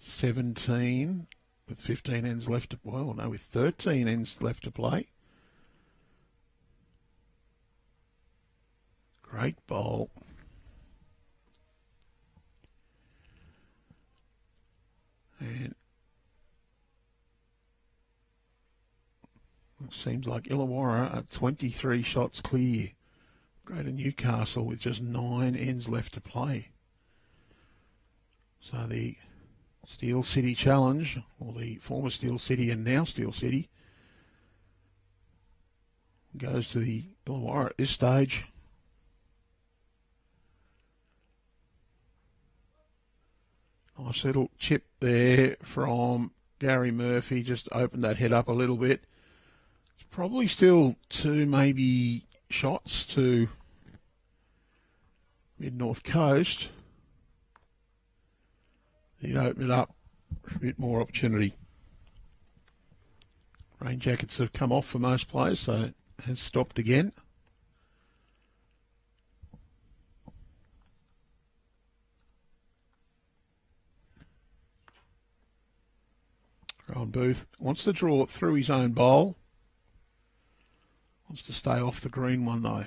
17 with 15 ends left to, well, no, with 13 ends left to play. Great bowl. And it seems like Illawarra are 23 shots clear. Greater Newcastle with just 9 ends left to play. So the Steel City Challenge, or the former Steel City and now Steel City, goes to the Illawarra at this stage. Nice little chip there from Gary Murphy, just opened that head up a little bit. It's Probably still 2 maybe shots to mid-north coast. He'd open it up for a bit more opportunity. Rain jackets have come off for most players, so it has stopped again. Rohan Booth wants to draw it through his own bowl. Wants to stay off the green one though.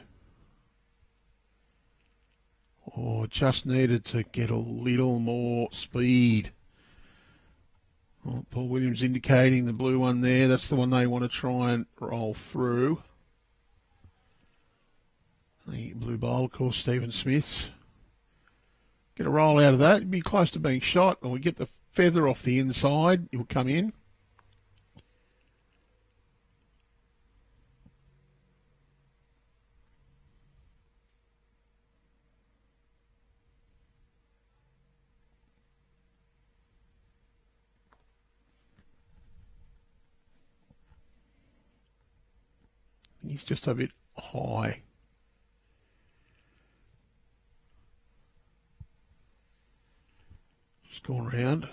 Oh, just needed to get a little more speed. Oh, Paul Williams indicating the blue one there. That's the one they want to try and roll through. The blue bowl, of course, Stephen Smith's. Get a roll out of that. You'd be close to being shot. Or we get the feather off the inside. It will come in. He's just a bit high. Just going around.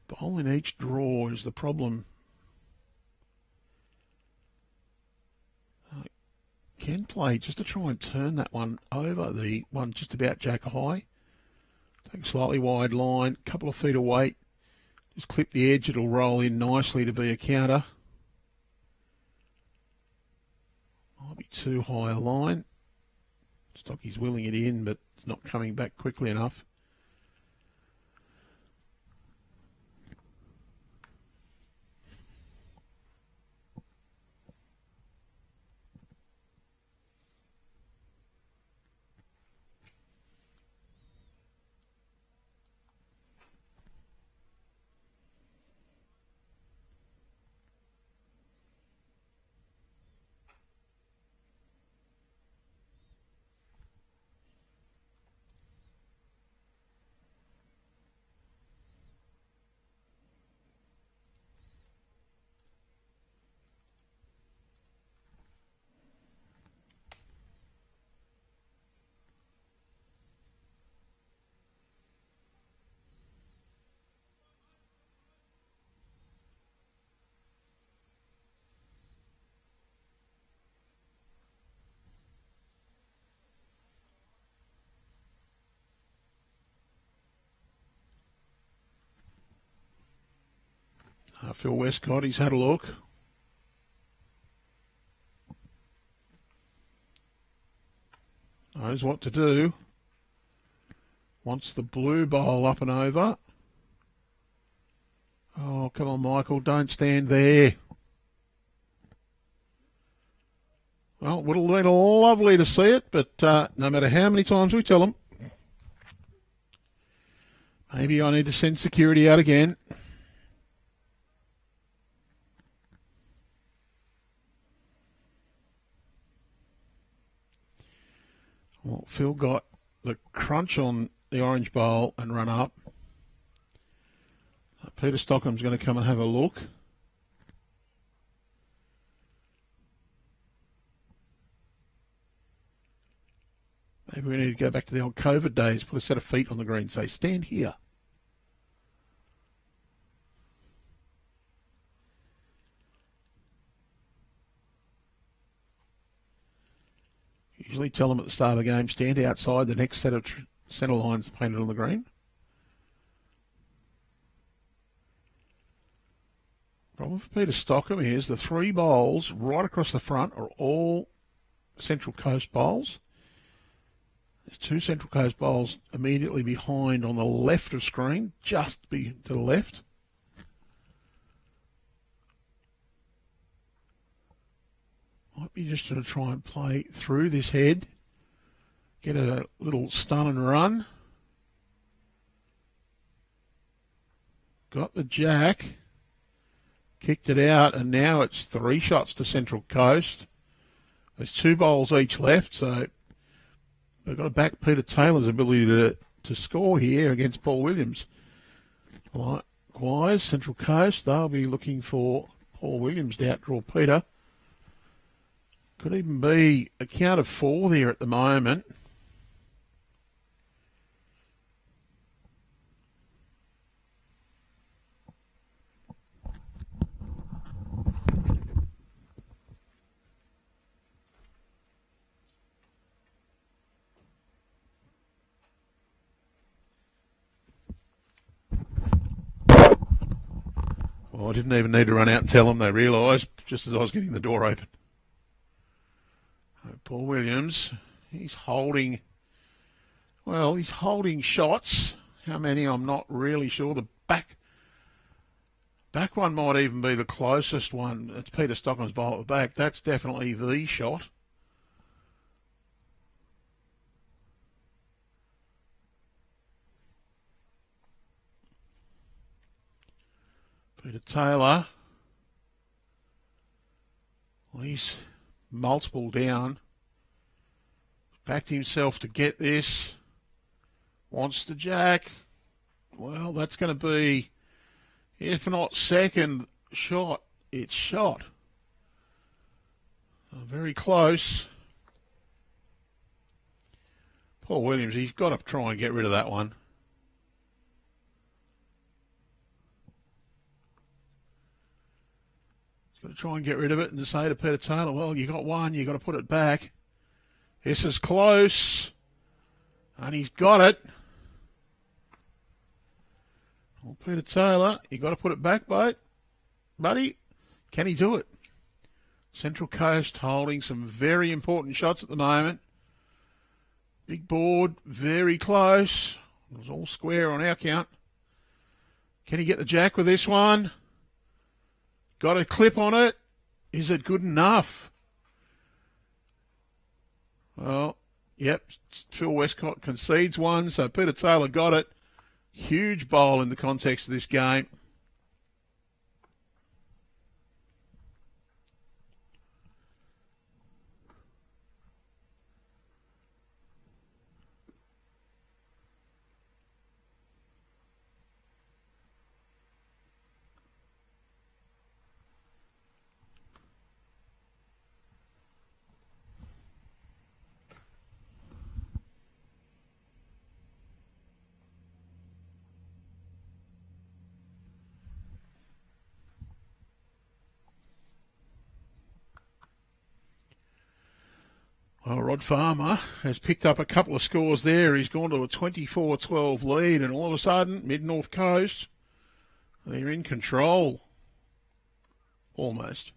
Bowl in each draw is the problem. Can play just to try and turn that one over, the one just about jack high. Take a slightly wide line, couple of feet of weight. Just clip the edge, it'll roll in nicely to be a counter. Might be too high a line. Stocky's willing it in, but it's not coming back quickly enough. Phil Westcott, he's had a look. Knows what to do. Wants the blue bowl up and over. Oh, come on, Michael, don't stand there. Well, it would have been lovely to see it, but no matter how many times we tell them, maybe I need to send security out again. Well, Phil got the crunch on the orange bowl and run up. Peter Stockham's going to come and have a look. Maybe we need to go back to the old COVID days, put a set of feet on the green, say, stand here. Usually tell them at the start of the game, stand outside the next set of centre lines painted on the green. Problem for Peter Stockham is the 3 bowls right across the front are all Central Coast bowls. There's 2 Central Coast bowls immediately behind on the left of screen, just to the left. Might be just going to try and play through this head, get a little stun and run. Got the jack, kicked it out, and now it's 3 shots to Central Coast. There's 2 bowls each left, so they've got to back PeterTaylor's ability to score here against Paul Williams. Likewise, Central Coast, they'll be looking for Paul Williams to outdraw Peter. Could even be a count of 4 there at the moment. Well, I didn't even need to run out and tell them. They realised just as I was getting the door open. Paul Williams, he's holding shots. How many, I'm not really sure. The back one might even be the closest one. It's Peter Stockham's bowl at the back. That's definitely the shot. PeterTaylor. Well, he's multiple down. Backed himself to get this. Wants the jack. Well, that's going to be, if not second shot, it's shot. Very close. Paul Williams, he's got to try and get rid of that one. He's got to try and get rid of it and say to PeterTaylor, well, you got one, you got to put it back. This is close. And he's got it. Well, PeterTaylor, you got to put it back, buddy. Can he do it? Central Coast holding some very important shots at the moment. Big board, very close. It was all square on our count. Can he get the jack with this one? Got a clip on it. Is it good enough? Well, yep, Phil Westcott concedes one, so PeterTaylor got it. Huge bowl in the context of this game. Well, Rod Farmer has picked up a couple of scores there. He's gone to a 24-12 lead, and all of a sudden, Mid-North Coast, they're in control. Almost.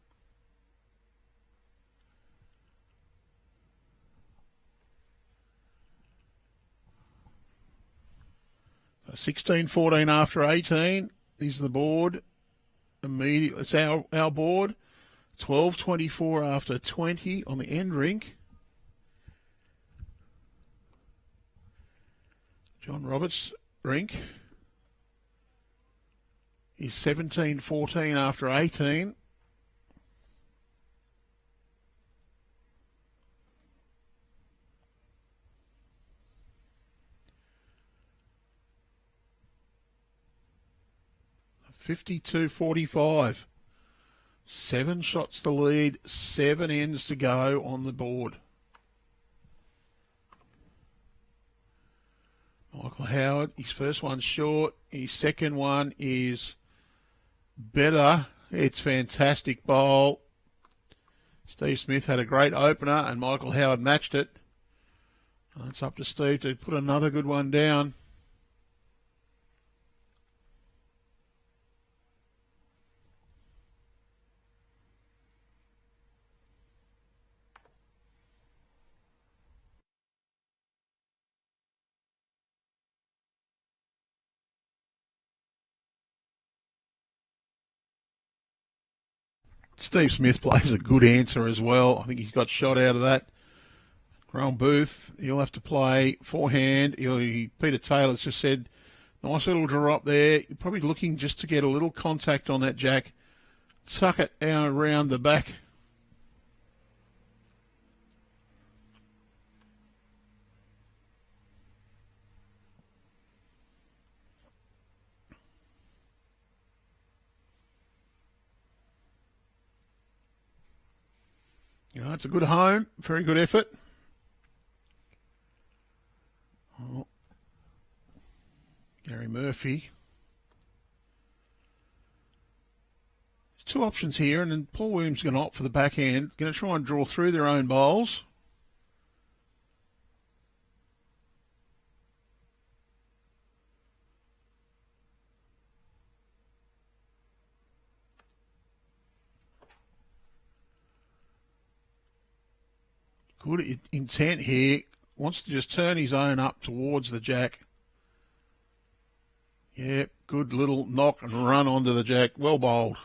16-14 after 18 is the board. Immediately, it's our board. 12-24 after 20 on the end rink. John Roberts' rink is 17-14 after 18. $52.45. 7 shots to lead, 7 ends to go on the board. Michael Howard, his first one's short. His second one is better. It's fantastic bowl. Steve Smith had a great opener and Michael Howard matched it. It's up to Steve to put another good one down. Steve Smith plays a good answer as well. I think he's got shot out of that. Rohan Booth, he'll have to play forehand. PeterTaylor's just said, nice little drop there. You're probably looking just to get a little contact on that jack. Tuck it out around the back. You know, it's a good home, very good effort. Oh, Gary Murphy. There's two options here, and then Paul Williams is going to opt for the backhand. Going to try and draw through their own bowls. Good intent here. Wants to just turn his own up towards the jack. Yep, good little knock and run onto the jack. Well bowled.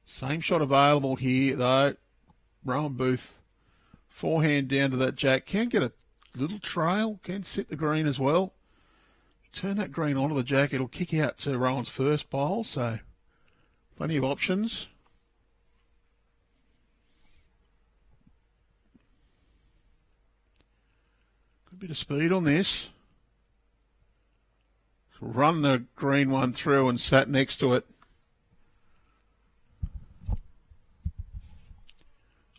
Same shot available here, though. Rohan Booth, forehand down to that jack. Can get a little trail. Can sit the green as well. Turn that green onto the jack. It'll kick out to Rohan's first bowl, so plenty of options. Good bit of speed on this. Run the green one through and sat next to it.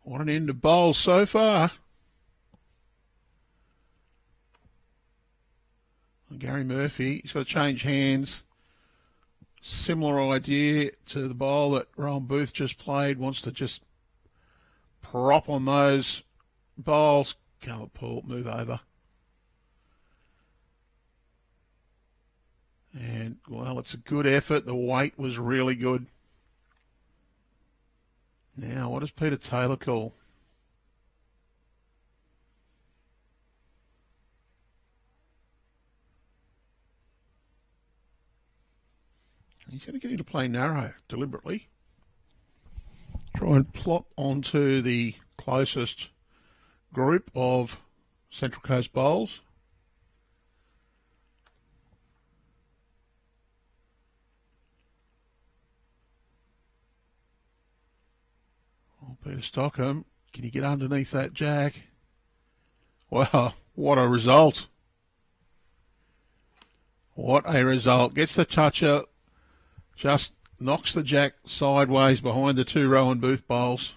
What an end of bowls so far. And Gary Murphy, he's got to change hands. Similar idea to the bowl that Rohan Booth just played. Wants to just prop on those bowls. Come on, Paul, move over. And, well, it's a good effort. The weight was really good. Now, what does PeterTaylor call? He's going to get him to play narrow deliberately. Try and plop onto the closest group of Central Coast bowls. Peter Stockham, can he get underneath that jack? Wow, what a result. What a result. Gets the toucher, just knocks the jack sideways behind the two Rohan Booth bowls.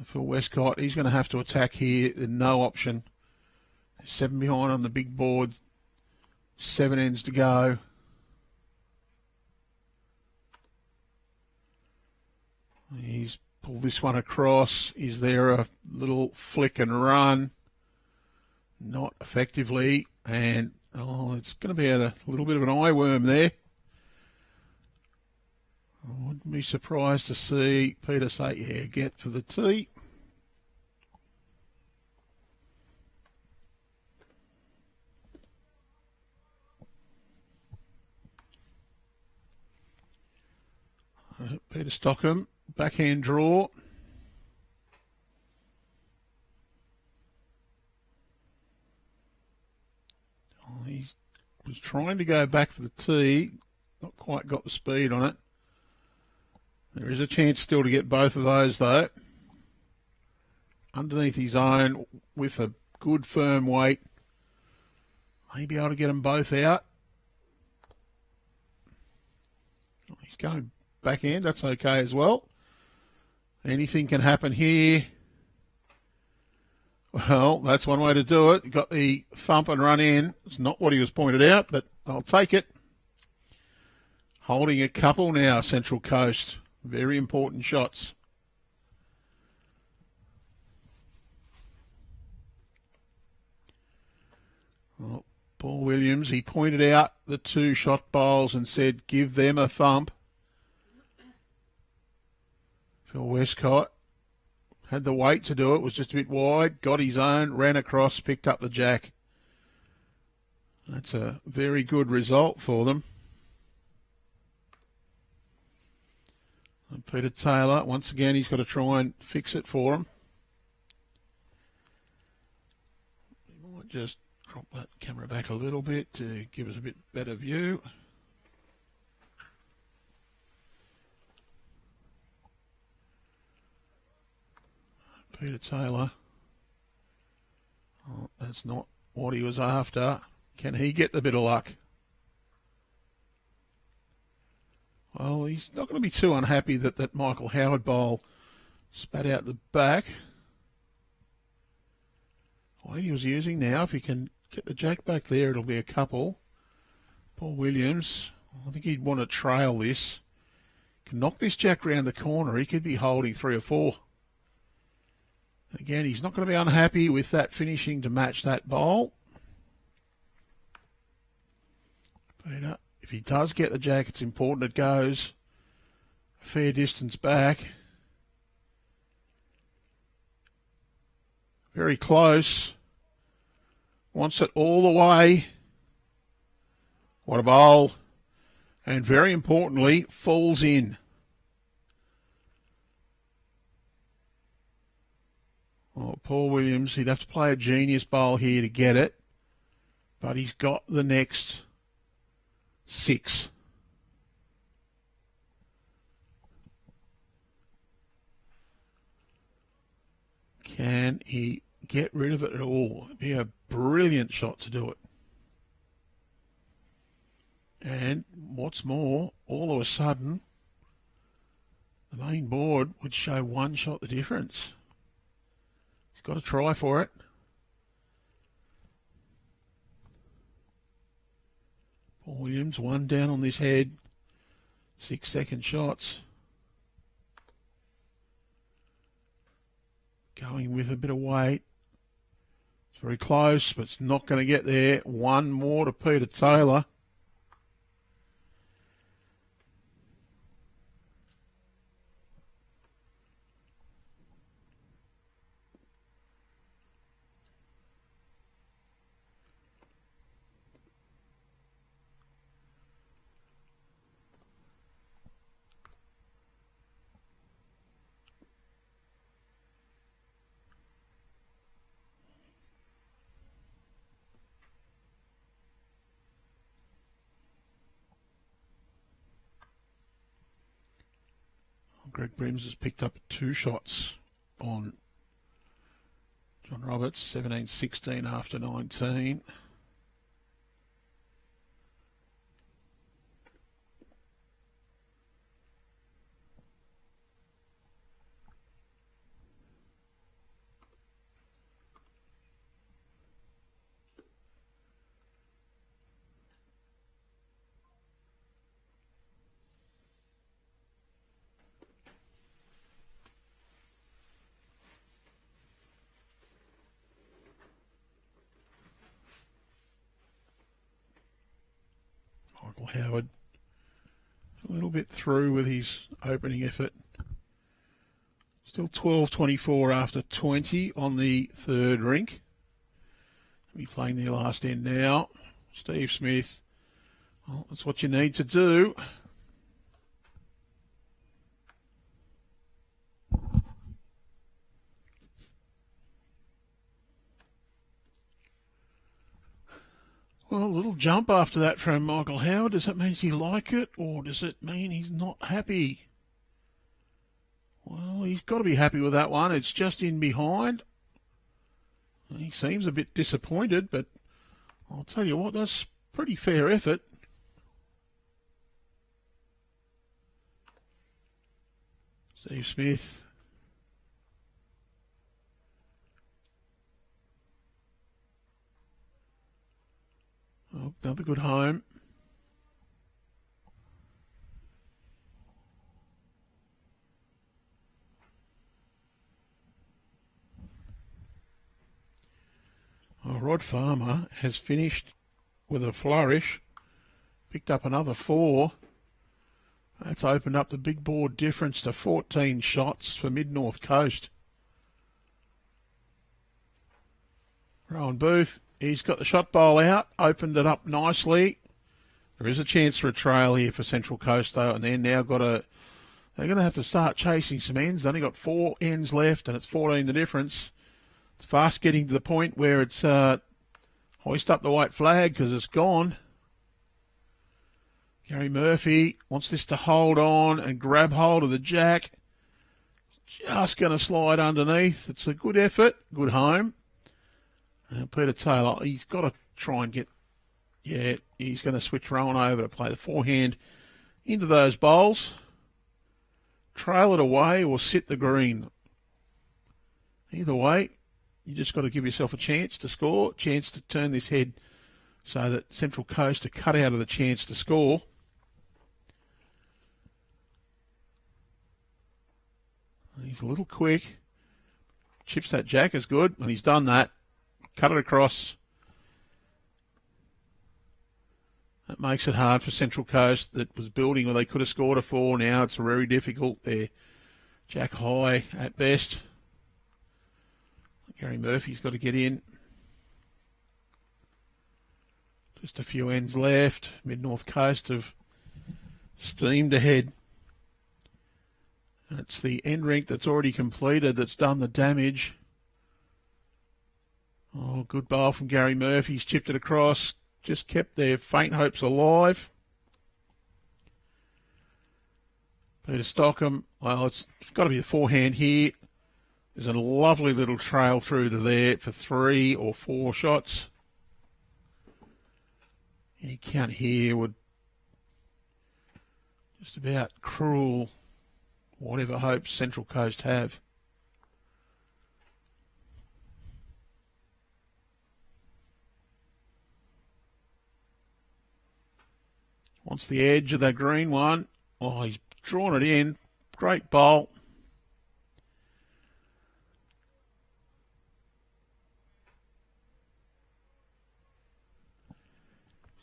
For Westcott, he's going to have to attack here. No option. 7 behind on the big board. 7 ends to go. He's pull this one across. Is there a little flick and run? Not effectively. And, it's going to be a little bit of an eye worm there. I wouldn't be surprised to see Peter say, yeah, get for the tee. Peter Stockham. Backhand draw. He was trying to go back for the tee. Not quite got the speed on it. There is a chance still to get both of those, though. Underneath his own with a good firm weight. May be able to get them both out. He's going backhand. That's okay as well. Anything can happen here. Well, that's one way to do it. Got the thump and run in. It's not what he was pointed out, but I'll take it. Holding a couple now, Central Coast. Very important shots. Well, Paul Williams, he pointed out the 2 shot bowls and said, give them a thump. Phil Westcott had the weight to do it, was just a bit wide, got his own, ran across, picked up the jack. That's a very good result for them. And PeterTaylor, once again, he's got to try and fix it for him. We might just drop that camera back a little bit to give us a bit better view. PeterTaylor. Oh, that's not what he was after. Can he get the bit of luck? Well, he's not going to be too unhappy that that Michael Howard bowl spat out the back. What he was using now, if he can get the jack back there, it'll be a couple. Paul Williams, I think he'd want to trail this. Can knock this jack round the corner, he could be holding 3 or 4. Again, he's not going to be unhappy with that finishing to match that bowl. Peter, if he does get the jack, it's important it goes a fair distance back. Very close. Wants it all the way. What a bowl. And very importantly, falls in. Oh, Paul Williams, he'd have to play a genius bowl here to get it. But he's got the next 6. Can he get rid of it at all? It'd be a brilliant shot to do it. And what's more, all of a sudden, the main board would show 1 shot the difference. He's got to try for it. Paul Williams, 1 down on this head. 6 second shots. Going with a bit of weight. It's very close, but it's not going to get there. 1 more to PeterTaylor. Greg Brims has picked up 2 shots on John Roberts, 17-16 after 19. Michael Howard a little bit through with his opening effort. Still 12-24 after 20 on the 3rd rink. He'll be playing their last end now. Steve Smith. Well, that's what you need to do. Well, a little jump after that from Michael Howard. Does that mean he like it, or does it mean he's not happy? Well, he's got to be happy with that one. It's just in behind. He seems a bit disappointed, but I'll tell you what, that's pretty fair effort. Steve Smith. Oh, another good home. Oh, Rod Farmer has finished with a flourish. Picked up another 4. That's opened up the big board difference to 14 shots for Mid-North Coast. Rohan Booth. He's got the shot bowl out, opened it up nicely. There is a chance for a trail here for Central Coast, though, and they're now they're going to have to start chasing some ends. They've only got 4 ends left, and it's 14 the difference. It's fast getting to the point where it's hoist up the white flag because it's gone. Gary Murphy wants this to hold on and grab hold of the jack. Just going to slide underneath. It's a good effort, good home. PeterTaylor, he's got to try and get... Yeah, he's going to switch Rohan over to play the forehand. into those bowls, trail it away or sit the green. Either way, you just got to give yourself a chance to score, chance to turn this head so that Central Coast are cut out of the chance to score. He's a little quick. Chips that jack is good, and he's done that. Cut it across. That makes it hard for Central Coast that was building where they could have scored a 4. Now it's very difficult there. Jack high at best. Gary Murphy's got to get in. Just a few ends left. Mid-North Coast have steamed ahead. And it's the end rink that's already completed that's done the damage. Oh, good bowl from Gary Murphy. He's chipped it across. Just kept their faint hopes alive. Peter Stockham, well, it's got to be the forehand here. There's a lovely little trail through to there for 3 or 4 shots. Any count here would just about cruel whatever hopes Central Coast have. Wants the edge of that green one. Oh, he's drawn it in. Great bowl.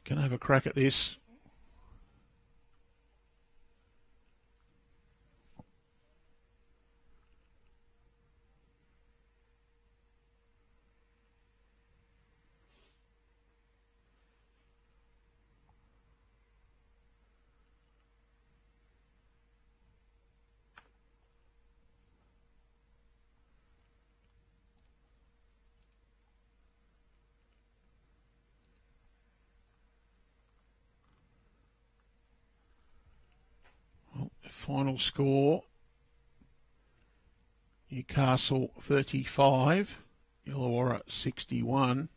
Can have a crack at this. Final score, Newcastle 35, Illawarra 61.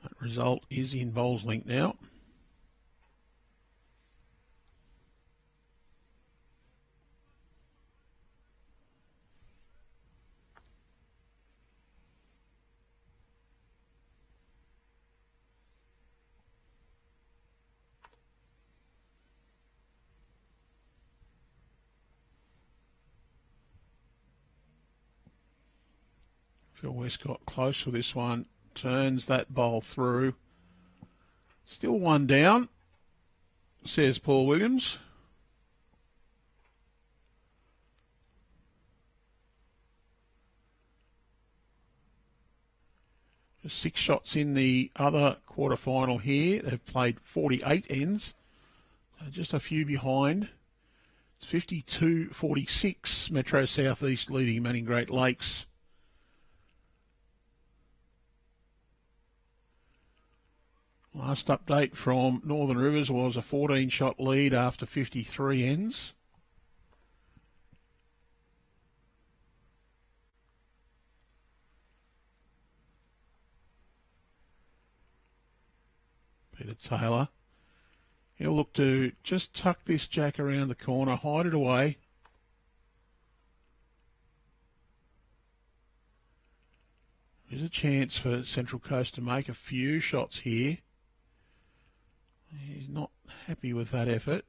That result is in Bowls Link now. Phil Westcott close with this one. Turns that bowl through. Still 1 down, says Paul Williams. Just 6 shots in the other quarter-final here. They've played 48 ends. So just a few behind. It's 52-46. Metro South East leading Manning Great Lakes. Last update from Northern Rivers was a 14-shot lead after 53 ends. PeterTaylor. He'll look to just tuck this jack around the corner, hide it away. There's a chance for Central Coast to make a few shots here. He's not happy with that effort.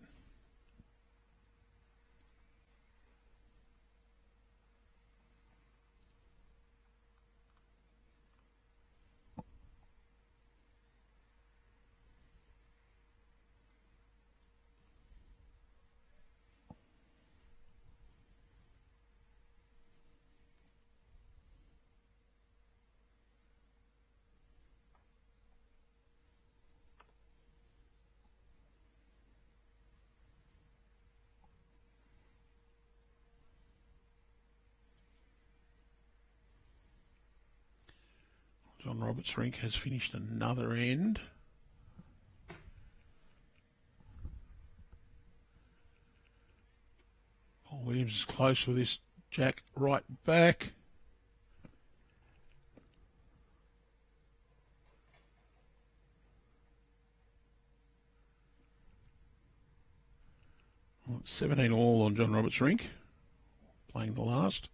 John Roberts Rink has finished another end. Paul Williams Williams is close with this jack right back. Well, 17 all on John Roberts' rink, playing the last.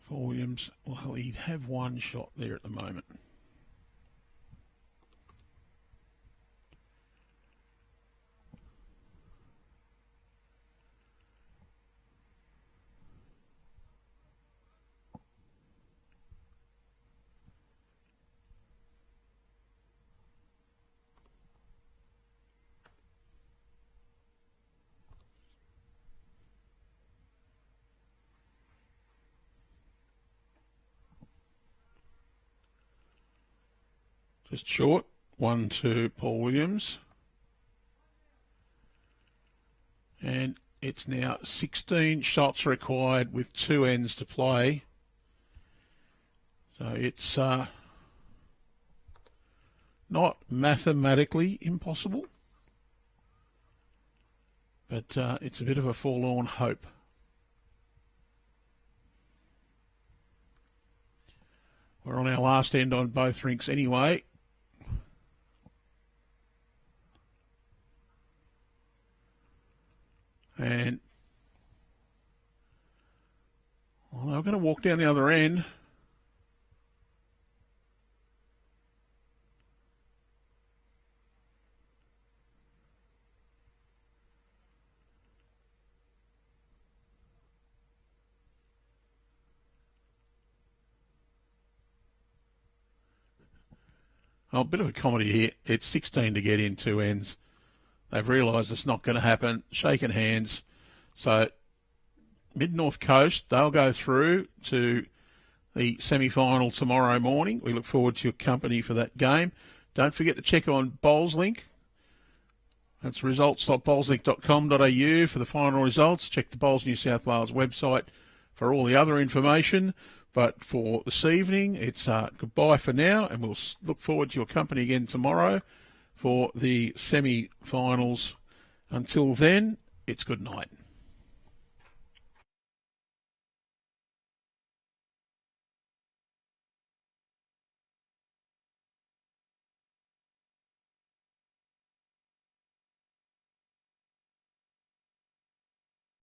For Williams, well, he'd have one shot there at the moment. Just short, 1 to Paul Williams. And it's now 16 shots required with 2 ends to play. So it's not mathematically impossible, but it's a bit of a forlorn hope. We're on our last end on both rinks anyway. And well, they're going to walk down the other end. Oh, a bit of a comedy here. It's 16 to get in 2 ends. They've realised it's not going to happen. Shaking hands. So, Mid-North Coast, they'll go through to the semi-final tomorrow morning. We look forward to your company for that game. Don't forget to check on BowlsLink. That's results.bowlslink.com.au for the final results. Check the Bowls New South Wales website for all the other information. But for this evening, it's goodbye for now, and we'll look forward to your company again tomorrow for the semi-finals. Until then, it's good night.